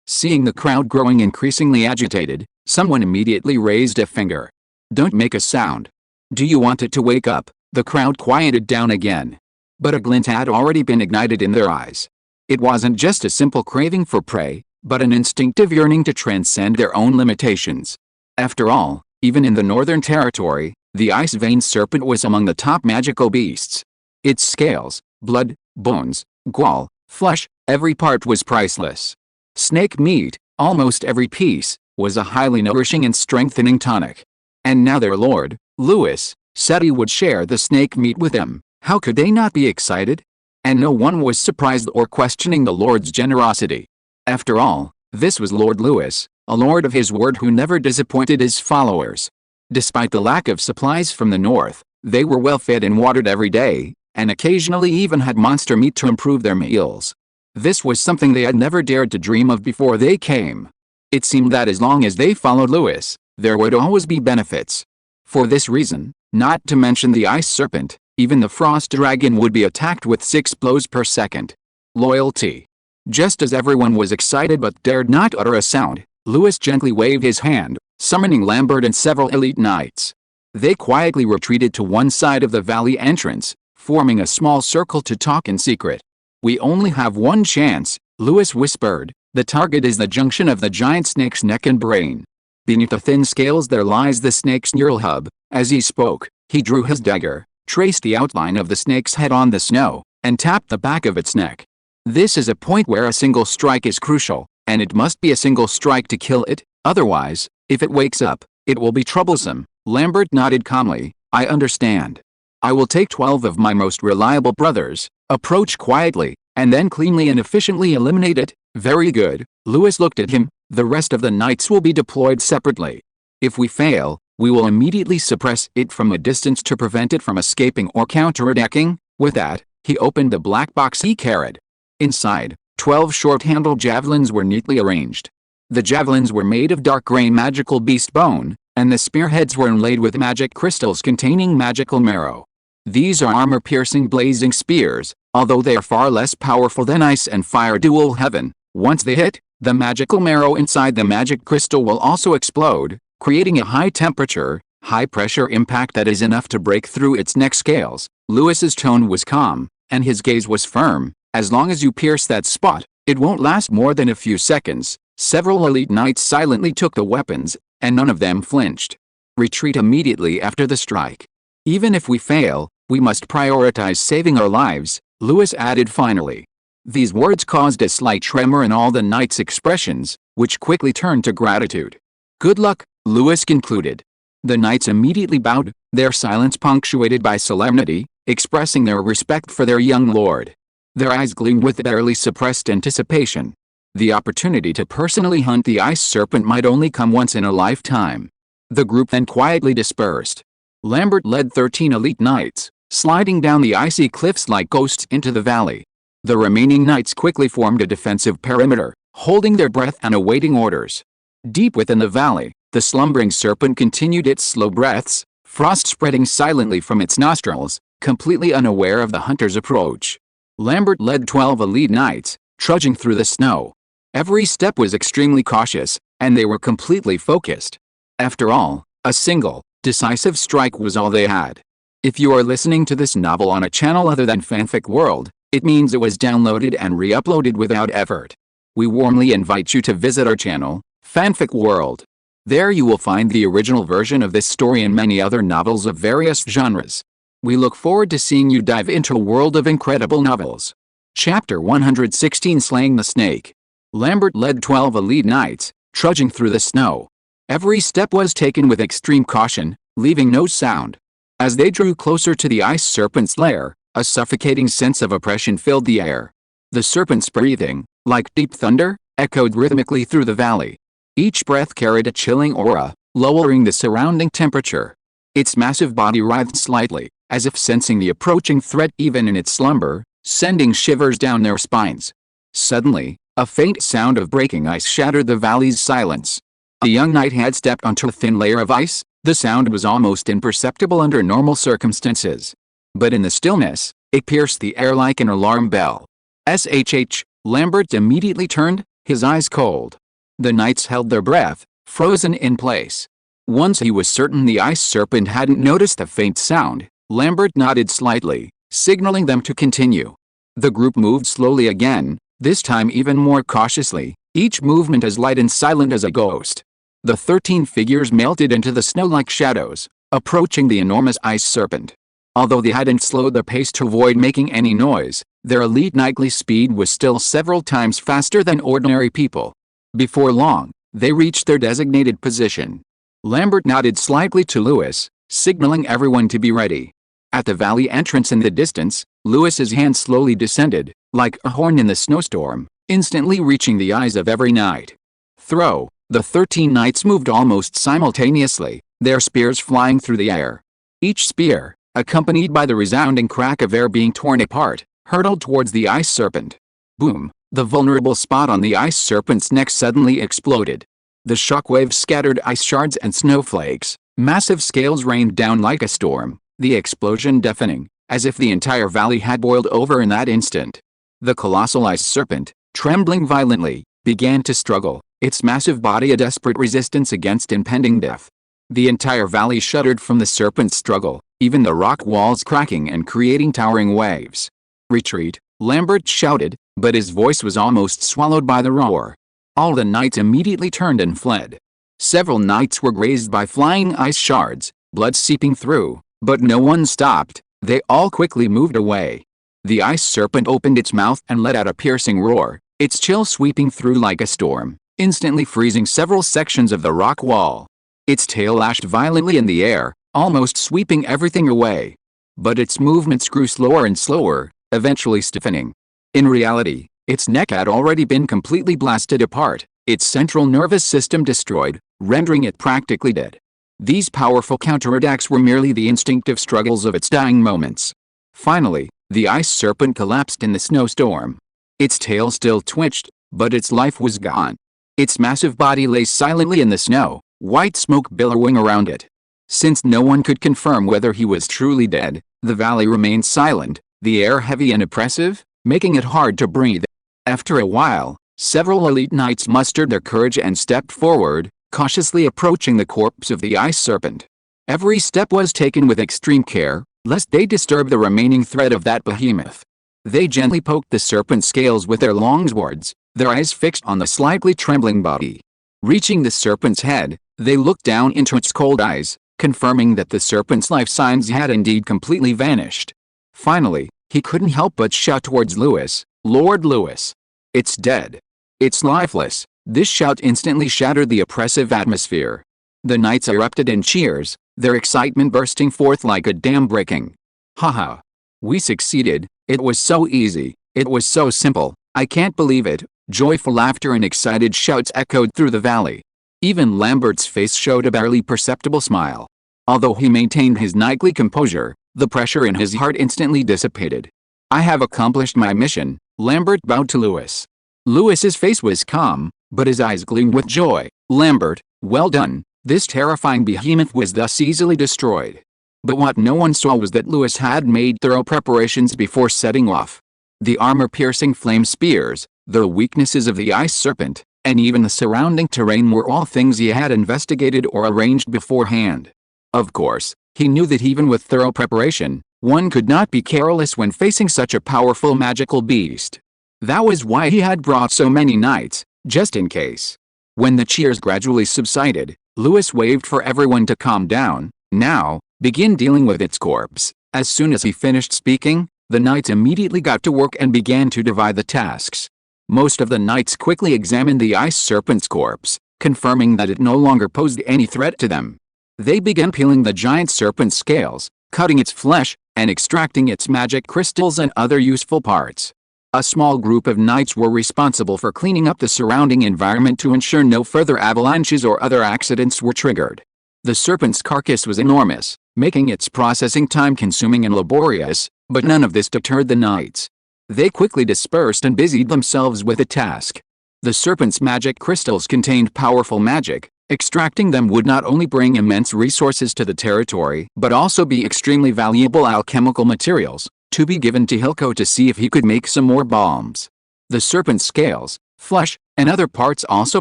Seeing the crowd growing increasingly agitated, someone immediately raised a finger. "Don't make a sound. Do you want it to wake up?" The crowd quieted down again. But a glint had already been ignited in their eyes. It wasn't just a simple craving for prey, but an instinctive yearning to transcend their own limitations. After all, even in the Northern Territory, the ice-veined serpent was among the top magical beasts. Its scales, blood, bones, gall, flesh, every part was priceless. Snake meat, almost every piece, was a highly nourishing and strengthening tonic. And now their lord, Lewis, said he would share the snake meat with them. How could they not be excited? And no one was surprised or questioning the lord's generosity. After all, this was Lord Lewis, a lord of his word who never disappointed his followers. Despite the lack of supplies from the north, they were well fed and watered every day, and occasionally even had monster meat to improve their meals. This was something they had never dared to dream of before they came. It seemed that as long as they followed Lewis, there would always be benefits. For this reason, not to mention the ice serpent, even the frost dragon would be attacked with 6 blows per second. Loyalty. Just as everyone was excited but dared not utter a sound, Lewis gently waved his hand, summoning Lambert and several elite knights. They quietly retreated to one side of the valley entrance, forming a small circle to talk in secret. "We only have one chance," Lewis whispered. "The target is the junction of the giant snake's neck and brain. Beneath the thin scales there lies the snake's neural hub." As he spoke, he drew his dagger, traced the outline of the snake's head on the snow, and tapped the back of its neck. "This is a point where a single strike is crucial, and it must be a single strike to kill it, otherwise, if it wakes up, it will be troublesome." Lambert nodded calmly. "I understand. I will take 12 of my most reliable brothers, approach quietly, and then cleanly and efficiently eliminate it." "Very good." Lewis looked at him. "The rest of the knights will be deployed separately. If we fail, we will immediately suppress it from a distance to prevent it from escaping or counterattacking." With that, he opened the black box he carried. Inside, 12 short-handled javelins were neatly arranged. The javelins were made of dark gray magical beast bone, and the spearheads were inlaid with magic crystals containing magical marrow. These are armor-piercing blazing spears, although they are far less powerful than ice and fire dual heaven. Once they hit, the magical marrow inside the magic crystal will also explode, creating a high-temperature, high-pressure impact that is enough to break through its neck scales. Lewis's tone was calm, and his gaze was firm. "As long as you pierce that spot, it won't last more than a few seconds." Several elite knights silently took the weapons, and none of them flinched. "Retreat immediately after the strike. Even if we fail, we must prioritize saving our lives, Lewis added finally. These words caused a slight tremor in all the knights' expressions, which quickly turned to gratitude. Good luck, Lewis concluded. The knights immediately bowed, their silence punctuated by solemnity, expressing their respect for their young lord. Their eyes gleamed with barely suppressed anticipation. The opportunity to personally hunt the ice serpent might only come once in a lifetime. The group then quietly dispersed. Lambert led 13 elite knights, sliding down the icy cliffs like ghosts into the valley. The remaining knights quickly formed a defensive perimeter, holding their breath and awaiting orders. Deep within the valley, the slumbering serpent continued its slow breaths, frost spreading silently from its nostrils, completely unaware of the hunter's approach. Lambert led 12 elite knights, trudging through the snow. Every step was extremely cautious, and they were completely focused. After all, a single, decisive strike was all they had. If you are listening to this novel on a channel other than Fanfic World, it means it was downloaded and re-uploaded without effort. We warmly invite you to visit our channel, Fanfic World. There you will find the original version of this story and many other novels of various genres. We look forward to seeing you dive into a world of incredible novels. Chapter 116 Slaying the Snake. Lambert led 12 elite knights, trudging through the snow. Every step was taken with extreme caution, leaving no sound. As they drew closer to the ice serpent's lair, a suffocating sense of oppression filled the air. The serpent's breathing, like deep thunder, echoed rhythmically through the valley. Each breath carried a chilling aura, lowering the surrounding temperature. Its massive body writhed slightly, as if sensing the approaching threat even in its slumber, sending shivers down their spines. Suddenly, a faint sound of breaking ice shattered the valley's silence. A young knight had stepped onto a thin layer of ice. The sound was almost imperceptible under normal circumstances. But in the stillness, it pierced the air like an alarm bell. SHH, Lambert immediately turned, his eyes cold. The knights held their breath, frozen in place. Once he was certain the ice serpent hadn't noticed the faint sound, Lambert nodded slightly, signaling them to continue. The group moved slowly again, this time even more cautiously, each movement as light and silent as a ghost. The 13 figures melted into the snow like shadows, approaching the enormous ice serpent. Although they hadn't slowed their pace to avoid making any noise, their elite knightly speed was still several times faster than ordinary people. Before long, they reached their designated position. Lambert nodded slightly to Lewis, signaling everyone to be ready. At the valley entrance in the distance, Lewis's hand slowly descended, like a horn in the snowstorm, instantly reaching the eyes of every knight. Throw! The 13 knights moved almost simultaneously, their spears flying through the air. Each spear, accompanied by the resounding crack of air being torn apart, hurtled towards the ice serpent. Boom! The vulnerable spot on the ice serpent's neck suddenly exploded. The shockwave scattered ice shards and snowflakes. Massive scales rained down like a storm, the explosion deafening, as if the entire valley had boiled over in that instant. The colossal ice serpent, trembling violently, began to struggle, its massive body a desperate resistance against impending death. The entire valley shuddered from the serpent's struggle, even the rock walls cracking and creating towering waves. Retreat, Lambert shouted, but his voice was almost swallowed by the roar. All the knights immediately turned and fled. Several knights were grazed by flying ice shards, blood seeping through, but no one stopped. They all quickly moved away. The ice serpent opened its mouth and let out a piercing roar, its chill sweeping through like a storm, instantly freezing several sections of the rock wall. Its tail lashed violently in the air, almost sweeping everything away. But its movements grew slower and slower, eventually stiffening. In reality, its neck had already been completely blasted apart, its central nervous system destroyed, rendering it practically dead. These powerful counterattacks were merely the instinctive struggles of its dying moments. Finally, the ice serpent collapsed in the snowstorm. Its tail still twitched, but its life was gone. Its massive body lay silently in the snow, white smoke billowing around it. Since no one could confirm whether he was truly dead, the valley remained silent, the air heavy and oppressive, making it hard to breathe. After a while, several elite knights mustered their courage and stepped forward, cautiously approaching the corpse of the ice serpent. Every step was taken with extreme care, lest they disturb the remaining thread of that behemoth. They gently poked the serpent's scales with their long swords, their eyes fixed on the slightly trembling body. Reaching the serpent's head, they looked down into its cold eyes, confirming that the serpent's life signs had indeed completely vanished. Finally, he couldn't help but shout towards Lewis, "Lord Lewis! It's dead. It's lifeless." This shout instantly shattered the oppressive atmosphere. The knights erupted in cheers, their excitement bursting forth like a dam breaking. "Haha! We succeeded, it was so easy, it was so simple, I can't believe it." Joyful laughter and excited shouts echoed through the valley. Even Lambert's face showed a barely perceptible smile. Although he maintained his knightly composure, the pressure in his heart instantly dissipated. "I have accomplished my mission," Lambert bowed to Lewis. Lewis's face was calm, but his eyes gleamed with joy. "Lambert, well done." This terrifying behemoth was thus easily destroyed. But what no one saw was that Lewis had made thorough preparations before setting off. The armor-piercing flame spears, the weaknesses of the ice serpent, and even the surrounding terrain were all things he had investigated or arranged beforehand. Of course, he knew that even with thorough preparation, one could not be careless when facing such a powerful magical beast. That was why he had brought so many knights, just in case. When the cheers gradually subsided, Lewis waved for everyone to calm down. "Now, begin dealing with its corpse." As soon as he finished speaking, the knights immediately got to work and began to divide the tasks. Most of the knights quickly examined the ice serpent's corpse, confirming that it no longer posed any threat to them. They began peeling the giant serpent's scales, cutting its flesh, and extracting its magic crystals and other useful parts. A small group of knights were responsible for cleaning up the surrounding environment to ensure no further avalanches or other accidents were triggered. The serpent's carcass was enormous, making its processing time-consuming and laborious, but none of this deterred the knights. They quickly dispersed and busied themselves with the task. The serpent's magic crystals contained powerful magic. Extracting them would not only bring immense resources to the territory, but also be extremely valuable alchemical materials, to be given to Hilko to see if he could make some more bombs. The serpent's scales, flesh, and other parts also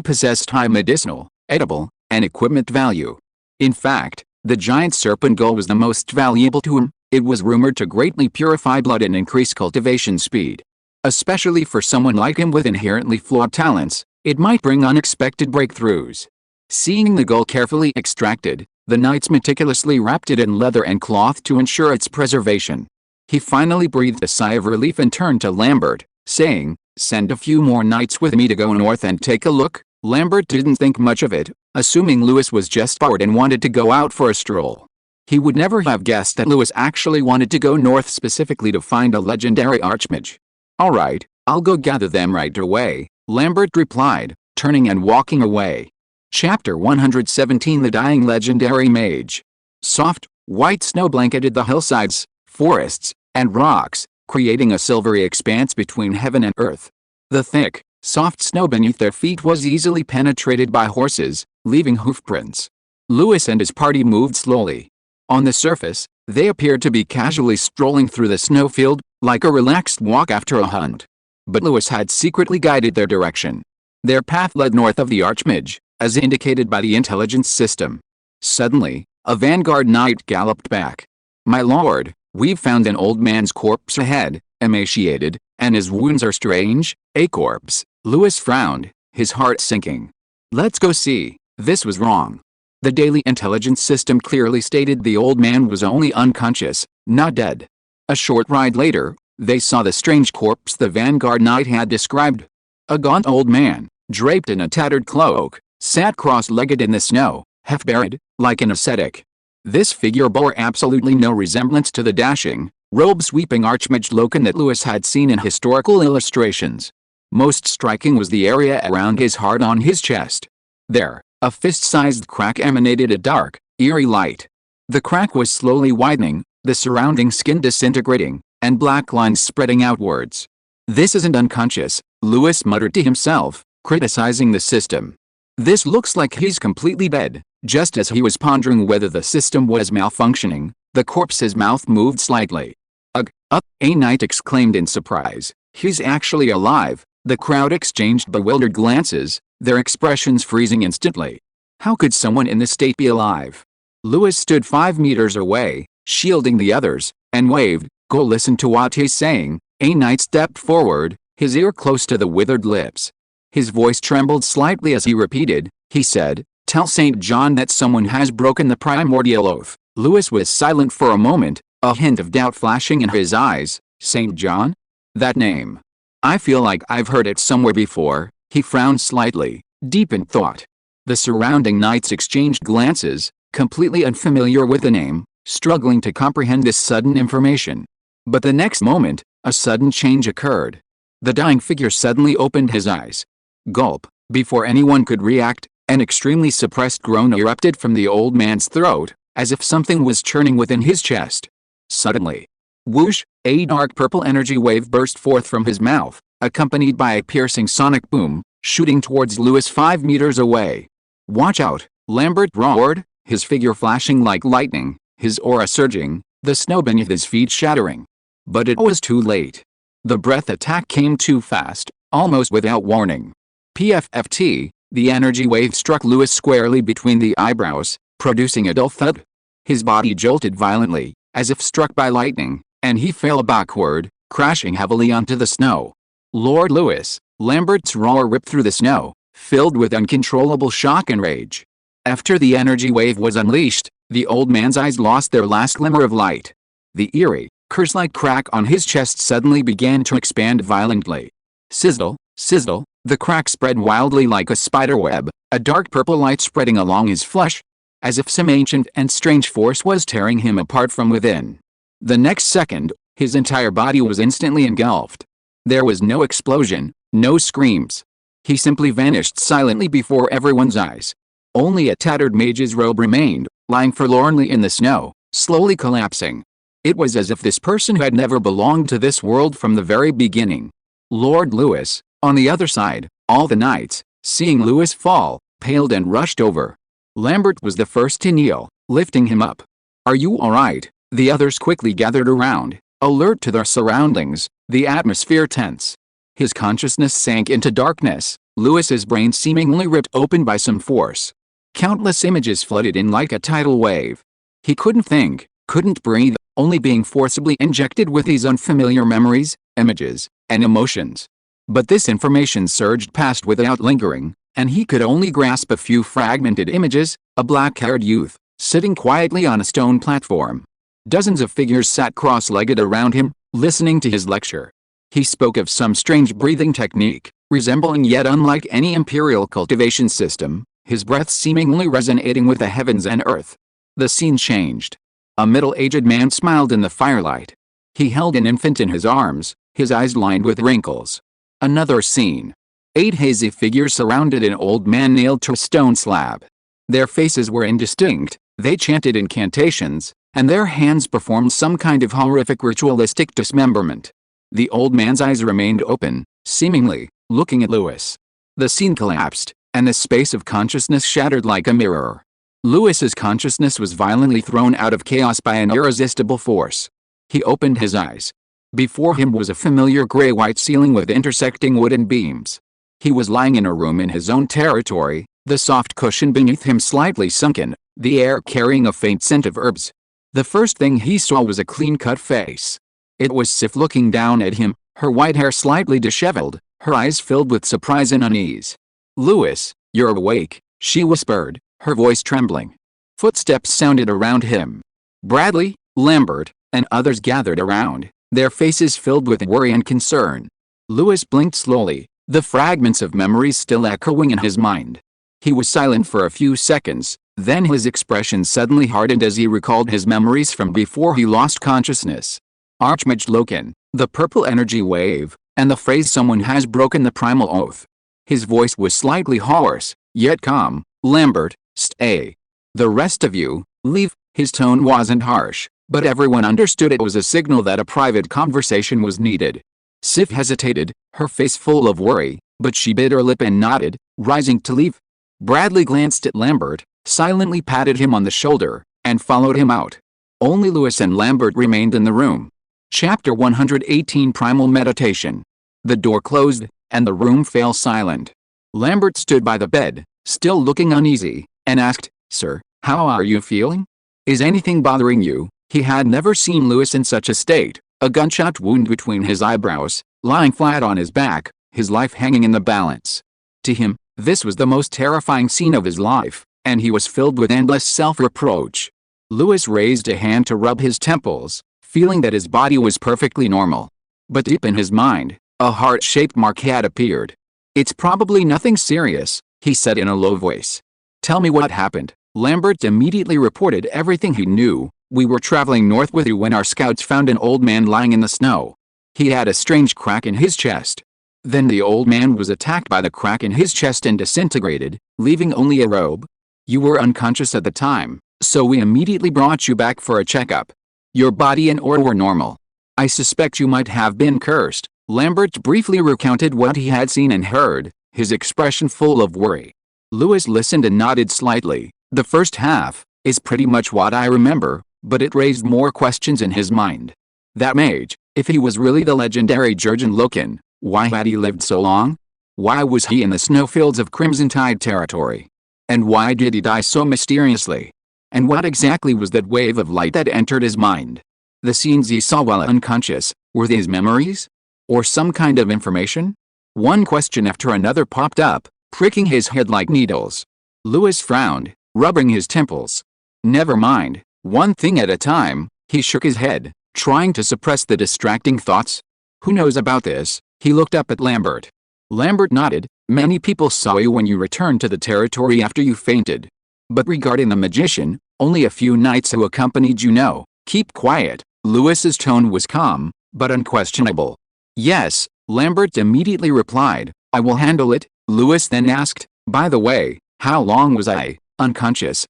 possessed high medicinal, edible, and equipment value. In fact, the giant serpent gull was the most valuable to him. It was rumored to greatly purify blood and increase cultivation speed. Especially for someone like him with inherently flawed talents, it might bring unexpected breakthroughs. Seeing the gull carefully extracted, the knights meticulously wrapped it in leather and cloth to ensure its preservation. He finally breathed a sigh of relief and turned to Lambert, saying, "Send a few more knights with me to go north and take a look." Lambert didn't think much of it, assuming Lewis was just bored and wanted to go out for a stroll. He would never have guessed that Lewis actually wanted to go north specifically to find a legendary archmage. "All right, I'll go gather them right away," Lambert replied, turning and walking away. Chapter 117 The Dying Legendary Mage. Soft, white snow blanketed the hillsides, forests, and rocks, creating a silvery expanse between heaven and earth. The thick, soft snow beneath their feet was easily penetrated by horses, leaving hoofprints. Lewis and his party moved slowly. On the surface, they appeared to be casually strolling through the snowfield, like a relaxed walk after a hunt. But Lewis had secretly guided their direction. Their path led north of the archmage, as indicated by the intelligence system. Suddenly, a vanguard knight galloped back. "My lord, we've found an old man's corpse ahead, emaciated, and his wounds are strange." "A corpse?" Lewis frowned, his heart sinking. "Let's go see." This was wrong. The daily intelligence system clearly stated the old man was only unconscious, not dead. A short ride later, they saw the strange corpse the vanguard knight had described. A gaunt old man, draped in a tattered cloak, sat cross-legged in the snow, half-buried, like an ascetic. This figure bore absolutely no resemblance to the dashing, robe-sweeping archmage Loken that Lewis had seen in historical illustrations. Most striking was the area around his heart on his chest. There, a fist-sized crack emanated a dark, eerie light. The crack was slowly widening, the surrounding skin disintegrating, and black lines spreading outwards. "This isn't unconscious," Lewis muttered to himself, criticizing the system. "This looks like he's completely dead." Just as he was pondering whether the system was malfunctioning, the corpse's mouth moved slightly. "Ugh, up!" a knight exclaimed in surprise. "He's actually alive." The crowd exchanged bewildered glances, their expressions freezing instantly. How could someone in this state be alive? Lewis stood 5 meters away, shielding the others, and waved, "Go listen to what he's saying." A knight stepped forward, his ear close to the withered lips. His voice trembled slightly as he repeated, "He said, Tell St. John that someone has broken the primordial oath. Lewis was silent for a moment, a hint of doubt flashing in his eyes. St. John? That name. I feel like I've heard it somewhere before. He frowned slightly, deep in thought. The surrounding knights exchanged glances, completely unfamiliar with the name, struggling to comprehend this sudden information. But the next moment, a sudden change occurred. The dying figure suddenly opened his eyes. Gulp. Before anyone could react, an extremely suppressed groan erupted from the old man's throat, as if something was churning within his chest. Suddenly, whoosh, a dark purple energy wave burst forth from his mouth, accompanied by a piercing sonic boom, shooting towards Lewis 5 meters away. Watch out, Lambert roared, his figure flashing like lightning, his aura surging, the snow beneath his feet shattering. But it was too late. The breath attack came too fast, almost without warning. PFFT, the energy wave struck Lewis squarely between the eyebrows, producing a dull thud. His body jolted violently, as if struck by lightning, and he fell backward, crashing heavily onto the snow. Lord Lewis, Lambert's roar ripped through the snow, filled with uncontrollable shock and rage. After the energy wave was unleashed, the old man's eyes lost their last glimmer of light. The eerie, curse-like crack on his chest suddenly began to expand violently. Sizzle, sizzle, the crack spread wildly like a spiderweb, a dark purple light spreading along his flesh, as if some ancient and strange force was tearing him apart from within. The next second, his entire body was instantly engulfed. There was no explosion, no screams. He simply vanished silently before everyone's eyes. Only a tattered mage's robe remained, lying forlornly in the snow, slowly collapsing. It was as if this person had never belonged to this world from the very beginning. Lord Lewis, on the other side, all the knights, seeing Lewis fall, paled and rushed over. Lambert was the first to kneel, lifting him up. Are you all right? The others quickly gathered around, alert to their surroundings, the atmosphere tense. His consciousness sank into darkness, Lewis's brain seemingly ripped open by some force. Countless images flooded in like a tidal wave. He couldn't think, couldn't breathe, only being forcibly injected with these unfamiliar memories, images, and emotions. But this information surged past without lingering, and he could only grasp a few fragmented images, a black-haired youth, sitting quietly on a stone platform. Dozens of figures sat cross-legged around him, listening to his lecture. He spoke of some strange breathing technique, resembling yet unlike any imperial cultivation system, his breath seemingly resonating with the heavens and earth. The scene changed. A middle-aged man smiled in the firelight. He held an infant in his arms, his eyes lined with wrinkles. Another scene. 8 hazy figures surrounded an old man nailed to a stone slab. Their faces were indistinct, they chanted incantations, and their hands performed some kind of horrific ritualistic dismemberment. The old man's eyes remained open, seemingly, looking at Lewis. The scene collapsed, and the space of consciousness shattered like a mirror. Lewis's consciousness was violently thrown out of chaos by an irresistible force. He opened his eyes. Before him was a familiar gray-white ceiling with intersecting wooden beams. He was lying in a room in his own territory, the soft cushion beneath him slightly sunken, the air carrying a faint scent of herbs. The first thing he saw was a clean-cut face. It was Sif looking down at him, her white hair slightly disheveled, her eyes filled with surprise and unease. "Lewis, you're awake," she whispered, her voice trembling. Footsteps sounded around him. Bradley, Lambert, and others gathered around, their faces filled with worry and concern. Lewis blinked slowly, the fragments of memories still echoing in his mind. He was silent for a few seconds, then his expression suddenly hardened as he recalled his memories from before he lost consciousness. Archmage Loken, the purple energy wave, and the phrase "someone has broken the primal oath." His voice was slightly hoarse, yet calm. "Lambert, stay. The rest of you, leave." His tone wasn't harsh, but everyone understood it was a signal that a private conversation was needed. Sif hesitated, her face full of worry, but she bit her lip and nodded, rising to leave. Bradley glanced at Lambert, silently patted him on the shoulder, and followed him out. Only Lewis and Lambert remained in the room. Chapter 118 Primal Meditation. The door closed, and the room fell silent. Lambert stood by the bed, still looking uneasy, and asked, "Sir, how are you feeling? Is anything bothering you?" He had never seen Lewis in such a state, a gunshot wound between his eyebrows, lying flat on his back, his life hanging in the balance. To him, this was the most terrifying scene of his life, and he was filled with endless self-reproach. Lewis raised a hand to rub his temples, feeling that his body was perfectly normal. But deep in his mind, a heart-shaped mark had appeared. "It's probably nothing serious," he said in a low voice. "Tell me what happened." Lambert immediately reported everything he knew. "We were traveling north with you when our scouts found an old man lying in the snow. He had a strange crack in his chest. Then the old man was attacked by the crack in his chest and disintegrated, leaving only a robe. You were unconscious at the time, so we immediately brought you back for a checkup. Your body and aura were normal. I suspect you might have been cursed." Lambert briefly recounted what he had seen and heard, his expression full of worry. Lewis listened and nodded slightly. "The first half is pretty much what I remember, but it raised more questions in his mind. That mage, if he was really the legendary Jurgen Loken, why had he lived so long? Why was he in the snowfields of Crimson Tide territory? And why did he die so mysteriously? And what exactly was that wave of light that entered his mind? The scenes he saw while unconscious, were these memories? Or some kind of information?" One question after another popped up, pricking his head like needles. Lewis frowned, rubbing his temples. "Never mind, one thing at a time," he shook his head, trying to suppress the distracting thoughts. "Who knows about this?" He looked up at Lambert. Lambert nodded. "Many people saw you when you returned to the territory after you fainted. But regarding the magician, only a few knights who accompanied you know." "Keep quiet." Lewis's tone was calm, but unquestionable. "Yes," Lambert immediately replied. "I will handle it." Lewis then asked, "By the way, how long was I unconscious?"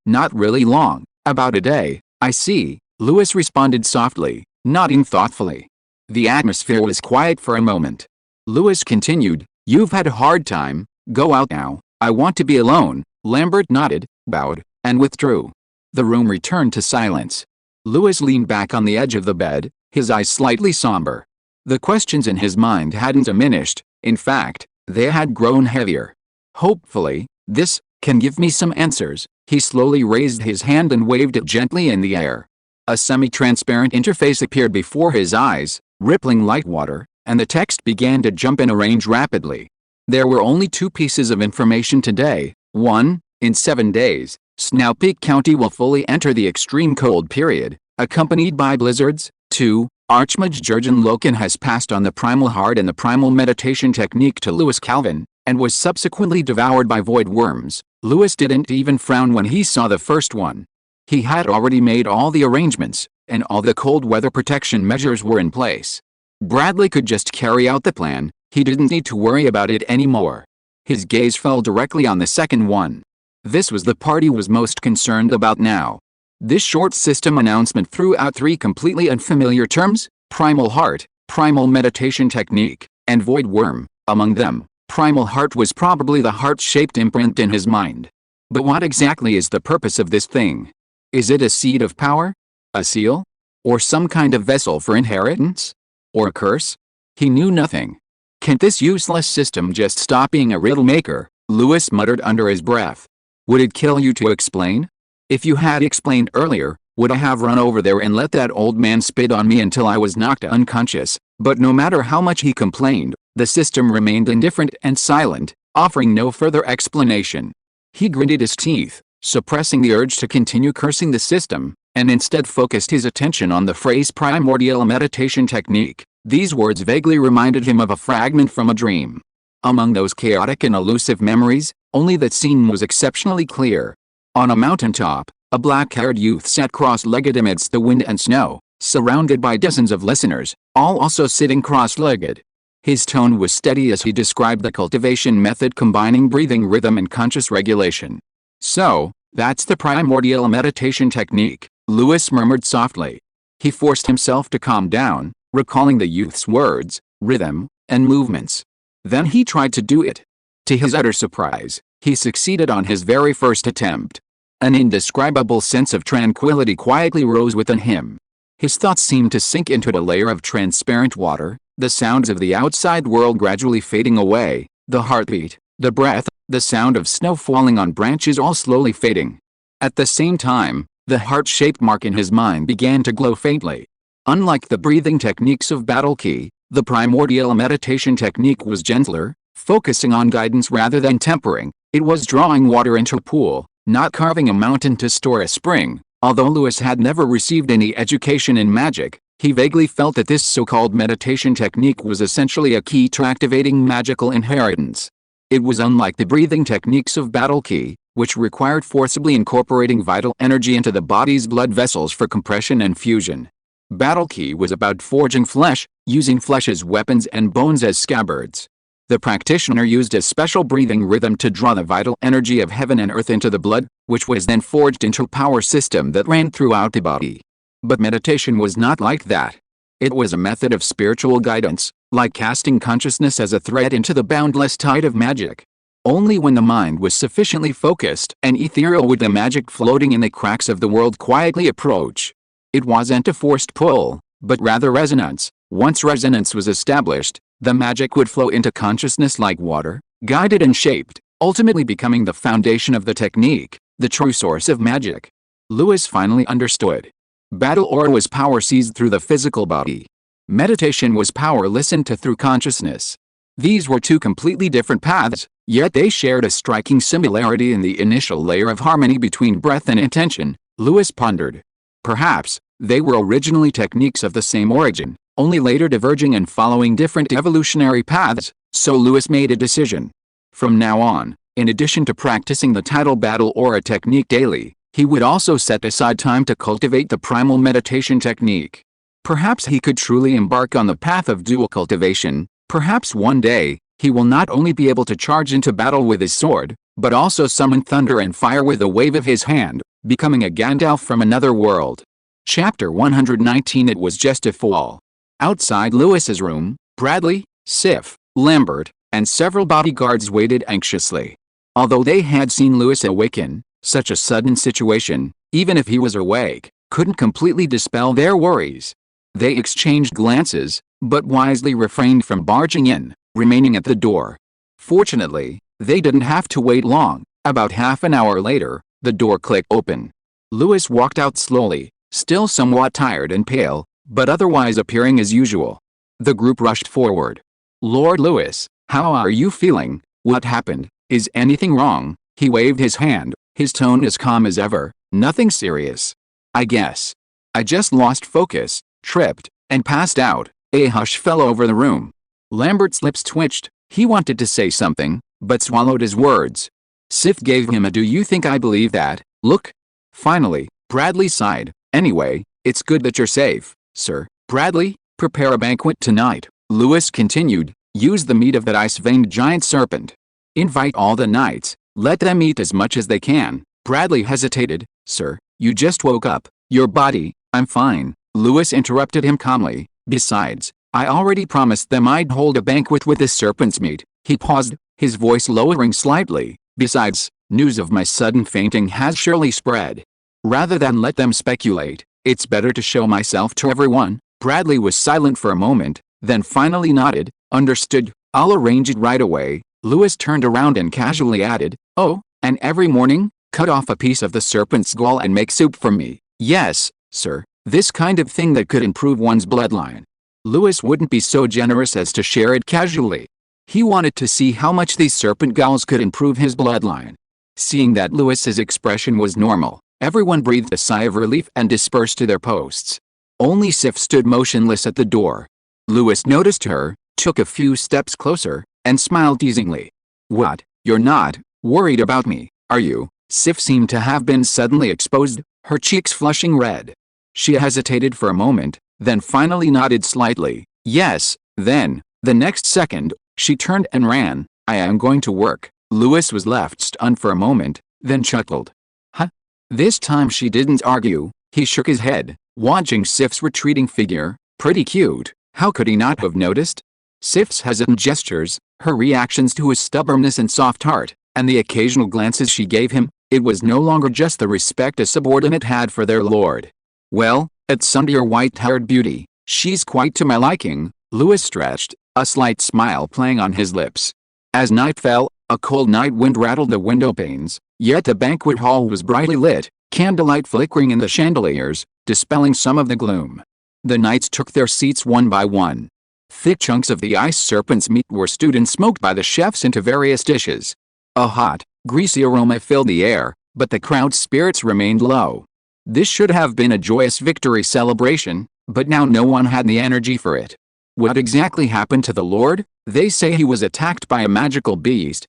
Not really long, about a day." "I see," Lewis responded softly, nodding thoughtfully. The atmosphere was quiet for a moment. Lewis continued, "You've had a hard time, go out now, I want to be alone." Lambert nodded, bowed, and withdrew. The room returned to silence. Lewis leaned back on the edge of the bed, his eyes slightly somber. The questions in his mind hadn't diminished, in fact, they had grown heavier. "Hopefully, this can give me some answers." He slowly raised his hand and waved it gently in the air. A semi-transparent interface appeared before his eyes, rippling like water, and the text began to jump and arrange rapidly. There were only 2 pieces of information today. 1. In 7 days, Snowpeak County will fully enter the extreme cold period, accompanied by blizzards. 2. Archmage Jurgen Loken has passed on the primal heart and the primal meditation technique to Lewis Calvin, and was subsequently devoured by void worms. Lewis didn't even frown when he saw the first one. He had already made all the arrangements, and all the cold weather protection measures were in place. Bradley could just carry out the plan. He didn't need to worry about it anymore. His gaze fell directly on the second one. This was the part he was most concerned about now. This short system announcement threw out 3 completely unfamiliar terms: primal heart, primal meditation technique, and void worm. Among them, primal heart was probably the heart-shaped imprint in his mind. But what exactly is the purpose of this thing? Is it a seed of power? A seal? Or some kind of vessel for inheritance? Or a curse? He knew nothing. "Can't this useless system just stop being a riddle maker?" Lewis muttered under his breath. "Would it kill you to explain? If you had explained earlier, would I have run over there and let that old man spit on me until I was knocked unconscious?" But no matter how much he complained, the system remained indifferent and silent, offering no further explanation. He gritted his teeth, suppressing the urge to continue cursing the system, and instead focused his attention on the phrase primordial meditation technique. These words vaguely reminded him of a fragment from a dream. Among those chaotic and elusive memories, only that scene was exceptionally clear. On a mountaintop, a black-haired youth sat cross-legged amidst the wind and snow, surrounded by dozens of listeners, all also sitting cross-legged. His tone was steady as he described the cultivation method combining breathing rhythm and conscious regulation. "So, that's the primordial meditation technique," Lewis murmured softly. He forced himself to calm down, recalling the youth's words, rhythm, and movements. Then he tried to do it. To his utter surprise, he succeeded on his very first attempt. An indescribable sense of tranquility quietly rose within him. His thoughts seemed to sink into a layer of transparent water, the sounds of the outside world gradually fading away, the heartbeat, the breath, the sound of snow falling on branches all slowly fading. At the same time, the heart-shaped mark in his mind began to glow faintly. Unlike the breathing techniques of Battle Key, the primordial meditation technique was gentler, focusing on guidance rather than tempering. It was drawing water into a pool, not carving a mountain to store a spring. Although Lewis had never received any education in magic, he vaguely felt that this so-called meditation technique was essentially a key to activating magical inheritance. It was unlike the breathing techniques of battle key, which required forcibly incorporating vital energy into the body's blood vessels for compression and fusion. Battle key was about forging flesh, using flesh as weapons and bones as scabbards. The practitioner used a special breathing rhythm to draw the vital energy of heaven and earth into the blood, which was then forged into a power system that ran throughout the body. But meditation was not like that. It was a method of spiritual guidance, like casting consciousness as a thread into the boundless tide of magic. Only when the mind was sufficiently focused and ethereal would the magic floating in the cracks of the world quietly approach. It wasn't a forced pull, but rather resonance. Once resonance was established, the magic would flow into consciousness like water, guided and shaped, ultimately becoming the foundation of the technique, the true source of magic. Lewis finally understood. Battle aura was power seized through the physical body. Meditation was power listened to through consciousness. These were two completely different paths, yet they shared a striking similarity in the initial layer of harmony between breath and intention. Lewis pondered. Perhaps they were originally techniques of the same origin, only later diverging and following different evolutionary paths, so Lewis made a decision. From now on, in addition to practicing the tidal battle aura technique daily, he would also set aside time to cultivate the primal meditation technique. Perhaps he could truly embark on the path of dual cultivation. Perhaps one day, he will not only be able to charge into battle with his sword, but also summon thunder and fire with a wave of his hand, becoming a Gandalf from another world. Chapter 119. It was just a fall. Outside Lewis's room, Bradley, Sif, Lambert, and several bodyguards waited anxiously. Although they had seen Lewis awaken, such a sudden situation, even if he was awake, couldn't completely dispel their worries. They exchanged glances, but wisely refrained from barging in, remaining at the door. Fortunately, they didn't have to wait long. About half an hour later, the door clicked open. Lewis walked out slowly, still somewhat tired and pale, but otherwise appearing as usual. The group rushed forward. "Lord Lewis, how are you feeling? What happened? Is anything wrong?" He waved his hand, his tone as calm as ever. "Nothing serious. I guess. I just lost focus, tripped, and passed out." A hush fell over the room. Lambert's lips twitched. He wanted to say something, but swallowed his words. Sif gave him a "do you think I believe that, look?" Finally, Bradley sighed. "Anyway, it's good that you're safe, sir." "Bradley, prepare a banquet tonight," Lewis continued. "Use the meat of that ice-veined giant serpent. Invite all the knights, let them eat as much as they can." Bradley hesitated. "Sir, you just woke up. Your body..." "I'm fine," Lewis interrupted him calmly. "Besides, I already promised them I'd hold a banquet with this serpent's meat." He paused, his voice lowering slightly. "Besides, news of my sudden fainting has surely spread. Rather than let them speculate, it's better to show myself to everyone." Bradley was silent for a moment, then finally nodded. "Understood, I'll arrange it right away." Lewis turned around and casually added, "Oh, and every morning, cut off a piece of the serpent's skull and make soup for me." "Yes, sir, this kind of thing that could improve one's bloodline." Lewis wouldn't be so generous as to share it casually. He wanted to see how much these serpent gulls could improve his bloodline. Seeing that Lewis's expression was normal, everyone breathed a sigh of relief and dispersed to their posts. Only Sif stood motionless at the door. Lewis noticed her, took a few steps closer, and smiled teasingly. "What, you're not worried about me, are you?" Sif seemed to have been suddenly exposed, her cheeks flushing red. She hesitated for a moment, then finally nodded slightly. "Yes." Then, the next second, she turned and ran. "I am going to work." Lewis was left stunned for a moment, then chuckled. "Huh?" This time she didn't argue. He shook his head, watching Sif's retreating figure. "Pretty cute. How could he not have noticed?" Sif's hesitant gestures, her reactions to his stubbornness and soft heart, and the occasional glances she gave him, it was no longer just the respect a subordinate had for their lord. "Well, it's under your white-haired beauty. She's quite to my liking." Lewis stretched, a slight smile playing on his lips. As night fell, a cold night wind rattled the window panes, yet the banquet hall was brightly lit, candlelight flickering in the chandeliers, dispelling some of the gloom. The knights took their seats one by one. Thick chunks of the ice serpent's meat were stewed and smoked by the chefs into various dishes. A hot, greasy aroma filled the air, but the crowd's spirits remained low. This should have been a joyous victory celebration, but now no one had the energy for it. What exactly happened to the Lord? They say he was attacked by a magical beast.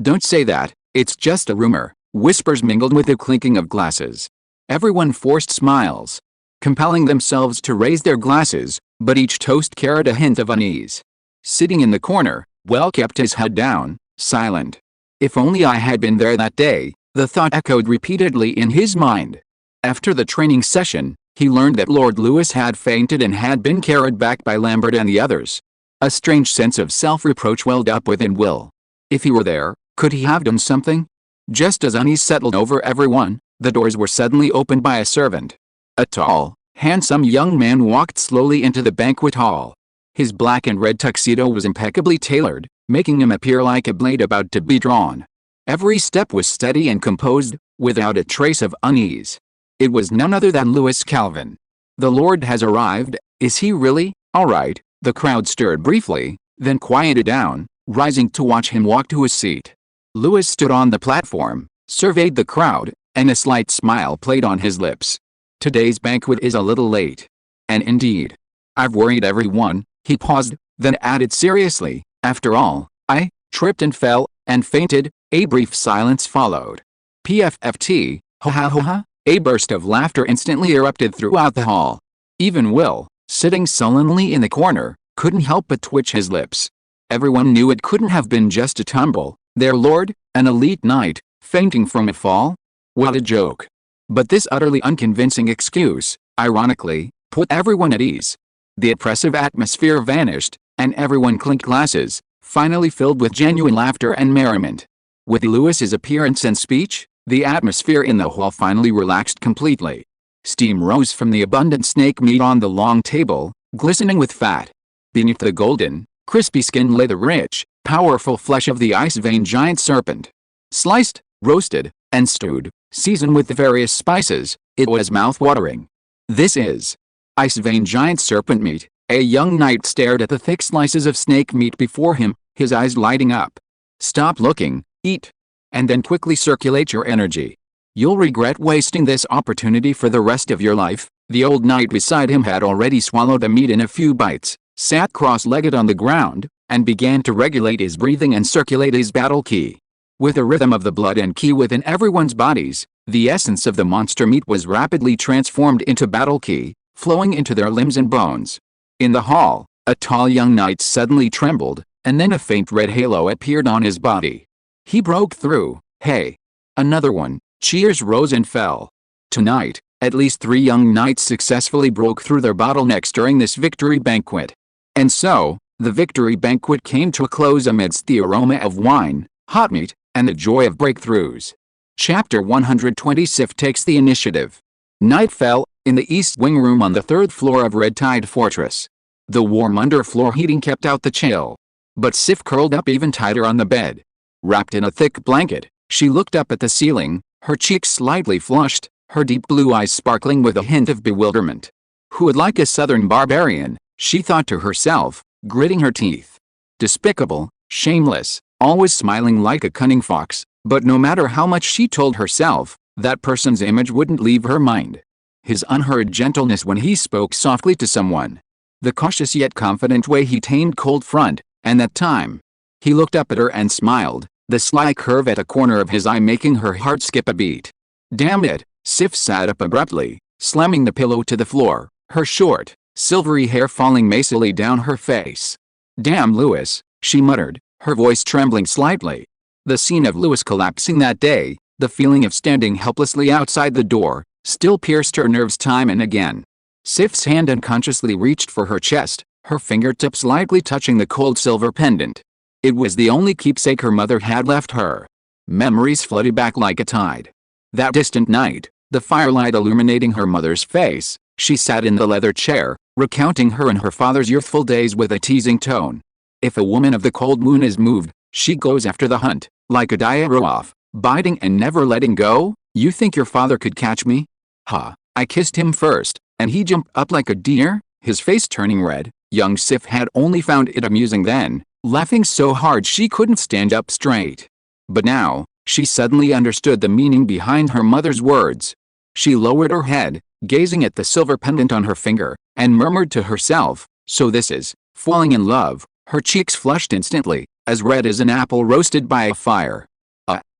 Don't say that, it's just a rumor. Whispers mingled with the clinking of glasses. Everyone forced smiles, compelling themselves to raise their glasses, but each toast carried a hint of unease. Sitting in the corner, Well kept his head down, silent. If only I had been there that day, the thought echoed repeatedly in his mind. After the training session, he learned that Lord Lewis had fainted and had been carried back by Lambert and the others. A strange sense of self-reproach welled up within Will. If he were there, could he have done something? Just as unease settled over everyone, the doors were suddenly opened by a servant. A tall, handsome young man walked slowly into the banquet hall. His black and red tuxedo was impeccably tailored, making him appear like a blade about to be drawn. Every step was steady and composed, without a trace of unease. It was none other than Louis Calvin. The Lord has arrived, is he really? All right. The crowd stirred briefly, then quieted down, rising to watch him walk to his seat. Louis stood on the platform, surveyed the crowd, and a slight smile played on his lips. Today's banquet is a little late. And indeed, I've worried everyone. He paused, then added seriously, after all, I tripped and fell, and fainted. A brief silence followed. PFFT, ha ha ha ha. A burst of laughter instantly erupted throughout the hall. Even Will, sitting sullenly in the corner, couldn't help but twitch his lips. Everyone knew it couldn't have been just a tumble. Their lord, an elite knight, fainting from a fall? What a joke. But this utterly unconvincing excuse, ironically, put everyone at ease. The oppressive atmosphere vanished, and everyone clinked glasses, finally filled with genuine laughter and merriment. With Lewis's appearance and speech, the atmosphere in the hall finally relaxed completely. Steam rose from the abundant snake meat on the long table, glistening with fat. Beneath the golden, crispy skin lay the rich, powerful flesh of the ice-veined giant serpent. Sliced, roasted, and stewed, seasoned with the various spices, it was mouth-watering. This is ice-veined giant serpent meat. A young knight stared at the thick slices of snake meat before him, his eyes lighting up. Stop looking, eat. And then quickly circulate your energy. You'll regret wasting this opportunity for the rest of your life. The old knight beside him had already swallowed the meat in a few bites, sat cross-legged on the ground, and began to regulate his breathing and circulate his battle ki. With the rhythm of the blood and ki within everyone's bodies, the essence of the monster meat was rapidly transformed into battle ki, flowing into their limbs and bones. In the hall, a tall young knight suddenly trembled, and then a faint red halo appeared on his body. He broke through. Hey! Another one. Cheers rose and fell. Tonight, at least 3 young knights successfully broke through their bottlenecks during this victory banquet. And so, the victory banquet came to a close amidst the aroma of wine, hot meat, and the joy of breakthroughs. Chapter 120. Sif takes the initiative. Night fell, in the east wing room on the 3rd floor of Red Tide Fortress. The warm underfloor heating kept out the chill. But Sif curled up even tighter on the bed. Wrapped in a thick blanket, she looked up at the ceiling, her cheeks slightly flushed, her deep blue eyes sparkling with a hint of bewilderment. Who would like a southern barbarian, she thought to herself, gritting her teeth. Despicable, shameless, always smiling like a cunning fox, but no matter how much she told herself, that person's image wouldn't leave her mind. His unhurried gentleness when he spoke softly to someone. The cautious yet confident way he tamed cold front, and that time. He looked up at her and smiled, the sly curve at a corner of his eye making her heart skip a beat. Damn it, Sif sat up abruptly, slamming the pillow to the floor, her short, silvery hair falling macily down her face. Damn Louis, she muttered, her voice trembling slightly. The scene of Louis collapsing that day, the feeling of standing helplessly outside the door, still pierced her nerves time and again. Sif's hand unconsciously reached for her chest, her fingertips lightly touching the cold silver pendant. It was the only keepsake her mother had left her. Memories flooded back like a tide. That distant night, the firelight illuminating her mother's face, she sat in the leather chair, recounting her and her father's youthful days with a teasing tone. If a woman of the cold moon is moved, she goes after the hunt, like a dire-wolf, biting and never letting go. You think your father could catch me? Ha! I kissed him first, and he jumped up like a deer, his face turning red. Young Sif had only found it amusing then, laughing so hard she couldn't stand up straight. But now, she suddenly understood the meaning behind her mother's words. She lowered her head, gazing at the silver pendant on her finger, and murmured to herself, "So this is falling in love." Her cheeks flushed instantly, as red as an apple roasted by a fire.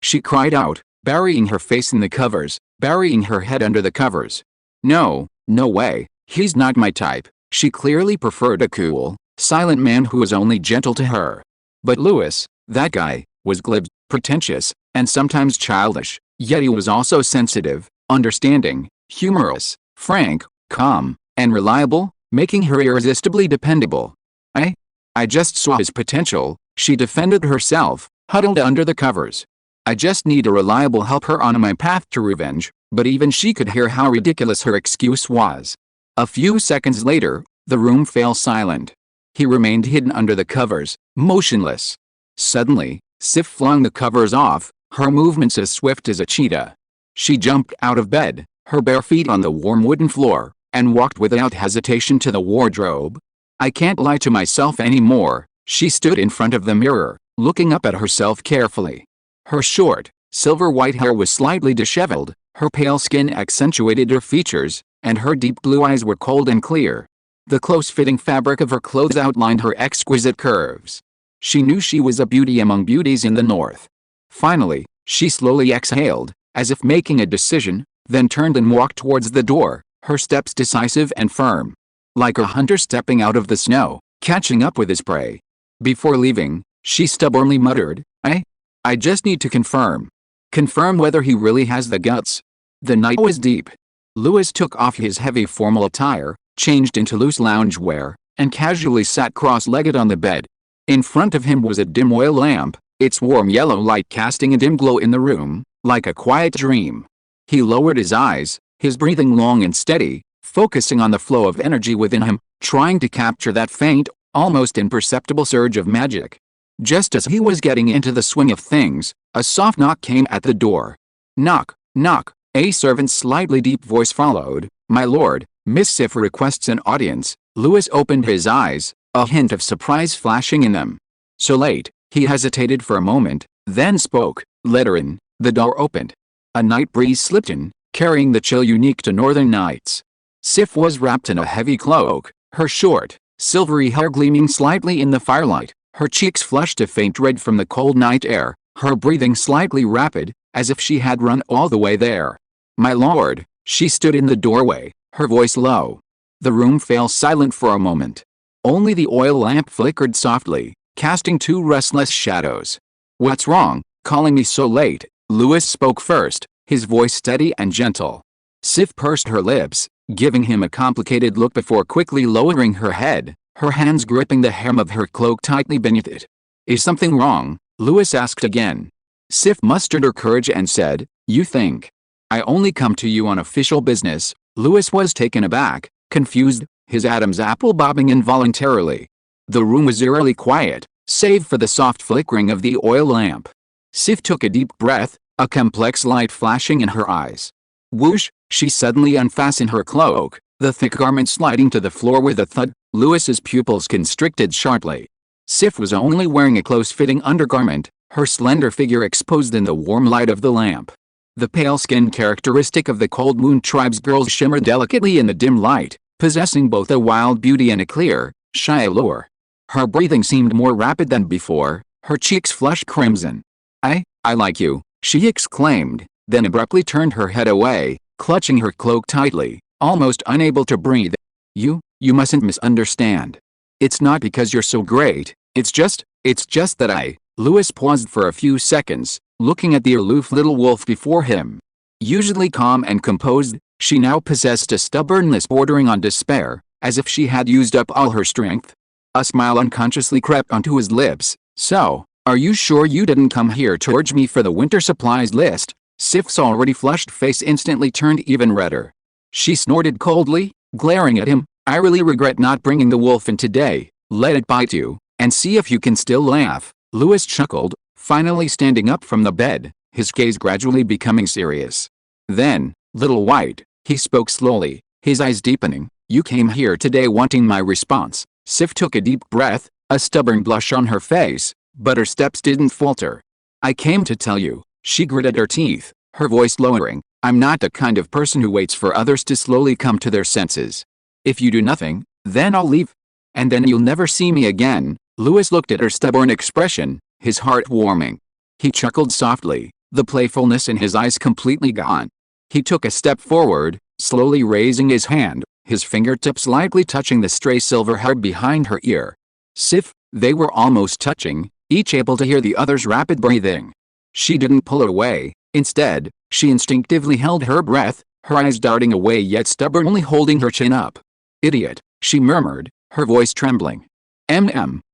She cried out, burying her face in the covers, burying her head under the covers. No, no way, he's not my type. She clearly preferred a cool, silent man who was only gentle to her. But Louis, that guy, was glib, pretentious, and sometimes childish, yet he was also sensitive, understanding, humorous, frank, calm, and reliable, making her irresistibly dependable. I just saw his potential, she defended herself, huddled under the covers. I just need a reliable helper on my path to revenge, but even she could hear how ridiculous her excuse was. A few seconds later, the room fell silent. He remained hidden under the covers, motionless. Suddenly, Sif flung the covers off, her movements as swift as a cheetah. She jumped out of bed, her bare feet on the warm wooden floor, and walked without hesitation to the wardrobe. I can't lie to myself anymore. She stood in front of the mirror, looking up at herself carefully. Her short, silver-white hair was slightly disheveled, her pale skin accentuated her features, and her deep blue eyes were cold and clear. The close-fitting fabric of her clothes outlined her exquisite curves. She knew she was a beauty among beauties in the north. Finally, she slowly exhaled, as if making a decision, then turned and walked towards the door, her steps decisive and firm. Like a hunter stepping out of the snow, catching up with his prey. Before leaving, she stubbornly muttered, I just need to confirm. Confirm whether he really has the guts. The night was deep. Louis took off his heavy formal attire, changed into loose loungewear, and casually sat cross-legged on the bed. In front of him was a dim oil lamp, its warm yellow light casting a dim glow in the room, like a quiet dream. He lowered his eyes, his breathing long and steady, focusing on the flow of energy within him, trying to capture that faint, almost imperceptible surge of magic. Just as he was getting into the swing of things, a soft knock came at the door. Knock, knock, a servant's slightly deep voice followed. My lord, Miss Sif requests an audience. Louis opened his eyes, a hint of surprise flashing in them. So late, he hesitated for a moment, then spoke. Let her in. The door opened. A night breeze slipped in, carrying the chill unique to northern nights. Sif was wrapped in a heavy cloak, her short, silvery hair gleaming slightly in the firelight, her cheeks flushed a faint red from the cold night air, her breathing slightly rapid, as if she had run all the way there. My lord, she stood in the doorway, her voice low. The room fell silent for a moment. Only the oil lamp flickered softly, casting two restless shadows. What's wrong, calling me so late? Louis spoke first, his voice steady and gentle. Sif pursed her lips, giving him a complicated look before quickly lowering her head, her hands gripping the hem of her cloak tightly beneath it. Is something wrong? Louis asked again. Sif mustered her courage and said, You think I only come to you on official business? Louis was taken aback, confused, his Adam's apple bobbing involuntarily. The room was eerily quiet, save for the soft flickering of the oil lamp. Sif took a deep breath, a complex light flashing in her eyes. Whoosh, she suddenly unfastened her cloak, the thick garment sliding to the floor with a thud. Louis's pupils constricted sharply. Sif was only wearing a close-fitting undergarment, her slender figure exposed in the warm light of the lamp. The pale skin characteristic of the Cold Moon Tribe's girls shimmered delicately in the dim light, possessing both a wild beauty and a clear, shy allure. Her breathing seemed more rapid than before, her cheeks flushed crimson. I like you, she exclaimed, then abruptly turned her head away, clutching her cloak tightly, almost unable to breathe. You mustn't misunderstand. It's not because you're so great, it's just that Louis paused for a few seconds, looking at the aloof little wolf before him. Usually calm and composed, she now possessed a stubbornness bordering on despair, as if she had used up all her strength. A smile unconsciously crept onto his lips. So, are you sure you didn't come here to urge me for the winter supplies list? Sif's already flushed face instantly turned even redder. She snorted coldly, glaring at him. I really regret not bringing the wolf in today. Let it bite you, and see if you can still laugh. Louis chuckled, finally standing up from the bed, his gaze gradually becoming serious. Then, Little White, he spoke slowly, his eyes deepening. You came here today wanting my response. Sif took a deep breath, a stubborn blush on her face, but her steps didn't falter. I came to tell you, she gritted her teeth, her voice lowering, I'm not the kind of person who waits for others to slowly come to their senses. If you do nothing, then I'll leave. And then you'll never see me again. Lewis looked at her stubborn expression, his heart warming. He chuckled softly, the playfulness in his eyes completely gone. He took a step forward, slowly raising his hand, his fingertips lightly touching the stray silver hair behind her ear. Sif, they were almost touching, each able to hear the other's rapid breathing. She didn't pull away, instead, she instinctively held her breath, her eyes darting away yet stubbornly holding her chin up. Idiot, she murmured, her voice trembling.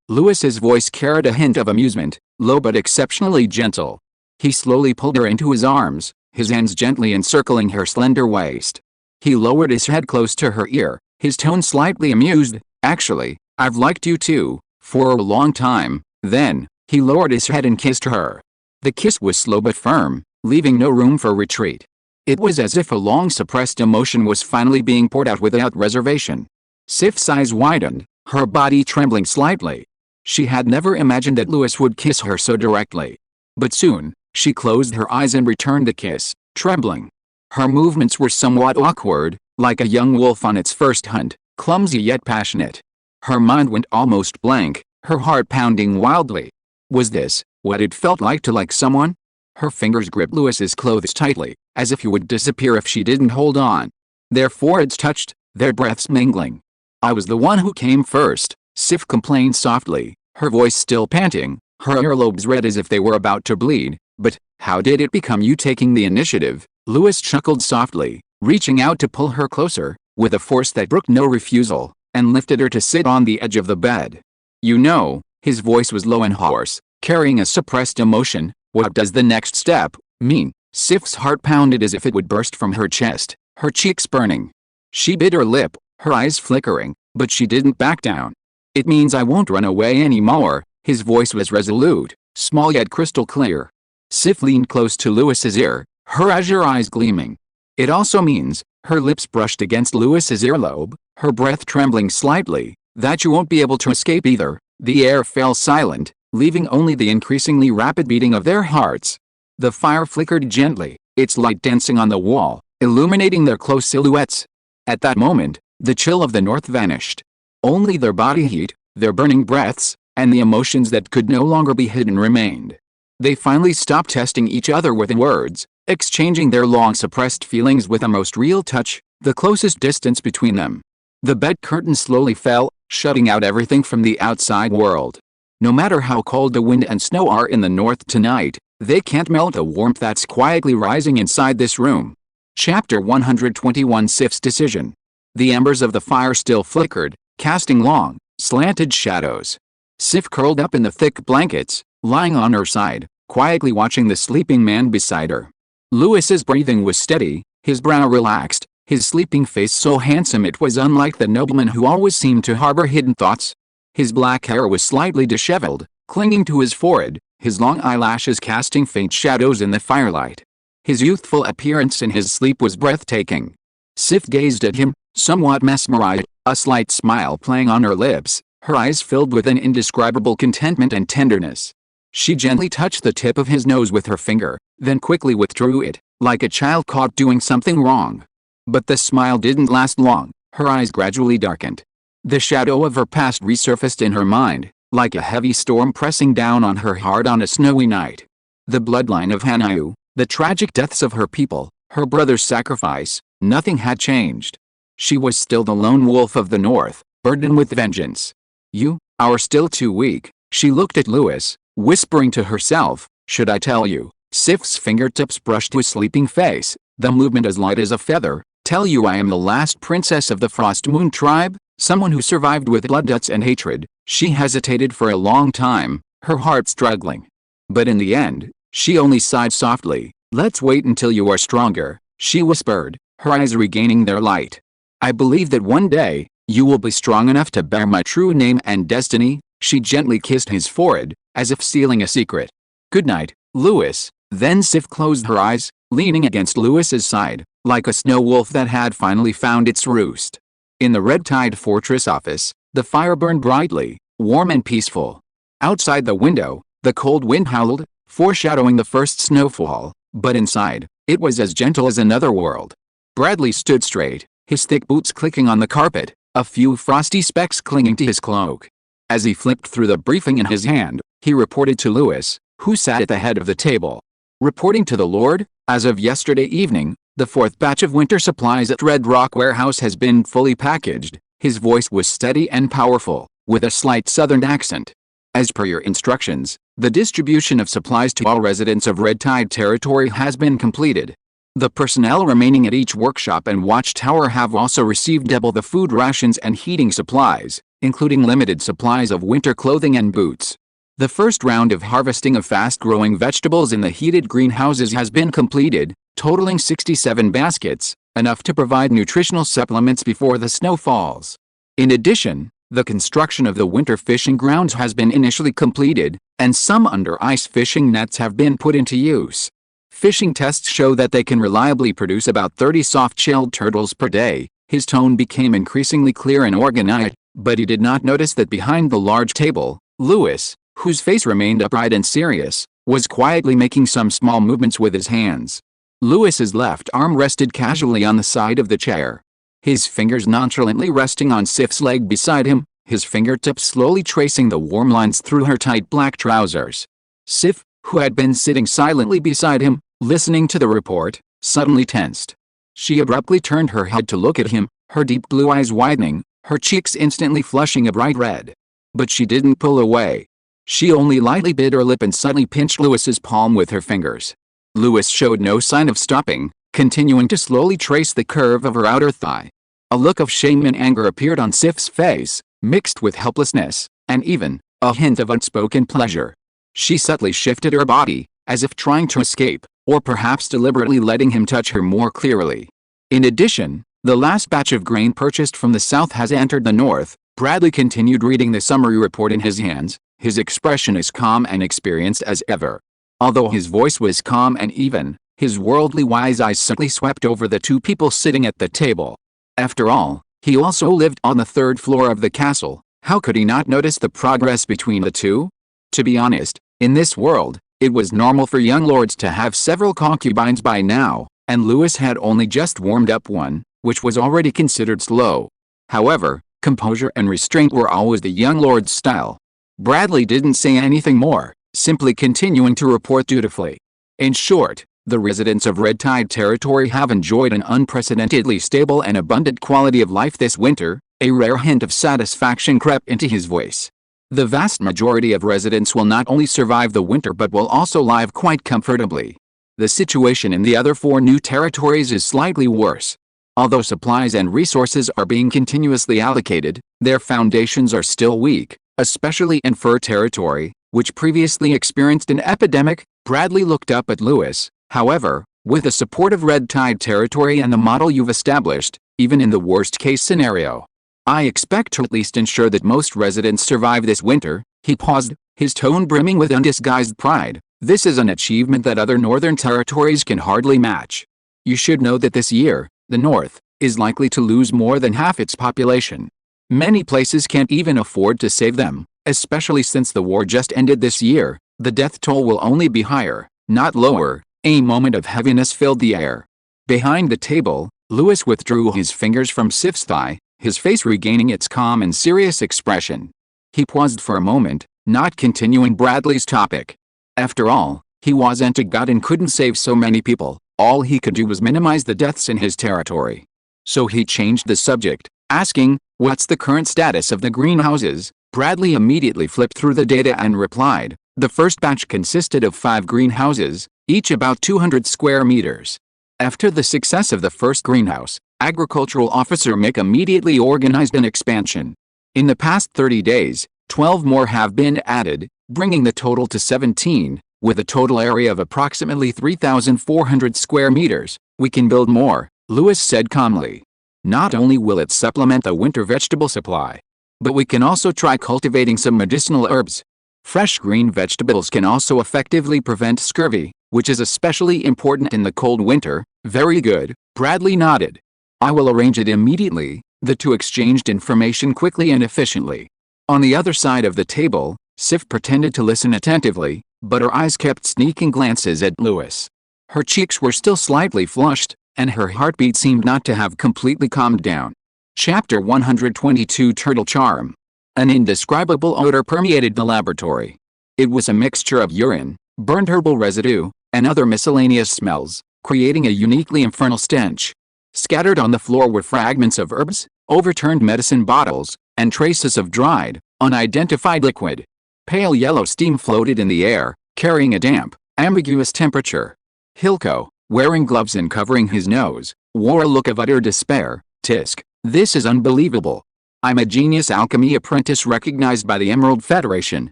Lewis's voice carried a hint of amusement, low but exceptionally gentle. He slowly pulled her into his arms, his hands gently encircling her slender waist. He lowered his head close to her ear, his tone slightly amused. Actually, I've liked you too, for a long time. Then, he lowered his head and kissed her. The kiss was slow but firm, leaving no room for retreat. It was as if a long-suppressed emotion was finally being poured out without reservation. Sif's eyes widened, her body trembling slightly. She had never imagined that Lewis would kiss her so directly. But soon, she closed her eyes and returned the kiss, trembling. Her movements were somewhat awkward, like a young wolf on its first hunt, clumsy yet passionate. Her mind went almost blank, her heart pounding wildly. Was this what it felt like to like someone? Her fingers gripped Lewis's clothes tightly, as if he would disappear if she didn't hold on. Their foreheads touched, their breaths mingling. I was the one who came first, Sif complained softly, her voice still panting, her earlobes red as if they were about to bleed. But how did it become you taking the initiative? Lewis chuckled softly, reaching out to pull her closer, with a force that brooked no refusal, and lifted her to sit on the edge of the bed. You know, his voice was low and hoarse, carrying a suppressed emotion, what does the next step mean? Sif's heart pounded as if it would burst from her chest, her cheeks burning. She bit her lip, her eyes flickering, but she didn't back down. It means I won't run away anymore. His voice was resolute, small yet crystal clear. Sif leaned close to Lewis's ear, her azure eyes gleaming. It also means, her lips brushed against Lewis's earlobe, her breath trembling slightly, that you won't be able to escape either. The air fell silent, leaving only the increasingly rapid beating of their hearts. The fire flickered gently, its light dancing on the wall, illuminating their close silhouettes. At that moment, the chill of the north vanished. Only their body heat, their burning breaths, and the emotions that could no longer be hidden remained. They finally stopped testing each other with words, exchanging their long-suppressed feelings with a most real touch, the closest distance between them. The bed curtain slowly fell, shutting out everything from the outside world. No matter how cold the wind and snow are in the north tonight, they can't melt the warmth that's quietly rising inside this room. Chapter 121 Sif's Decision. The embers of the fire still flickered, casting long, slanted shadows. Sif curled up in the thick blankets, lying on her side, quietly watching the sleeping man beside her. Lewis's breathing was steady, his brow relaxed, his sleeping face so handsome it was unlike the nobleman who always seemed to harbor hidden thoughts. His black hair was slightly disheveled, clinging to his forehead, his long eyelashes casting faint shadows in the firelight. His youthful appearance in his sleep was breathtaking. Sif gazed at him, somewhat mesmerized, a slight smile playing on her lips, her eyes filled with an indescribable contentment and tenderness. She gently touched the tip of his nose with her finger, then quickly withdrew it, like a child caught doing something wrong. But the smile didn't last long, her eyes gradually darkened. The shadow of her past resurfaced in her mind, like a heavy storm pressing down on her heart on a snowy night. The bloodline of Hanyu, the tragic deaths of her people, her brother's sacrifice, nothing had changed. She was still the lone wolf of the north, burdened with vengeance. You are still too weak. She looked at Lewis, whispering to herself, should I tell you? Sif's fingertips brushed his sleeping face, the movement as light as a feather. Tell you I am the last princess of the Frost Moon tribe, someone who survived with blood debts and hatred. She hesitated for a long time, her heart struggling. But in the end, she only sighed softly. Let's wait until you are stronger, she whispered, her eyes regaining their light. I believe that one day, you will be strong enough to bear my true name and destiny. She gently kissed his forehead, as if sealing a secret. Good night, Lewis. Then Sif closed her eyes, leaning against Lewis's side, like a snow wolf that had finally found its roost. In the red-tide fortress office, The fire burned brightly, warm and peaceful. Outside the window, the cold wind howled, foreshadowing the first snowfall, but inside, it was as gentle as another world. Bradley stood straight, his thick boots clicking on the carpet, a few frosty specks clinging to his cloak. As he flipped through the briefing in his hand, he reported to Lewis, who sat at the head of the table. Reporting to the Lord, as of yesterday evening, the fourth batch of winter supplies at Red Rock Warehouse has been fully packaged. His voice was steady and powerful, with a slight southern accent. As per your instructions, the distribution of supplies to all residents of Red Tide territory has been completed. The personnel remaining at each workshop and watchtower have also received double the food rations and heating supplies, including limited supplies of winter clothing and boots. The first round of harvesting of fast-growing vegetables in the heated greenhouses has been completed, totaling 67 baskets, enough to provide nutritional supplements before the snow falls. In addition, the construction of the winter fishing grounds has been initially completed, and some under-ice fishing nets have been put into use. Fishing tests show that they can reliably produce about 30 soft-shelled turtles per day. His tone became increasingly clear and organized, but he did not notice that behind the large table, Lewis, whose face remained upright and serious, was quietly making some small movements with his hands. Lewis's left arm rested casually on the side of the chair, his fingers nonchalantly resting on Sif's leg beside him, his fingertips slowly tracing the warm lines through her tight black trousers. Sif, who had been sitting silently beside him, listening to the report, suddenly tensed. She abruptly turned her head to look at him, her deep blue eyes widening, her cheeks instantly flushing a bright red. But she didn't pull away. She only lightly bit her lip and suddenly pinched Lewis's palm with her fingers. Lewis showed no sign of stopping, continuing to slowly trace the curve of her outer thigh. A look of shame and anger appeared on Sif's face, mixed with helplessness, and even a hint of unspoken pleasure. She subtly shifted her body, as if trying to escape, or perhaps deliberately letting him touch her more clearly. In addition, the last batch of grain purchased from the south has entered the north. Bradley continued reading the summary report in his hands, his expression as calm and experienced as ever. Although his voice was calm and even, his worldly wise eyes subtly swept over the two people sitting at the table. After all, he also lived on the third floor of the castle. How could he not notice the progress between the two? To be honest, in this world, it was normal for young lords to have several concubines by now, and Lewis had only just warmed up one, which was already considered slow. However, composure and restraint were always the young lord's style. Bradley didn't say anything more, simply continuing to report dutifully. In short, the residents of Red Tide territory have enjoyed an unprecedentedly stable and abundant quality of life this winter. A rare hint of satisfaction crept into his voice. The vast majority of residents will not only survive the winter but will also live quite comfortably. The situation in the other 4 new territories is slightly worse. Although supplies and resources are being continuously allocated, their foundations are still weak, especially in Fur territory, which previously experienced an epidemic. Bradley looked up at Lewis. However, with the support of Red Tide territory and the model you've established, even in the worst-case scenario, I expect to at least ensure that most residents survive this winter. He paused, his tone brimming with undisguised pride. This is an achievement that other northern territories can hardly match. You should know that this year, the North is likely to lose more than half its population. Many places can't even afford to save them, especially since the war just ended this year. The death toll will only be higher, not lower. A moment of heaviness filled the air. Behind the table, Lewis withdrew his fingers from Sif's thigh, his face regaining its calm and serious expression. He paused for a moment, not continuing Bradley's topic. After all, he wasn't a god and couldn't save so many people. All he could do was minimize the deaths in his territory. So he changed the subject, asking, "What's the current status of the greenhouses?" Bradley immediately flipped through the data and replied, "The first batch consisted of 5 greenhouses, each about 200 square meters. After the success of the first greenhouse, Agricultural Officer Mick immediately organized an expansion. In the past 30 days, 12 more have been added, bringing the total to 17, with a total area of approximately 3,400 square meters. We can build more," Lewis said calmly. "Not only will it supplement the winter vegetable supply, but we can also try cultivating some medicinal herbs. Fresh green vegetables can also effectively prevent scurvy, which is especially important in the cold winter." "Very good," Bradley nodded. "I will arrange it immediately." The two exchanged information quickly and efficiently. On the other side of the table, Sif pretended to listen attentively, but her eyes kept sneaking glances at Lewis. Her cheeks were still slightly flushed, and her heartbeat seemed not to have completely calmed down. Chapter 122 Turtle Charm. An indescribable odor permeated the laboratory. It was a mixture of urine, burnt herbal residue, and other miscellaneous smells, creating a uniquely infernal stench. Scattered on the floor were fragments of herbs, overturned medicine bottles, and traces of dried, unidentified liquid. Pale yellow steam floated in the air, carrying a damp, ambiguous temperature. Hilko, wearing gloves and covering his nose, wore a look of utter despair. Tisk, this is unbelievable. I'm a genius alchemy apprentice recognized by the Emerald Federation,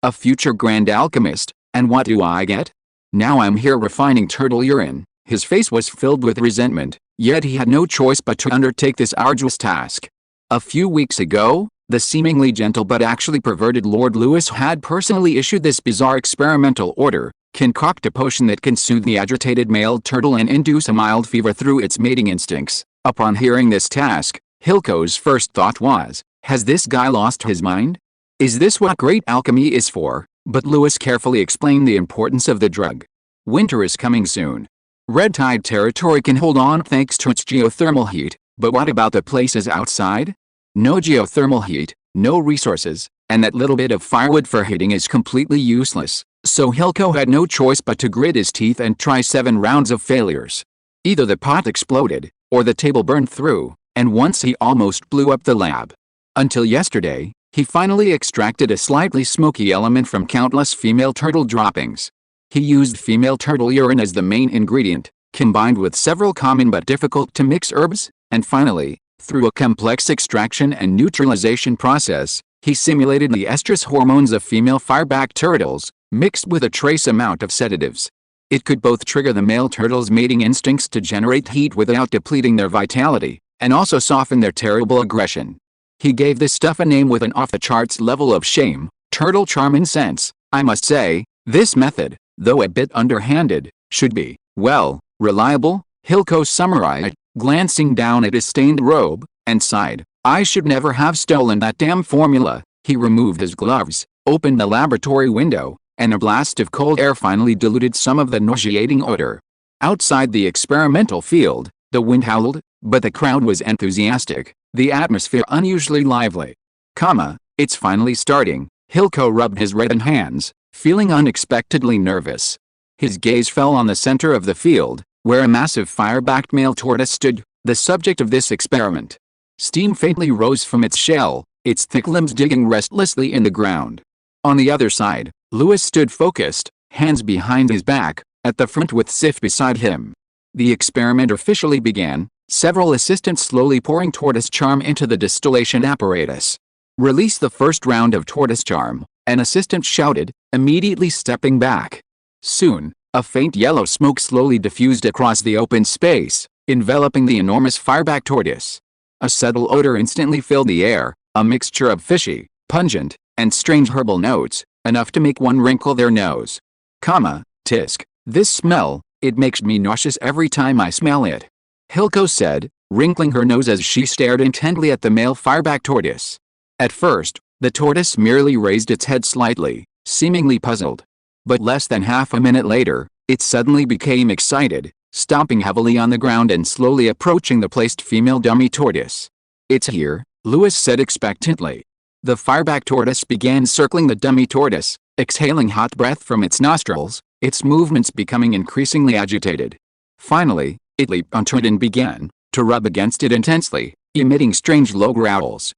a future grand alchemist, and what do I get? Now I'm here refining turtle urine. His face was filled with resentment, yet he had no choice but to undertake this arduous task. A few weeks ago, the seemingly gentle but actually perverted Lord Lewis had personally issued this bizarre experimental order: concoct a potion that can soothe the agitated male turtle and induce a mild fever through its mating instincts. Upon hearing this task, Hilko's first thought was, has this guy lost his mind? Is this what great alchemy is for? But Lewis carefully explained the importance of the drug. Winter is coming soon. Red Tide territory can hold on thanks to its geothermal heat, but what about the places outside? No geothermal heat, no resources, and that little bit of firewood for heating is completely useless, so Hilko had no choice but to grit his teeth and try 7 rounds of failures. Either the pot exploded, or the table burned through, and once he almost blew up the lab. Until yesterday, he finally extracted a slightly smoky element from countless female turtle droppings. He used female turtle urine as the main ingredient, combined with several common but difficult to mix herbs, and finally, through a complex extraction and neutralization process, he simulated the estrous hormones of female fireback turtles, mixed with a trace amount of sedatives. It could both trigger the male turtles' mating instincts to generate heat without depleting their vitality, and also soften their terrible aggression. He gave this stuff a name with an off-the-charts level of shame: turtle charm incense. I must say, this method, though a bit underhanded, should be, well, reliable, Hilko summarized, glancing down at his stained robe, and sighed. I should never have stolen that damn formula. He removed his gloves, opened the laboratory window, and a blast of cold air finally diluted some of the nauseating odor. Outside the experimental field, the wind howled, but the crowd was enthusiastic, the atmosphere unusually lively. It's finally starting. Hilko rubbed his reddened hands, feeling unexpectedly nervous. His gaze fell on the center of the field, where a massive fire-backed male tortoise stood, the subject of this experiment. Steam faintly rose from its shell, its thick limbs digging restlessly in the ground. On the other side, Lewis stood focused, hands behind his back, at the front with Sif beside him. The experiment officially began, several assistants slowly pouring tortoise charm into the distillation apparatus. Release the first round of tortoise charm, an assistant shouted, immediately stepping back. Soon, a faint yellow smoke slowly diffused across the open space, enveloping the enormous fireback tortoise. A subtle odor instantly filled the air, a mixture of fishy, pungent, and strange herbal notes, enough to make one wrinkle their nose. Tisk, this smell, it makes me nauseous every time I smell it, Hilko said, wrinkling her nose as she stared intently at the male fireback tortoise. At first, the tortoise merely raised its head slightly, seemingly puzzled. But less than half a minute later, it suddenly became excited, stomping heavily on the ground and slowly approaching the placed female dummy tortoise. It's here, Lewis said expectantly. The fireback tortoise began circling the dummy tortoise, exhaling hot breath from its nostrils, its movements becoming increasingly agitated. Finally, it leaped onto it and began to rub against it intensely, emitting strange low growls.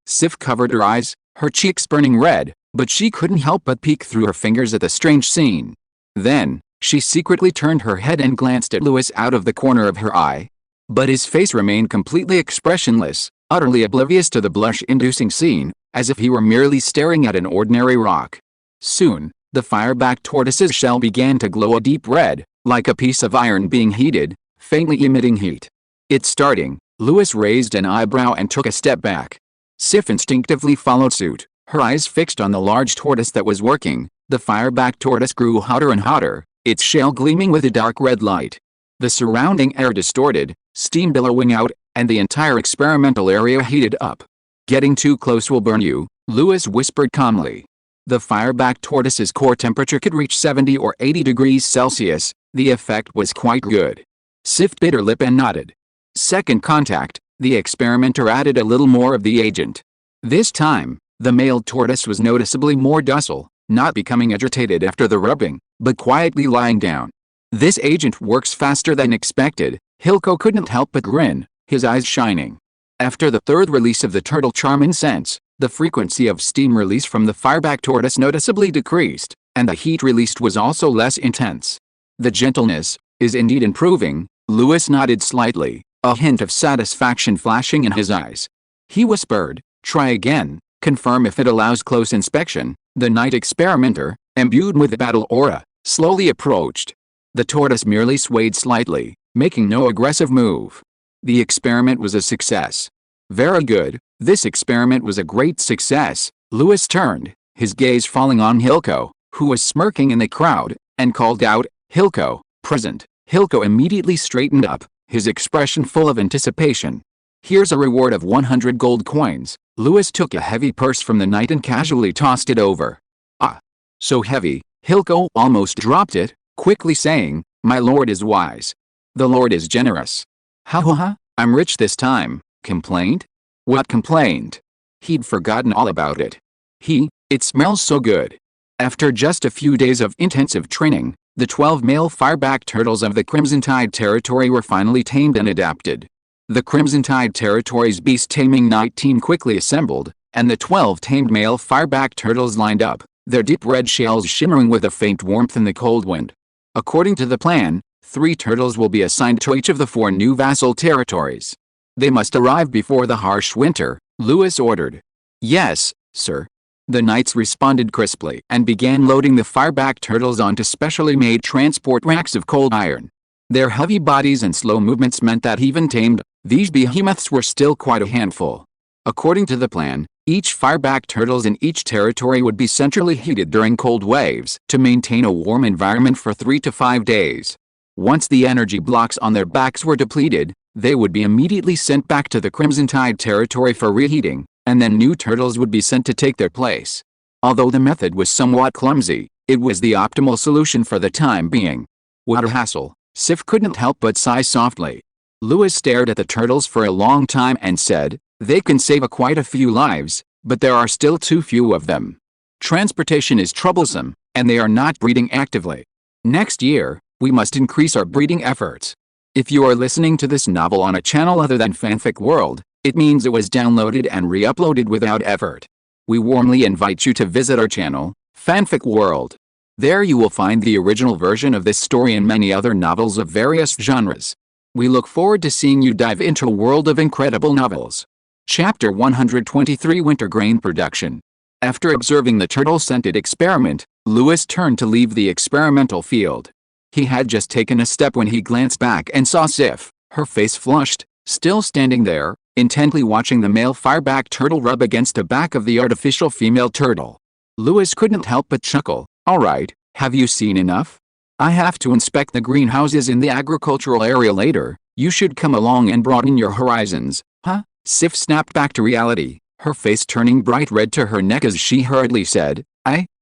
Sif covered her eyes, her cheeks burning red, but she couldn't help but peek through her fingers at the strange scene. Then, she secretly turned her head and glanced at Lewis out of the corner of her eye. But his face remained completely expressionless, utterly oblivious to the blush-inducing scene, as if he were merely staring at an ordinary rock. Soon, the fireback tortoise's shell began to glow a deep red, like a piece of iron being heated, faintly emitting heat. It's starting. Lewis raised an eyebrow and took a step back. Sif instinctively followed suit, her eyes fixed on the large tortoise that was working. The fireback tortoise grew hotter and hotter, its shell gleaming with a dark red light. The surrounding air distorted, steam billowing out, and the entire experimental area heated up. "Getting too close will burn you," Lewis whispered calmly. The fireback tortoise's core temperature could reach 70 or 80 degrees Celsius. The effect was quite good. Sif bit her lip and nodded. Second contact, the experimenter added a little more of the agent. This time, the male tortoise was noticeably more docile, not becoming agitated after the rubbing, but quietly lying down. "This agent works faster than expected," Hilko couldn't help but grin, his eyes shining. After the third release of the turtle charm incense, the frequency of steam release from the fireback tortoise noticeably decreased, and the heat released was also less intense. "The gentleness is indeed improving," Lewis nodded slightly, a hint of satisfaction flashing in his eyes. He whispered, "Try again, confirm if it allows close inspection." The night experimenter, imbued with the battle aura, slowly approached. The tortoise merely swayed slightly, making no aggressive move. The experiment was a success. "Very good, this experiment was a great success." Lewis turned, his gaze falling on Hilko, who was smirking in the crowd, and called out, "Hilko, present." Hilko immediately straightened up, his expression full of anticipation. "Here's a reward of 100 gold coins." Lewis took a heavy purse from the knight and casually tossed it over. "Ah, so heavy." Hilko almost dropped it, quickly saying, "My lord is wise. The lord is generous." "Ha ha ha, I'm rich this time." "Complained?" "What complained?" He'd forgotten all about it. "It smells so good." After just a few days of intensive training, the 12 male fireback turtles of the Crimson Tide territory were finally tamed and adapted. The Crimson Tide territory's beast taming night team quickly assembled, and the 12 tamed male fireback turtles lined up, their deep red shells shimmering with a faint warmth in the cold wind. According to the plan, 3 turtles will be assigned to each of the 4 new vassal territories. "They must arrive before the harsh winter," Lewis ordered. "Yes, sir." The knights responded crisply and began loading the fireback turtles onto specially made transport racks of cold iron. Their heavy bodies and slow movements meant that even tamed, these behemoths were still quite a handful. According to the plan, each fireback turtles in each territory would be centrally heated during cold waves to maintain a warm environment for 3 to 5 days. Once the energy blocks on their backs were depleted, they would be immediately sent back to the Crimson Tide territory for reheating, and then new turtles would be sent to take their place. Although the method was somewhat clumsy, it was the optimal solution for the time being. "What a hassle," Sif couldn't help but sigh softly. Lewis stared at the turtles for a long time and said, "They can save quite a few lives, but there are still too few of them. Transportation is troublesome, and they are not breeding actively. Next year, we must increase our breeding efforts." If you are listening to this novel on a channel other than Fanfic World, it means it was downloaded and re-uploaded without effort. We warmly invite you to visit our channel, Fanfic World. There you will find the original version of this story and many other novels of various genres. We look forward to seeing you dive into a world of incredible novels. Chapter 123 Winter Grain Production. After observing the turtle-scented experiment, Lewis turned to leave the experimental field. He had just taken a step when he glanced back and saw Sif, her face flushed, still standing there, intently watching the male fireback turtle rub against the back of the artificial female turtle. Lewis couldn't help but chuckle. "All right, have you seen enough? I have to inspect the greenhouses in the agricultural area later. You should come along and broaden your horizons." "Huh?" Sif snapped back to reality, her face turning bright red to her neck as she hurriedly said,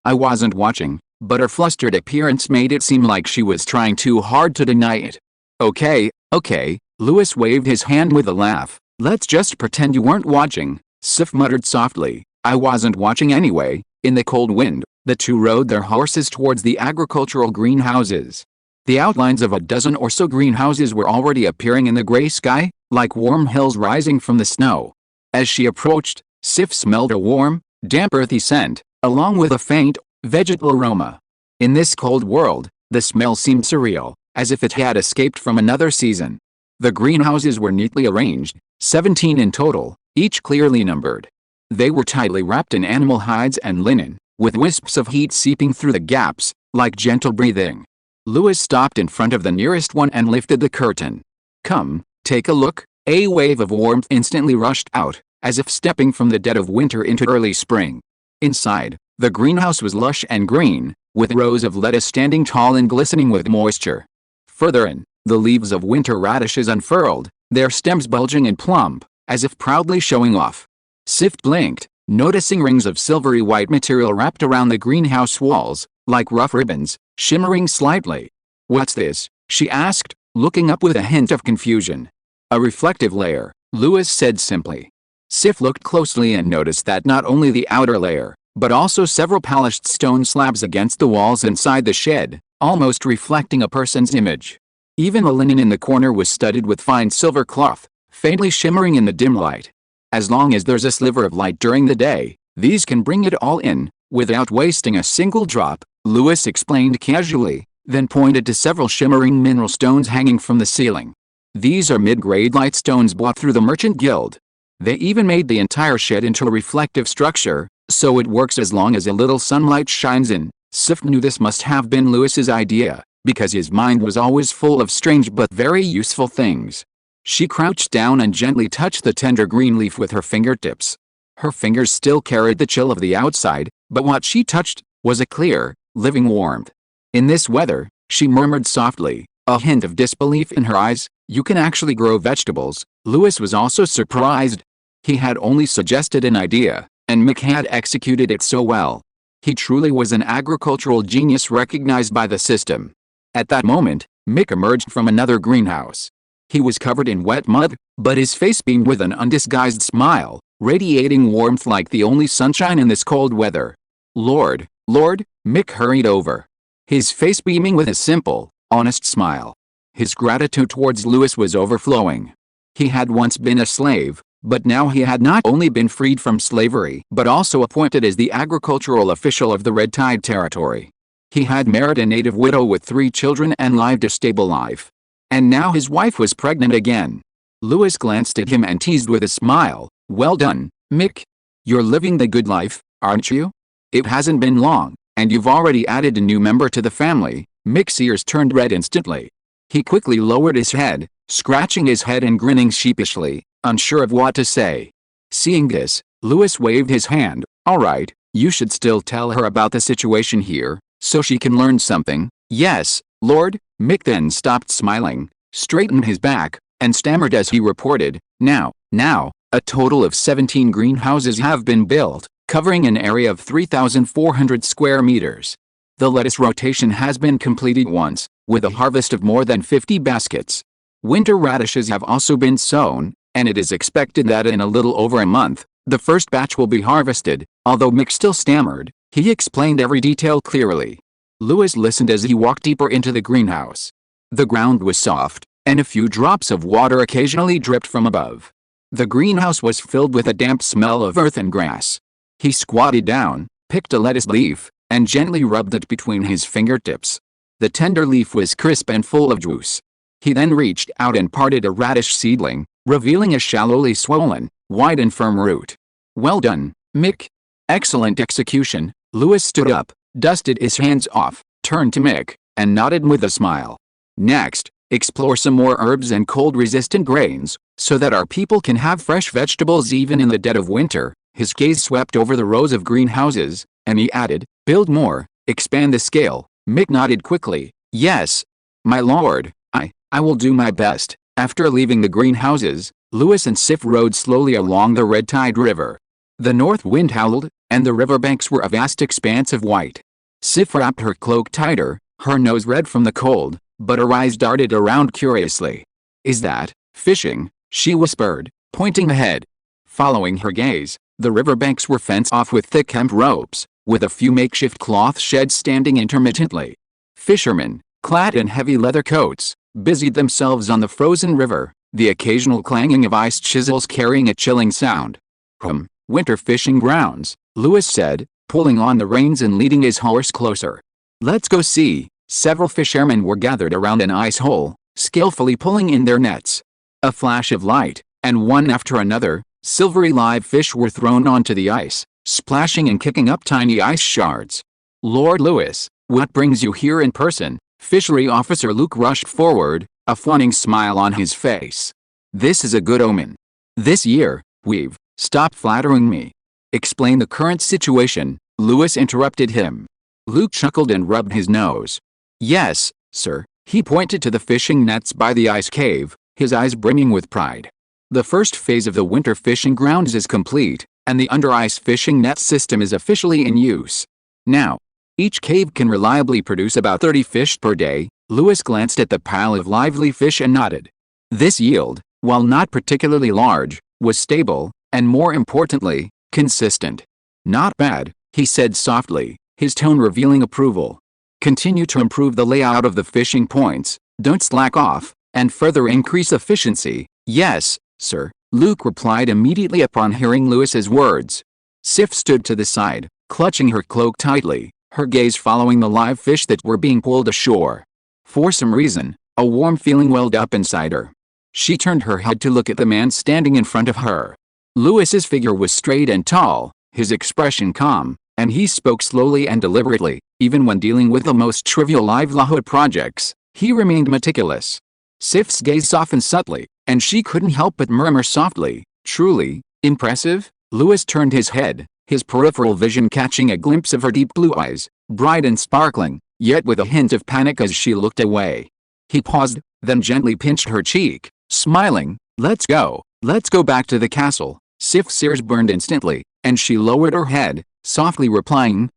I wasn't watching," but her flustered appearance made it seem like she was trying too hard to deny it. Okay, Lewis waved his hand with a laugh. "Let's just pretend you weren't watching," Sif muttered softly. "I wasn't watching anyway." In the cold wind, the two rode their horses towards the agricultural greenhouses. The outlines of a dozen or so greenhouses were already appearing in the gray sky, like warm hills rising from the snow. As she approached, Sif smelled a warm, damp earthy scent, along with a faint, vegetal aroma. In this cold world, the smell seemed surreal, as if it had escaped from another season. The greenhouses were neatly arranged, 17 in total, each clearly numbered. They were tightly wrapped in animal hides and linen, with wisps of heat seeping through the gaps, like gentle breathing. Lewis stopped in front of the nearest one and lifted the curtain. "Come, take a look." A wave of warmth instantly rushed out, as if stepping from the dead of winter into early spring. Inside, the greenhouse was lush and green, with rows of lettuce standing tall and glistening with moisture. Further in, the leaves of winter radishes unfurled, their stems bulging and plump, as if proudly showing off. Sif blinked, noticing rings of silvery white material wrapped around the greenhouse walls, like rough ribbons, shimmering slightly. "What's this?" she asked, looking up with a hint of confusion. "A reflective layer," Lewis said simply. Sif looked closely and noticed that not only the outer layer, but also several polished stone slabs against the walls inside the shed, almost reflecting a person's image. Even the linen in the corner was studded with fine silver cloth, faintly shimmering in the dim light. As long as there's a sliver of light during the day, these can bring it all in, without wasting a single drop, Lewis explained casually, then pointed to several shimmering mineral stones hanging from the ceiling. "These are mid-grade light stones bought through the Merchant Guild. They even made the entire shed into a reflective structure, so it works as long as a little sunlight shines in." Sif knew this must have been Lewis's idea, because his mind was always full of strange but very useful things. She crouched down and gently touched the tender green leaf with her fingertips. Her fingers still carried the chill of the outside, but what she touched was a clear, living warmth. "In this weather," she murmured softly, a hint of disbelief in her eyes, "you can actually grow vegetables." Lewis was also surprised. He had only suggested an idea, and Mick had executed it so well. He truly was an agricultural genius recognized by the system. At that moment, Mick emerged from another greenhouse. He was covered in wet mud, but his face beamed with an undisguised smile, radiating warmth like the only sunshine in this cold weather. Lord, Mick hurried over, his face beaming with a simple, honest smile. His gratitude towards Lewis was overflowing. He had once been a slave, but now he had not only been freed from slavery but also appointed as the agricultural official of the Red Tide territory. He had married a native widow with 3 children and lived a stable life. And now his wife was pregnant again. Lewis glanced at him and teased with a smile, "Well done, Mick. You're living the good life, aren't you? It hasn't been long, and you've already added a new member to the family." Mick's ears turned red instantly. He quickly lowered his head, scratching his head and grinning sheepishly, unsure of what to say. Seeing this, Lewis waved his hand. "All right, you should still tell her about the situation here, so she can learn something." "Yes, Lord." Mick then stopped smiling, straightened his back, and stammered as he reported, Now, a total of 17 greenhouses have been built, covering an area of 3,400 square meters. The lettuce rotation has been completed once, with a harvest of more than 50 baskets. Winter radishes have also been sown, and it is expected that in a little over a month, the first batch will be harvested." Although Mick still stammered, he explained every detail clearly. Lewis listened as he walked deeper into the greenhouse. The ground was soft, and a few drops of water occasionally dripped from above. The greenhouse was filled with a damp smell of earth and grass. He squatted down, picked a lettuce leaf, and gently rubbed it between his fingertips. The tender leaf was crisp and full of juice. He then reached out and parted a radish seedling, revealing a shallowly swollen, wide and firm root. "Well done, Mick. Excellent execution." Lewis stood up, dusted his hands off, turned to Mick, and nodded with a smile. "Next, explore some more herbs and cold-resistant grains, so that our people can have fresh vegetables even in the dead of winter." His gaze swept over the rows of greenhouses, and he added, "Build more, expand the scale." Mick nodded quickly. "Yes, my lord, I will do my best." After leaving the greenhouses, Lewis and Sif rode slowly along the Red Tide River. The north wind howled, and the riverbanks were a vast expanse of white. Sif wrapped her cloak tighter, her nose red from the cold, but her eyes darted around curiously. "Is that fishing?" she whispered, pointing ahead. Following her gaze, the riverbanks were fenced off with thick hemp ropes, with a few makeshift cloth sheds standing intermittently. Fishermen, clad in heavy leather coats, busied themselves on the frozen river, the occasional clanging of ice chisels carrying a chilling sound. Winter fishing grounds," Lewis said, pulling on the reins and leading his horse closer. "Let's go see." Several fishermen were gathered around an ice hole, skillfully pulling in their nets. A flash of light, and one after another, silvery live fish were thrown onto the ice, splashing and kicking up tiny ice shards. "Lord Lewis, what brings you here in person?" Fishery Officer Luke rushed forward, a fawning smile on his face. "This is a good omen. This year, we've..." "Stop flattering me. Explain the current situation," Lewis interrupted him. Luke chuckled and rubbed his nose. "Yes, sir." He pointed to the fishing nets by the ice cave, his eyes brimming with pride. The first phase of the winter fishing grounds is complete, and the under-ice fishing net system is officially in use. Now, each cave can reliably produce about 30 fish per day. Lewis glanced at the pile of lively fish and nodded. This yield, while not particularly large, was stable, and more importantly, consistent. Not bad, he said softly, his tone revealing approval. Continue to improve the layout of the fishing points, don't slack off, and further increase efficiency. Yes, sir, Luke replied immediately upon hearing Lewis's words. Sif stood to the side, clutching her cloak tightly, her gaze following the live fish that were being pulled ashore. For some reason, a warm feeling welled up inside her. She turned her head to look at the man standing in front of her. Lewis's figure was straight and tall, his expression calm, and he spoke slowly and deliberately. Even when dealing with the most trivial livelihood projects, he remained meticulous. Sif's gaze softened subtly, and she couldn't help but murmur softly, "Truly impressive?" Lewis turned his head, his peripheral vision catching a glimpse of her deep blue eyes, bright and sparkling, yet with a hint of panic as she looked away. He paused, then gently pinched her cheek, smiling. Let's go back to the castle." Sif's ears burned instantly, and she lowered her head, softly replying,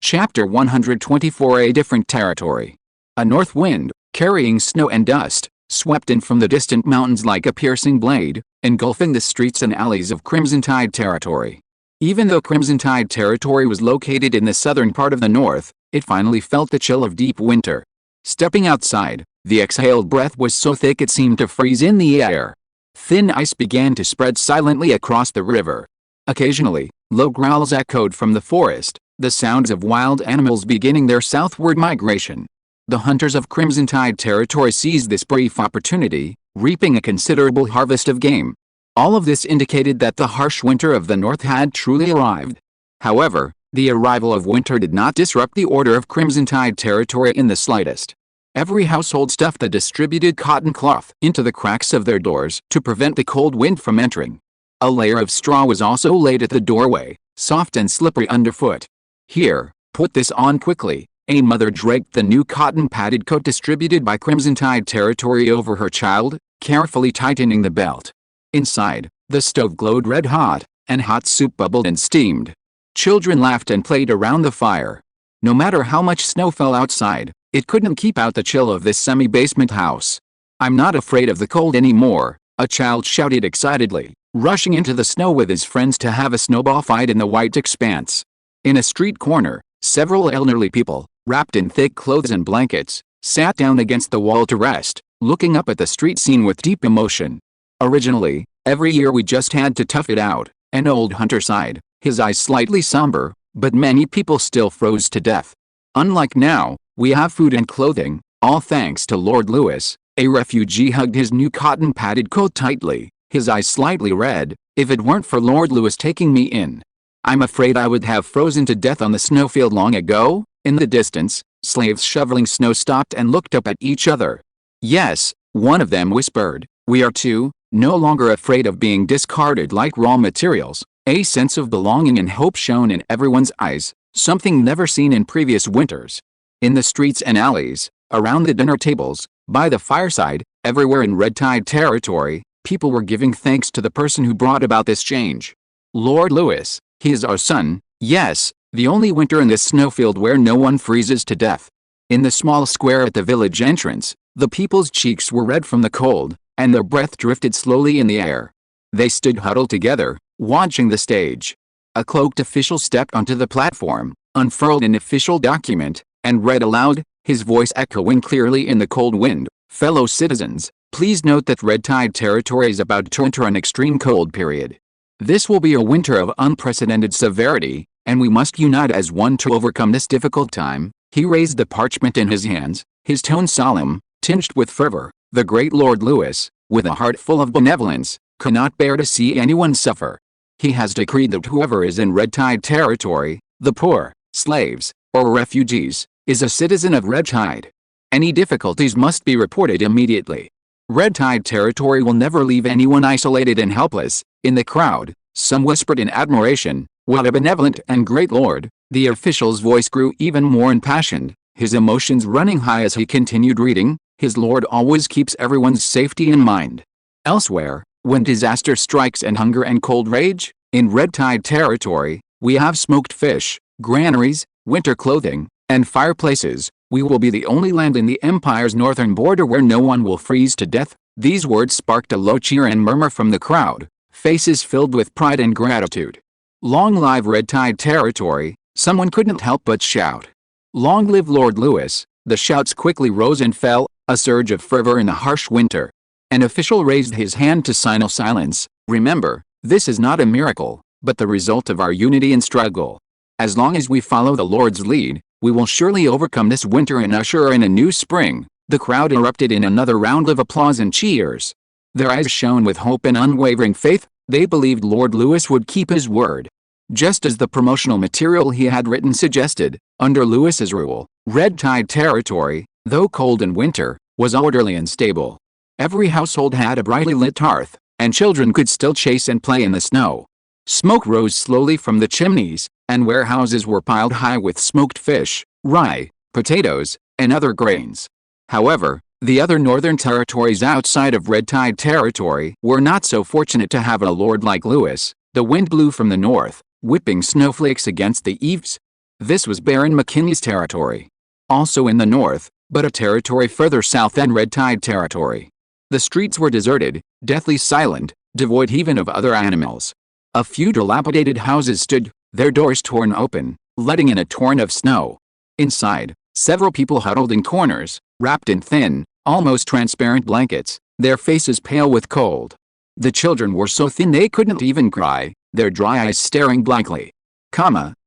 Chapter 124. A different territory. A north wind, carrying snow and dust, swept in from the distant mountains like a piercing blade, engulfing the streets and alleys of Crimson Tide territory. Even though Crimson Tide territory was located in the southern part of the north, it finally felt the chill of deep winter. Stepping outside, the exhaled breath was so thick it seemed to freeze in the air. Thin ice began to spread silently across the river. Occasionally, low growls echoed from the forest, the sounds of wild animals beginning their southward migration. The hunters of Crimson Tide territory seized this brief opportunity, reaping a considerable harvest of game. All of this indicated that the harsh winter of the north had truly arrived. However, the arrival of winter did not disrupt the order of Crimson Tide territory in the slightest. Every household stuffed a distributed cotton cloth into the cracks of their doors to prevent the cold wind from entering. A layer of straw was also laid at the doorway, soft and slippery underfoot. "Here, put this on quickly." A mother draped the new cotton-padded coat distributed by Crimson Tide territory over her child, carefully tightening the belt. Inside, the stove glowed red-hot, and hot soup bubbled and steamed. Children laughed and played around the fire. No matter how much snow fell outside, it couldn't keep out the chill of this semi-basement house. "I'm not afraid of the cold anymore," a child shouted excitedly, rushing into the snow with his friends to have a snowball fight in the white expanse. In a street corner, several elderly people, wrapped in thick clothes and blankets, sat down against the wall to rest, looking up at the street scene with deep emotion. "Originally, every year we just had to tough it out," an old hunter sighed, his eyes slightly somber, "but many people still froze to death. Unlike now, we have food and clothing, all thanks to Lord Lewis." A refugee hugged his new cotton-padded coat tightly, his eyes slightly red. "If it weren't for Lord Lewis taking me in, I'm afraid I would have frozen to death on the snowfield long ago." In the distance, slaves shoveling snow stopped and looked up at each other. "Yes," one of them whispered, "we are too, no longer afraid of being discarded like raw materials." A sense of belonging and hope shone in everyone's eyes, something never seen in previous winters. In the streets and alleys, around the dinner tables, by the fireside, everywhere in Red Tide territory, people were giving thanks to the person who brought about this change. Lord Lewis, he is our son, yes, the only winter in this snowfield where no one freezes to death. In the small square at the village entrance, the people's cheeks were red from the cold, and their breath drifted slowly in the air. They stood huddled together, watching the stage. A cloaked official stepped onto the platform, unfurled an official document, and read aloud, his voice echoing clearly in the cold wind. "Fellow citizens, please note that Red Tide territory is about to enter an extreme cold period. This will be a winter of unprecedented severity, and we must unite as one to overcome this difficult time." He raised the parchment in his hands, his tone solemn, tinged with fervor. "The great Lord Lewis, with a heart full of benevolence, cannot bear to see anyone suffer. He has decreed that whoever is in Red Tide territory, the poor, slaves, or refugees, is a citizen of Red Tide. Any difficulties must be reported immediately. Red Tide territory will never leave anyone isolated and helpless." In the crowd, some whispered in admiration, "What a benevolent and great lord." The official's voice grew even more impassioned, his emotions running high as he continued reading, His lord always keeps everyone's safety in mind. Elsewhere, when disaster strikes and hunger and cold rage, in red tide territory, we have smoked fish, granaries, winter clothing, and fireplaces. We will be the only land in the Empire's northern border where no one will freeze to death. These words sparked a low cheer and murmur from the crowd, faces filled with pride and gratitude. Long live red tide territory, someone couldn't help but shout. Long live Lord Louis. The shouts quickly rose and fell, a surge of fervor in the harsh winter. An official raised his hand to signal silence. Remember, this is not a miracle, but the result of our unity and struggle. As long as we follow the Lord's lead, we will surely overcome this winter and usher in a new spring. The crowd erupted in another round of applause and cheers. Their eyes shone with hope and unwavering faith. They believed Lord Louis would keep his word. Just as the promotional material he had written suggested, under Louis's rule, red tide territory, though cold in winter, was orderly and stable. Every household had a brightly lit hearth, and children could still chase and play in the snow. Smoke rose slowly from the chimneys, and warehouses were piled high with smoked fish, rye, potatoes, and other grains. However, the other northern territories outside of red tide territory were not so fortunate to have a lord like Louis. The wind blew from the north, whipping snowflakes against the eaves. This was Baron McKinley's territory. Also in the north, but a territory further south than red tide territory. The streets were deserted, deathly silent, devoid even of other animals. A few dilapidated houses stood, their doors torn open, letting in a torrent of snow. Inside, several people huddled in corners, wrapped in thin, almost transparent blankets, their faces pale with cold. The children were so thin they couldn't even cry, their dry eyes staring blankly.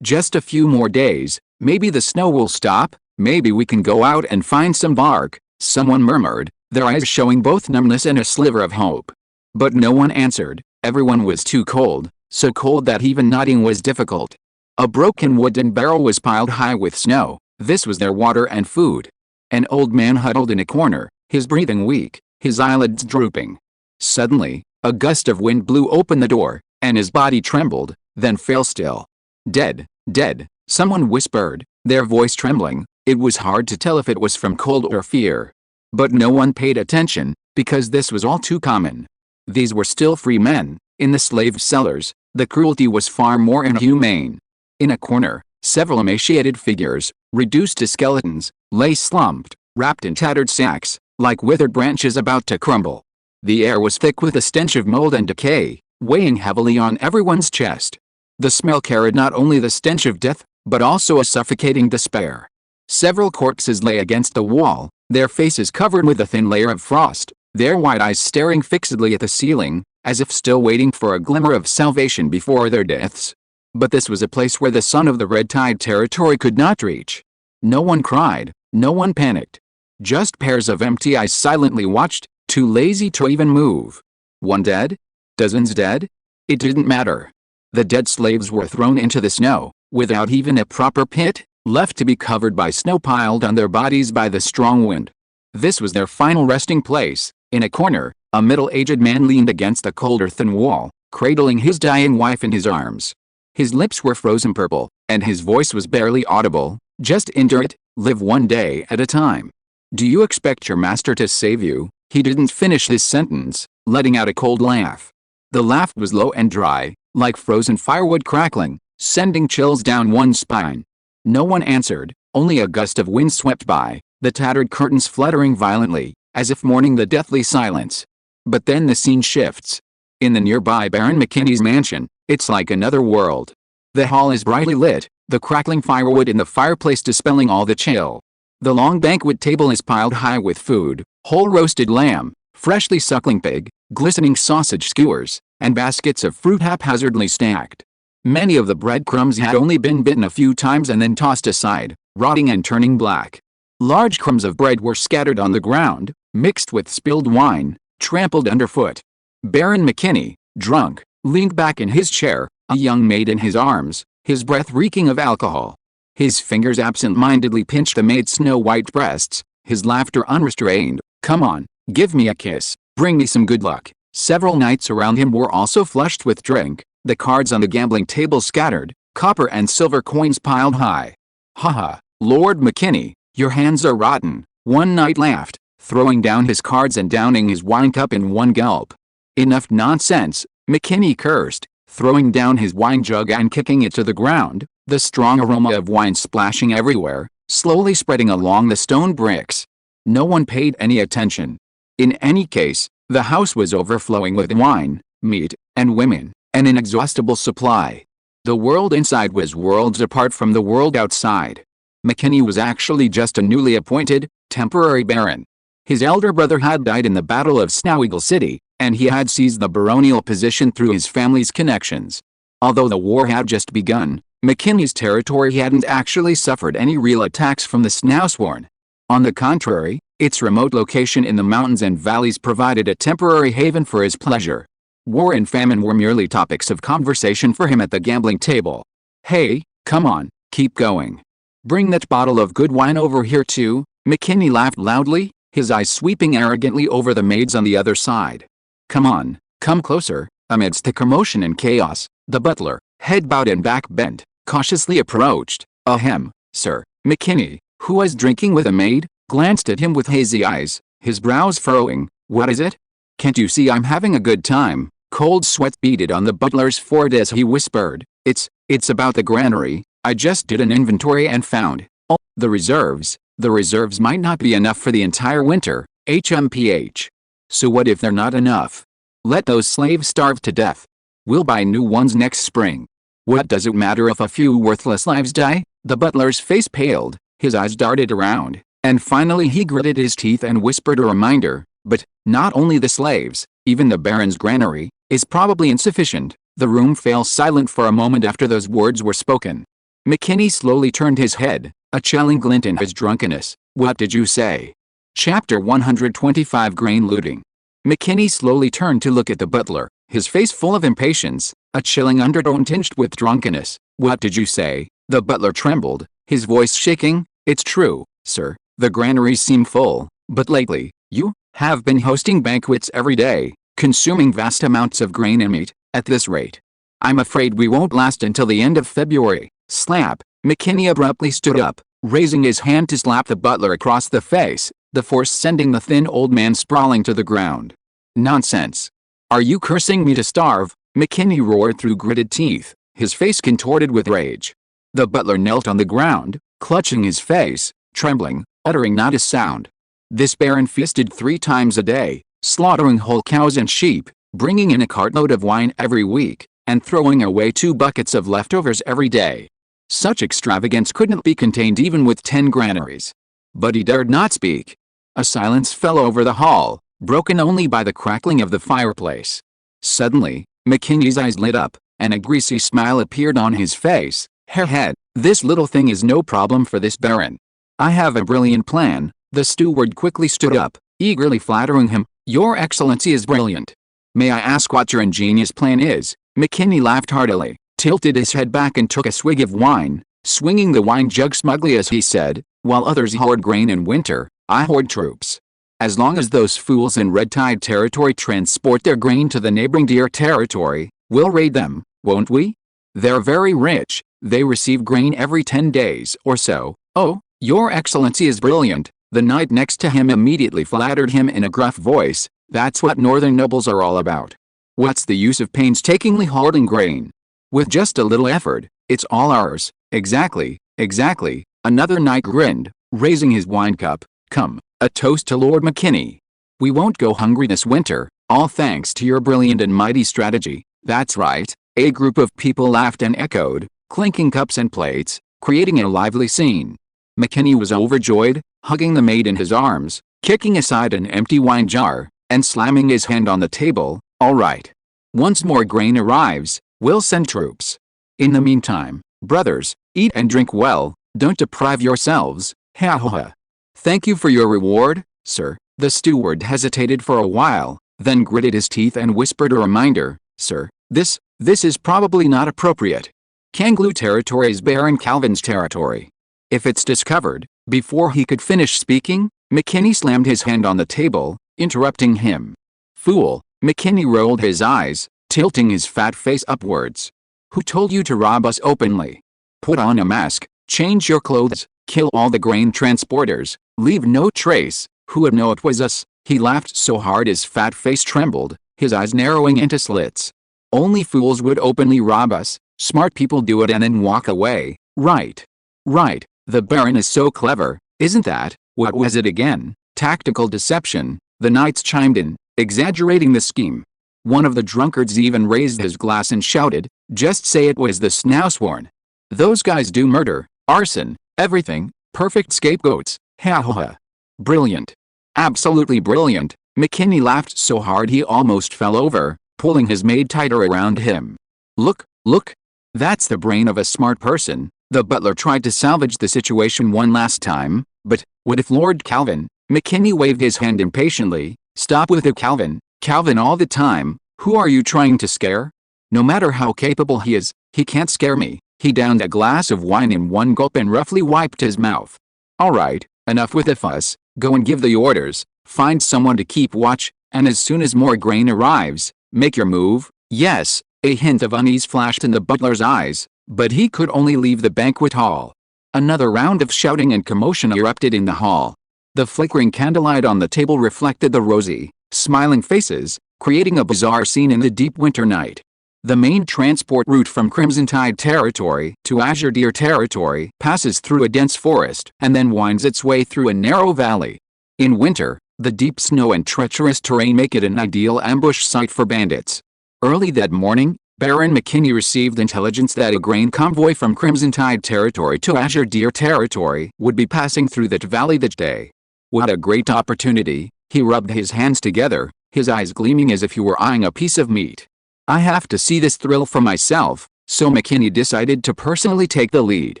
Just a few more days, maybe the snow will stop, maybe we can go out and find some bark, someone murmured, their eyes showing both numbness and a sliver of hope. But no one answered. Everyone was too cold, so cold that even nodding was difficult. A broken wooden barrel was piled high with snow. This was their water and food. An old man huddled in a corner, his breathing weak, his eyelids drooping. Suddenly, a gust of wind blew open the door, and his body trembled, then fell still. Dead, dead, someone whispered, their voice trembling. It was hard to tell if it was from cold or fear. But no one paid attention, because this was all too common. These were still free men. In the slave cellars, the cruelty was far more inhumane. In a corner, several emaciated figures, reduced to skeletons, lay slumped, wrapped in tattered sacks, like withered branches about to crumble. The air was thick with the stench of mold and decay, weighing heavily on everyone's chest. The smell carried not only the stench of death, but also a suffocating despair. Several corpses lay against the wall, their faces covered with a thin layer of frost, their wide eyes staring fixedly at the ceiling, as if still waiting for a glimmer of salvation before their deaths. But this was a place where the sun of the red tide territory could not reach. No one cried, no one panicked. Just pairs of empty eyes silently watched, too lazy to even move. One dead? Dozens dead? It didn't matter. The dead slaves were thrown into the snow, without even a proper pit, left to be covered by snow piled on their bodies by the strong wind. This was their final resting place. In a corner, a middle-aged man leaned against a cold earthen wall, cradling his dying wife in his arms. His lips were frozen purple, and his voice was barely audible. Just endure it, live one day at a time. Do you expect your master to save you? He didn't finish this sentence, letting out a cold laugh. The laugh was low and dry, like frozen firewood crackling, sending chills down one's spine. No one answered, only a gust of wind swept by, the tattered curtains fluttering violently, as if mourning the deathly silence. But then the scene shifts. In the nearby Baron McKinney's mansion, it's like another world. The hall is brightly lit, the crackling firewood in the fireplace dispelling all the chill. The long banquet table is piled high with food, whole roasted lamb, freshly suckling pig, glistening sausage skewers, and baskets of fruit haphazardly stacked. Many of the breadcrumbs had only been bitten a few times and then tossed aside, rotting and turning black. Large crumbs of bread were scattered on the ground, mixed with spilled wine, trampled underfoot. Baron McKinney, drunk, leaned back in his chair, a young maid in his arms, his breath reeking of alcohol. His fingers absent-mindedly pinched the maid's snow-white breasts, his laughter unrestrained. Come on, give me a kiss, bring me some good luck. Several knights around him were also flushed with drink, the cards on the gambling table scattered, copper and silver coins piled high. Ha ha, Lord McKinney, your hands are rotten, one knight laughed, throwing down his cards and downing his wine cup in one gulp. Enough nonsense, McKinney cursed, throwing down his wine jug and kicking it to the ground, the strong aroma of wine splashing everywhere, slowly spreading along the stone bricks. No one paid any attention. In any case, the house was overflowing with wine, meat, and women, an inexhaustible supply. The world inside was worlds apart from the world outside. McKinney was actually just a newly appointed, temporary baron. His elder brother had died in the Battle of Snoweagle City, and he had seized the baronial position through his family's connections. Although the war had just begun, McKinney's territory hadn't actually suffered any real attacks from the Snowsworn. On the contrary, its remote location in the mountains and valleys provided a temporary haven for his pleasure. War and famine were merely topics of conversation for him at the gambling table. "Hey, come on, keep going. Bring that bottle of good wine over here too," McKinney laughed loudly, his eyes sweeping arrogantly over the maids on the other side. "Come on, come closer." Amidst the commotion and chaos, the butler, head bowed and back bent, cautiously approached. "Ahem, sir." McKinney, who was drinking with a maid, glanced at him with hazy eyes, his brows furrowing. "What is it? Can't you see I'm having a good time?" Cold sweat beaded on the butler's forehead as he whispered, It's about the granary. I just did an inventory and found, oh, the reserves. The reserves might not be enough for the entire winter, HMPH. So what if they're not enough? Let those slaves starve to death. We'll buy new ones next spring. What does it matter if a few worthless lives die?" The butler's face paled, his eyes darted around, and finally he gritted his teeth and whispered a reminder, "But, not only the slaves, even the baron's granary, is probably insufficient." The room fell silent for a moment after those words were spoken. McKinney slowly turned his head, a chilling glint in his drunkenness. "What did you say?" Chapter 125 Grain Looting. McKinney slowly turned to look at the butler, his face full of impatience, a chilling undertone tinged with drunkenness. "What did you say?" The butler trembled, his voice shaking. "It's true, sir, the granaries seem full, but lately, you have been hosting banquets every day, consuming vast amounts of grain and meat. At this rate, I'm afraid we won't last until the end of February." Slap! McKinney abruptly stood up, raising his hand to slap the butler across the face, the force sending the thin old man sprawling to the ground. "Nonsense! Are you cursing me to starve?" McKinney roared through gritted teeth, his face contorted with rage. The butler knelt on the ground, clutching his face, trembling, uttering not a sound. This baron feasted 3 times a day, slaughtering whole cows and sheep, bringing in a cartload of wine every week, and throwing away 2 buckets of leftovers every day. Such extravagance couldn't be contained even with 10 granaries. But he dared not speak. A silence fell over the hall, broken only by the crackling of the fireplace. Suddenly, McKinney's eyes lit up, and a greasy smile appeared on his face. "Head, this little thing is no problem for this baron. I have a brilliant plan." The steward quickly stood up, eagerly flattering him. "Your Excellency is brilliant. May I ask what your ingenious plan is?" McKinney laughed heartily, tilted his head back and took a swig of wine, swinging the wine jug smugly as he said, "While others hoard grain in winter, I hoard troops. As long as those fools in Red Tide territory transport their grain to the neighboring Deer territory, we'll raid them, won't we? They're very rich, they receive grain every 10 days or so." "Oh, your Excellency is brilliant." The knight next to him immediately flattered him in a gruff voice. "That's what northern nobles are all about. What's the use of painstakingly hoarding grain? With just a little effort, it's all ours." Exactly, exactly," another knight grinned, raising his wine cup. "Come, a toast to Lord McKinney. We won't go hungry this winter, all thanks to your brilliant and mighty strategy." "That's right," a group of people laughed and echoed, clinking cups and plates, creating a lively scene. McKinney was overjoyed, hugging the maid in his arms, kicking aside an empty wine jar, and slamming his hand on the table. "All right. Once more grain arrives, we'll send troops. In the meantime, brothers, eat and drink well, don't deprive yourselves." "Ha ha ha. Thank you for your reward, sir." The steward hesitated for a while, then gritted his teeth and whispered a reminder. "Sir, this is probably not appropriate. Kanglu territory is Baron Calvin's territory. If it's discovered..." Before he could finish speaking, McKinney slammed his hand on the table, interrupting him. "Fool!" McKinney rolled his eyes, tilting his fat face upwards. "Who told you to rob us openly? Put on a mask, change your clothes, kill all the grain transporters, leave no trace. Who would know it was us? He laughed so hard his fat face trembled, his eyes narrowing into slits. Only fools would openly rob us. Smart people do it and then walk away. Right. Right. The Baron is so clever, isn't that? What was it again? Tactical deception, the knights chimed in, exaggerating the scheme. One of the drunkards even raised his glass and shouted, just say it was the Snowsworn. Those guys do murder, arson, everything, perfect scapegoats, ha ha ha. Brilliant. Absolutely brilliant. McKinney laughed so hard he almost fell over, pulling his maid tighter around him. Look, look. That's the brain of a smart person. The butler tried to salvage the situation one last time, but, what if Lord Calvin? McKinney waved his hand impatiently. Stop with the Calvin, Calvin all the time. Who are you trying to scare? No matter how capable he is, he can't scare me. He downed a glass of wine in one gulp and roughly wiped his mouth. Alright, enough with the fuss. Go and give the orders, find someone to keep watch, and as soon as more grain arrives, make your move. Yes, a hint of unease flashed in the butler's eyes, but he could only leave the banquet hall. Another round of shouting and commotion erupted in the hall. The flickering candlelight on the table reflected the rosy, smiling faces, creating a bizarre scene in the deep winter night. The main transport route from Crimson Tide territory to Azure Deer territory passes through a dense forest and then winds its way through a narrow valley. In winter, the deep snow and treacherous terrain make it an ideal ambush site for bandits. Early that morning, Baron McKinney received intelligence that a grain convoy from Crimson Tide territory to Azure Deer territory would be passing through that valley that day. What a great opportunity. He rubbed his hands together, his eyes gleaming as if he were eyeing a piece of meat. I have to see this thrill for myself, so McKinney decided to personally take the lead.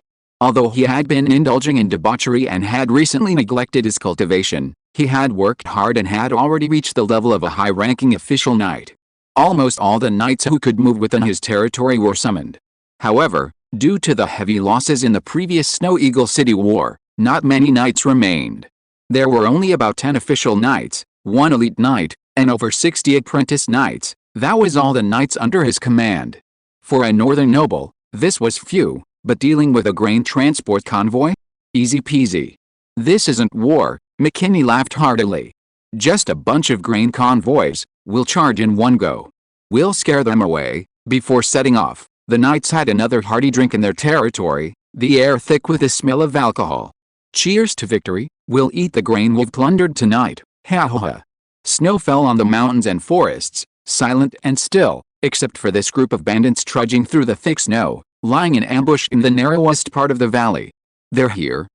Although he had been indulging in debauchery and had recently neglected his cultivation, he had worked hard and had already reached the level of a high-ranking official knight. Almost all the knights who could move within his territory were summoned. However, due to the heavy losses in the previous Snow Eagle City War, not many knights remained. There were only about 10 official knights, 1 elite knight, and over 60 apprentice knights. That was all the knights under his command. For a northern noble, this was few, but dealing with a grain transport convoy? Easy peasy. This isn't war, McKinney laughed heartily. Just a bunch of grain convoys, we'll charge in one go. We'll scare them away. Before setting off, the knights had another hearty drink in their territory, the air thick with the smell of alcohol. Cheers to victory, we'll eat the grain we've plundered tonight, ha ha ha. Snow fell on the mountains and forests, silent and still, except for this group of bandits trudging through the thick snow, lying in ambush in the narrowest part of the valley. They're here,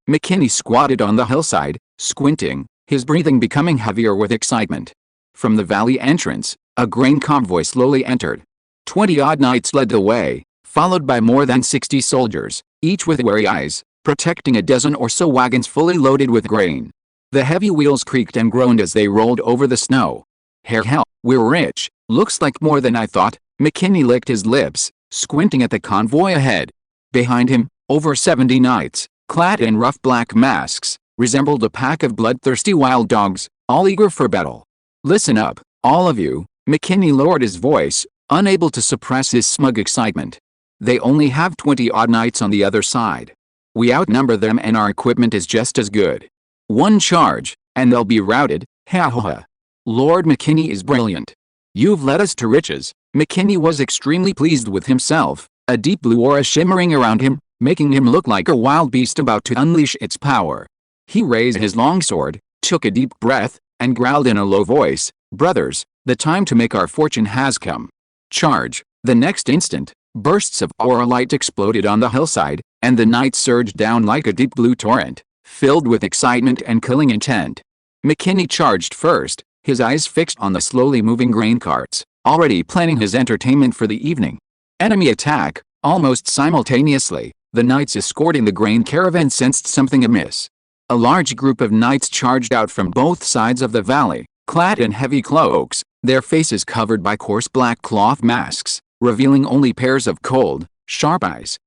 McKinney squatted on the hillside, squinting, his breathing becoming heavier with excitement. From the valley entrance, a grain convoy slowly entered. 20-odd knights led the way, followed by more than 60 soldiers, each with wary eyes, protecting a dozen or so wagons fully loaded with grain. The heavy wheels creaked and groaned as they rolled over the snow. Hell, we're rich, looks like more than I thought. McKinney licked his lips, squinting at the convoy ahead. Behind him, over 70 knights, clad in rough black masks, resembled a pack of bloodthirsty wild dogs, all eager for battle. Listen up, all of you, McKinney lowered his voice, unable to suppress his smug excitement. They only have 20-odd knights on the other side. We outnumber them and our equipment is just as good. One charge, and they'll be routed, ha ha ha. Lord McKinney is brilliant. You've led us to riches. McKinney was extremely pleased with himself, a deep blue aura shimmering around him, making him look like a wild beast about to unleash its power. He raised his longsword, took a deep breath, and growled in a low voice, "Brothers, the time to make our fortune has come. Charge!" The next instant, bursts of aura light exploded on the hillside, and the knights surged down like a deep blue torrent, filled with excitement and killing intent. McKinney charged first, his eyes fixed on the slowly moving grain carts, already planning his entertainment for the evening. Enemy attack! Almost simultaneously, the knights escorting the grain caravan sensed something amiss. A large group of knights charged out from both sides of the valley, clad in heavy cloaks, their faces covered by coarse black cloth masks, revealing only pairs of cold, sharp eyes.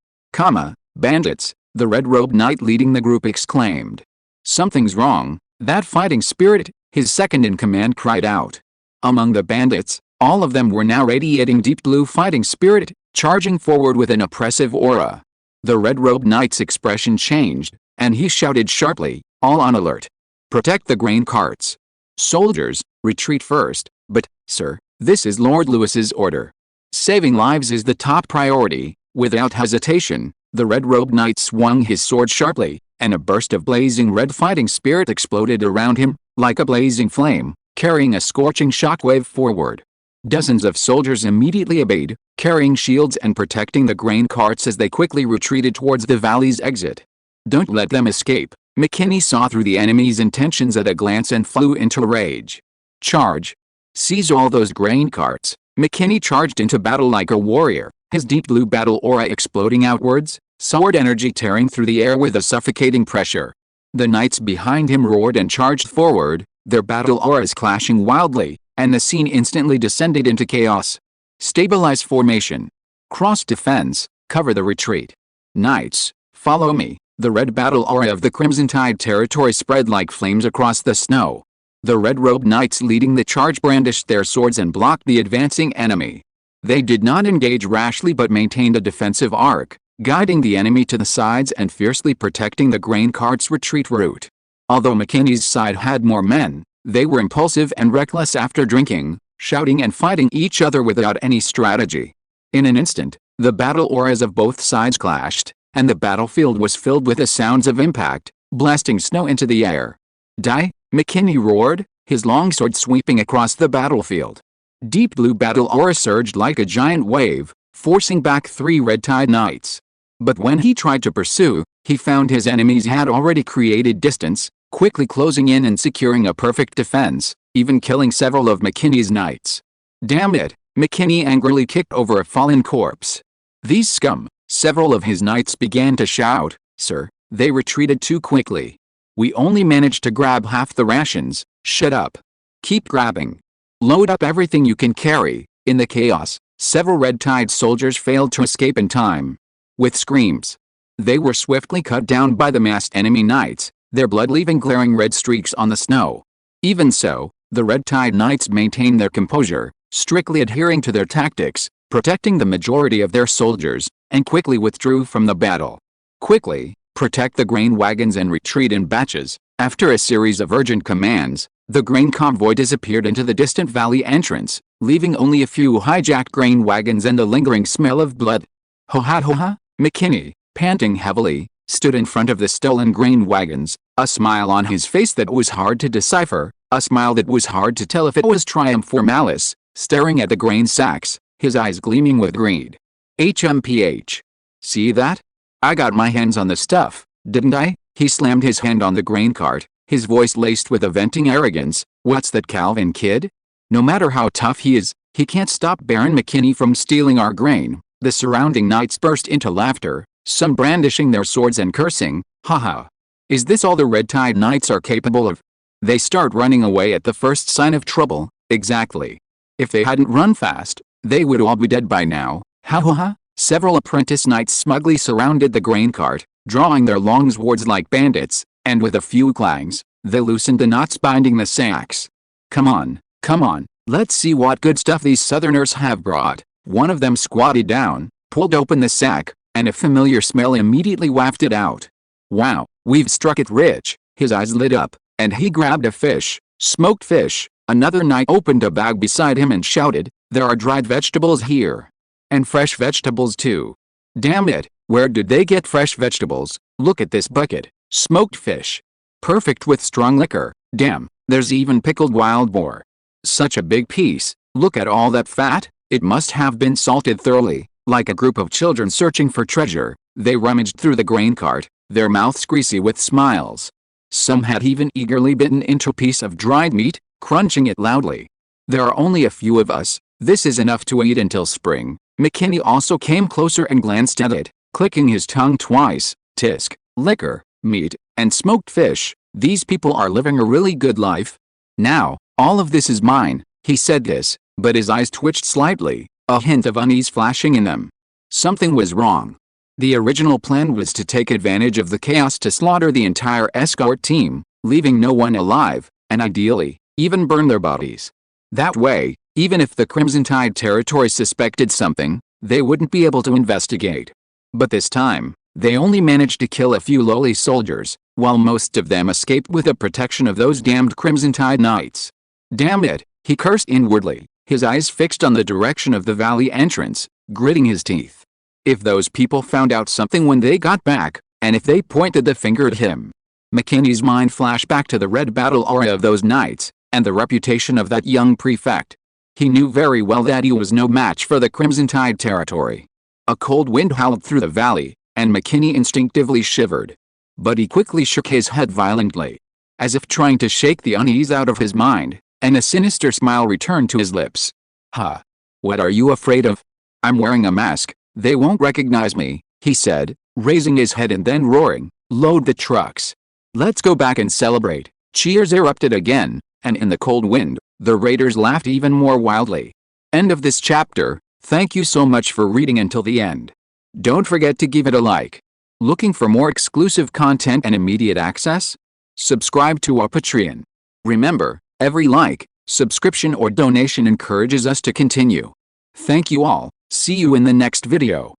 Bandits, the red-robed knight leading the group exclaimed. Something's wrong, that fighting spirit, his second-in-command cried out. Among the bandits, all of them were now radiating deep blue fighting spirit, charging forward with an oppressive aura. The red-robed knight's expression changed, and he shouted sharply, all on alert. Protect the grain carts. Soldiers, retreat first, but, sir, this is Lord Lewis's order. Saving lives is the top priority. Without hesitation, the red-robed knight swung his sword sharply, and a burst of blazing red fighting spirit exploded around him, like a blazing flame, carrying a scorching shockwave forward. Dozens of soldiers immediately obeyed, carrying shields and protecting the grain carts as they quickly retreated towards the valley's exit. Don't let them escape. McKinney saw through the enemy's intentions at a glance and flew into a rage. Charge! Seize all those grain carts! McKinney charged into battle like a warrior, his deep blue battle aura exploding outwards, sword energy tearing through the air with a suffocating pressure. The knights behind him roared and charged forward, their battle auras clashing wildly, and the scene instantly descended into chaos. Stabilize formation. Cross defense, cover the retreat. Knights, follow me. The red battle aura of the Crimson Tide territory spread like flames across the snow. The red-robed knights leading the charge brandished their swords and blocked the advancing enemy. They did not engage rashly but maintained a defensive arc, guiding the enemy to the sides and fiercely protecting the grain cart's retreat route. Although McKinney's side had more men, they were impulsive and reckless after drinking, shouting and fighting each other without any strategy. In an instant, the battle auras of both sides clashed, and the battlefield was filled with the sounds of impact, blasting snow into the air. Die! McKinney roared, his longsword sweeping across the battlefield. Deep blue battle aura surged like a giant wave, forcing back 3 red tide knights. But when he tried to pursue, he found his enemies had already created distance, quickly closing in and securing a perfect defense, even killing several of McKinney's knights. Damn it! McKinney angrily kicked over a fallen corpse. These scum! Several of his knights began to shout, "Sir, they retreated too quickly. We only managed to grab half the rations." "Shut up. Keep grabbing. Load up everything you can carry." In the chaos, several red tide soldiers failed to escape in time. With screams, they were swiftly cut down by the massed enemy knights, their blood leaving glaring red streaks on the snow. Even so, the red tide knights maintained their composure, strictly adhering to their tactics, protecting the majority of their soldiers, and quickly withdrew from the battle. Quickly, protect the grain wagons and retreat in batches. After a series of urgent commands, the grain convoy disappeared into the distant valley entrance, leaving only a few hijacked grain wagons and a lingering smell of blood. Ho-ha! McKinney, panting heavily, stood in front of the stolen grain wagons, a smile on his face that was hard to decipher, a smile that was hard to tell if it was triumph or malice, staring at the grain sacks, his eyes gleaming with greed. HMPH. See that? I got my hands on the stuff, didn't I? He slammed his hand on the grain cart, his voice laced with a venting arrogance. What's that, Calvin kid? No matter how tough he is, he can't stop Baron McKinney from stealing our grain. The surrounding knights burst into laughter, some brandishing their swords and cursing. Haha. Is this all the red tide knights are capable of? They start running away at the first sign of trouble. Exactly. If they hadn't run fast, they would all be dead by now. Ha. Several apprentice knights smugly surrounded the grain cart, drawing their long swords like bandits, and with a few clangs, they loosened the knots binding the sacks. Come on, let's see what good stuff these southerners have brought. One of them squatted down, pulled open the sack, and a familiar smell immediately wafted out. Wow, we've struck it rich. His eyes lit up, and he grabbed a fish, smoked fish. Another knight opened a bag beside him and shouted, "There are dried vegetables here. And fresh vegetables too. Damn it, where did they get fresh vegetables? Look at this bucket. Smoked fish. Perfect with strong liquor. Damn, there's even pickled wild boar. Such a big piece. Look at all that fat. It must have been salted thoroughly." Like a group of children searching for treasure, they rummaged through the grain cart, their mouths greasy with smiles. Some had even eagerly bitten into a piece of dried meat, crunching it loudly. "There are only a few of us. This is enough to eat until spring." McKinney also came closer and glanced at it, clicking his tongue twice. Tisk, liquor, meat, and smoked fish. These people are living a really good life. Now, all of this is mine. He said this, but his eyes twitched slightly, a hint of unease flashing in them. Something was wrong. The original plan was to take advantage of the chaos to slaughter the entire escort team, leaving no one alive, and ideally, even burn their bodies. That way, even if the Crimson Tide territory suspected something, they wouldn't be able to investigate. But this time, They only managed to kill a few lowly soldiers, while most of them escaped with the protection of those damned Crimson Tide Knights. Damn it, he cursed inwardly, his eyes fixed on the direction of the valley entrance, gritting his teeth. If those people found out something when they got back, and if they pointed the finger at him. McKinney's mind flashed back to the red battle aura of those knights, and the reputation of that young prefect. He knew very well that he was no match for the Crimson Tide territory. A cold wind howled through the valley, and McKinney instinctively shivered. But he quickly shook his head violently, as if trying to shake the unease out of his mind, and a sinister smile returned to his lips. "Huh. What are you afraid of? I'm wearing a mask, they won't recognize me," he said, raising his head and then roaring, "Load the trucks. Let's go back and celebrate." Cheers erupted again, and in the cold wind, the raiders laughed even more wildly. End of this chapter. Thank you so much for reading until the end. Don't forget to give it a like. Looking for more exclusive content and immediate access? Subscribe to our Patreon. Remember, every like, subscription or donation encourages us to continue. Thank you all. See you in the next video.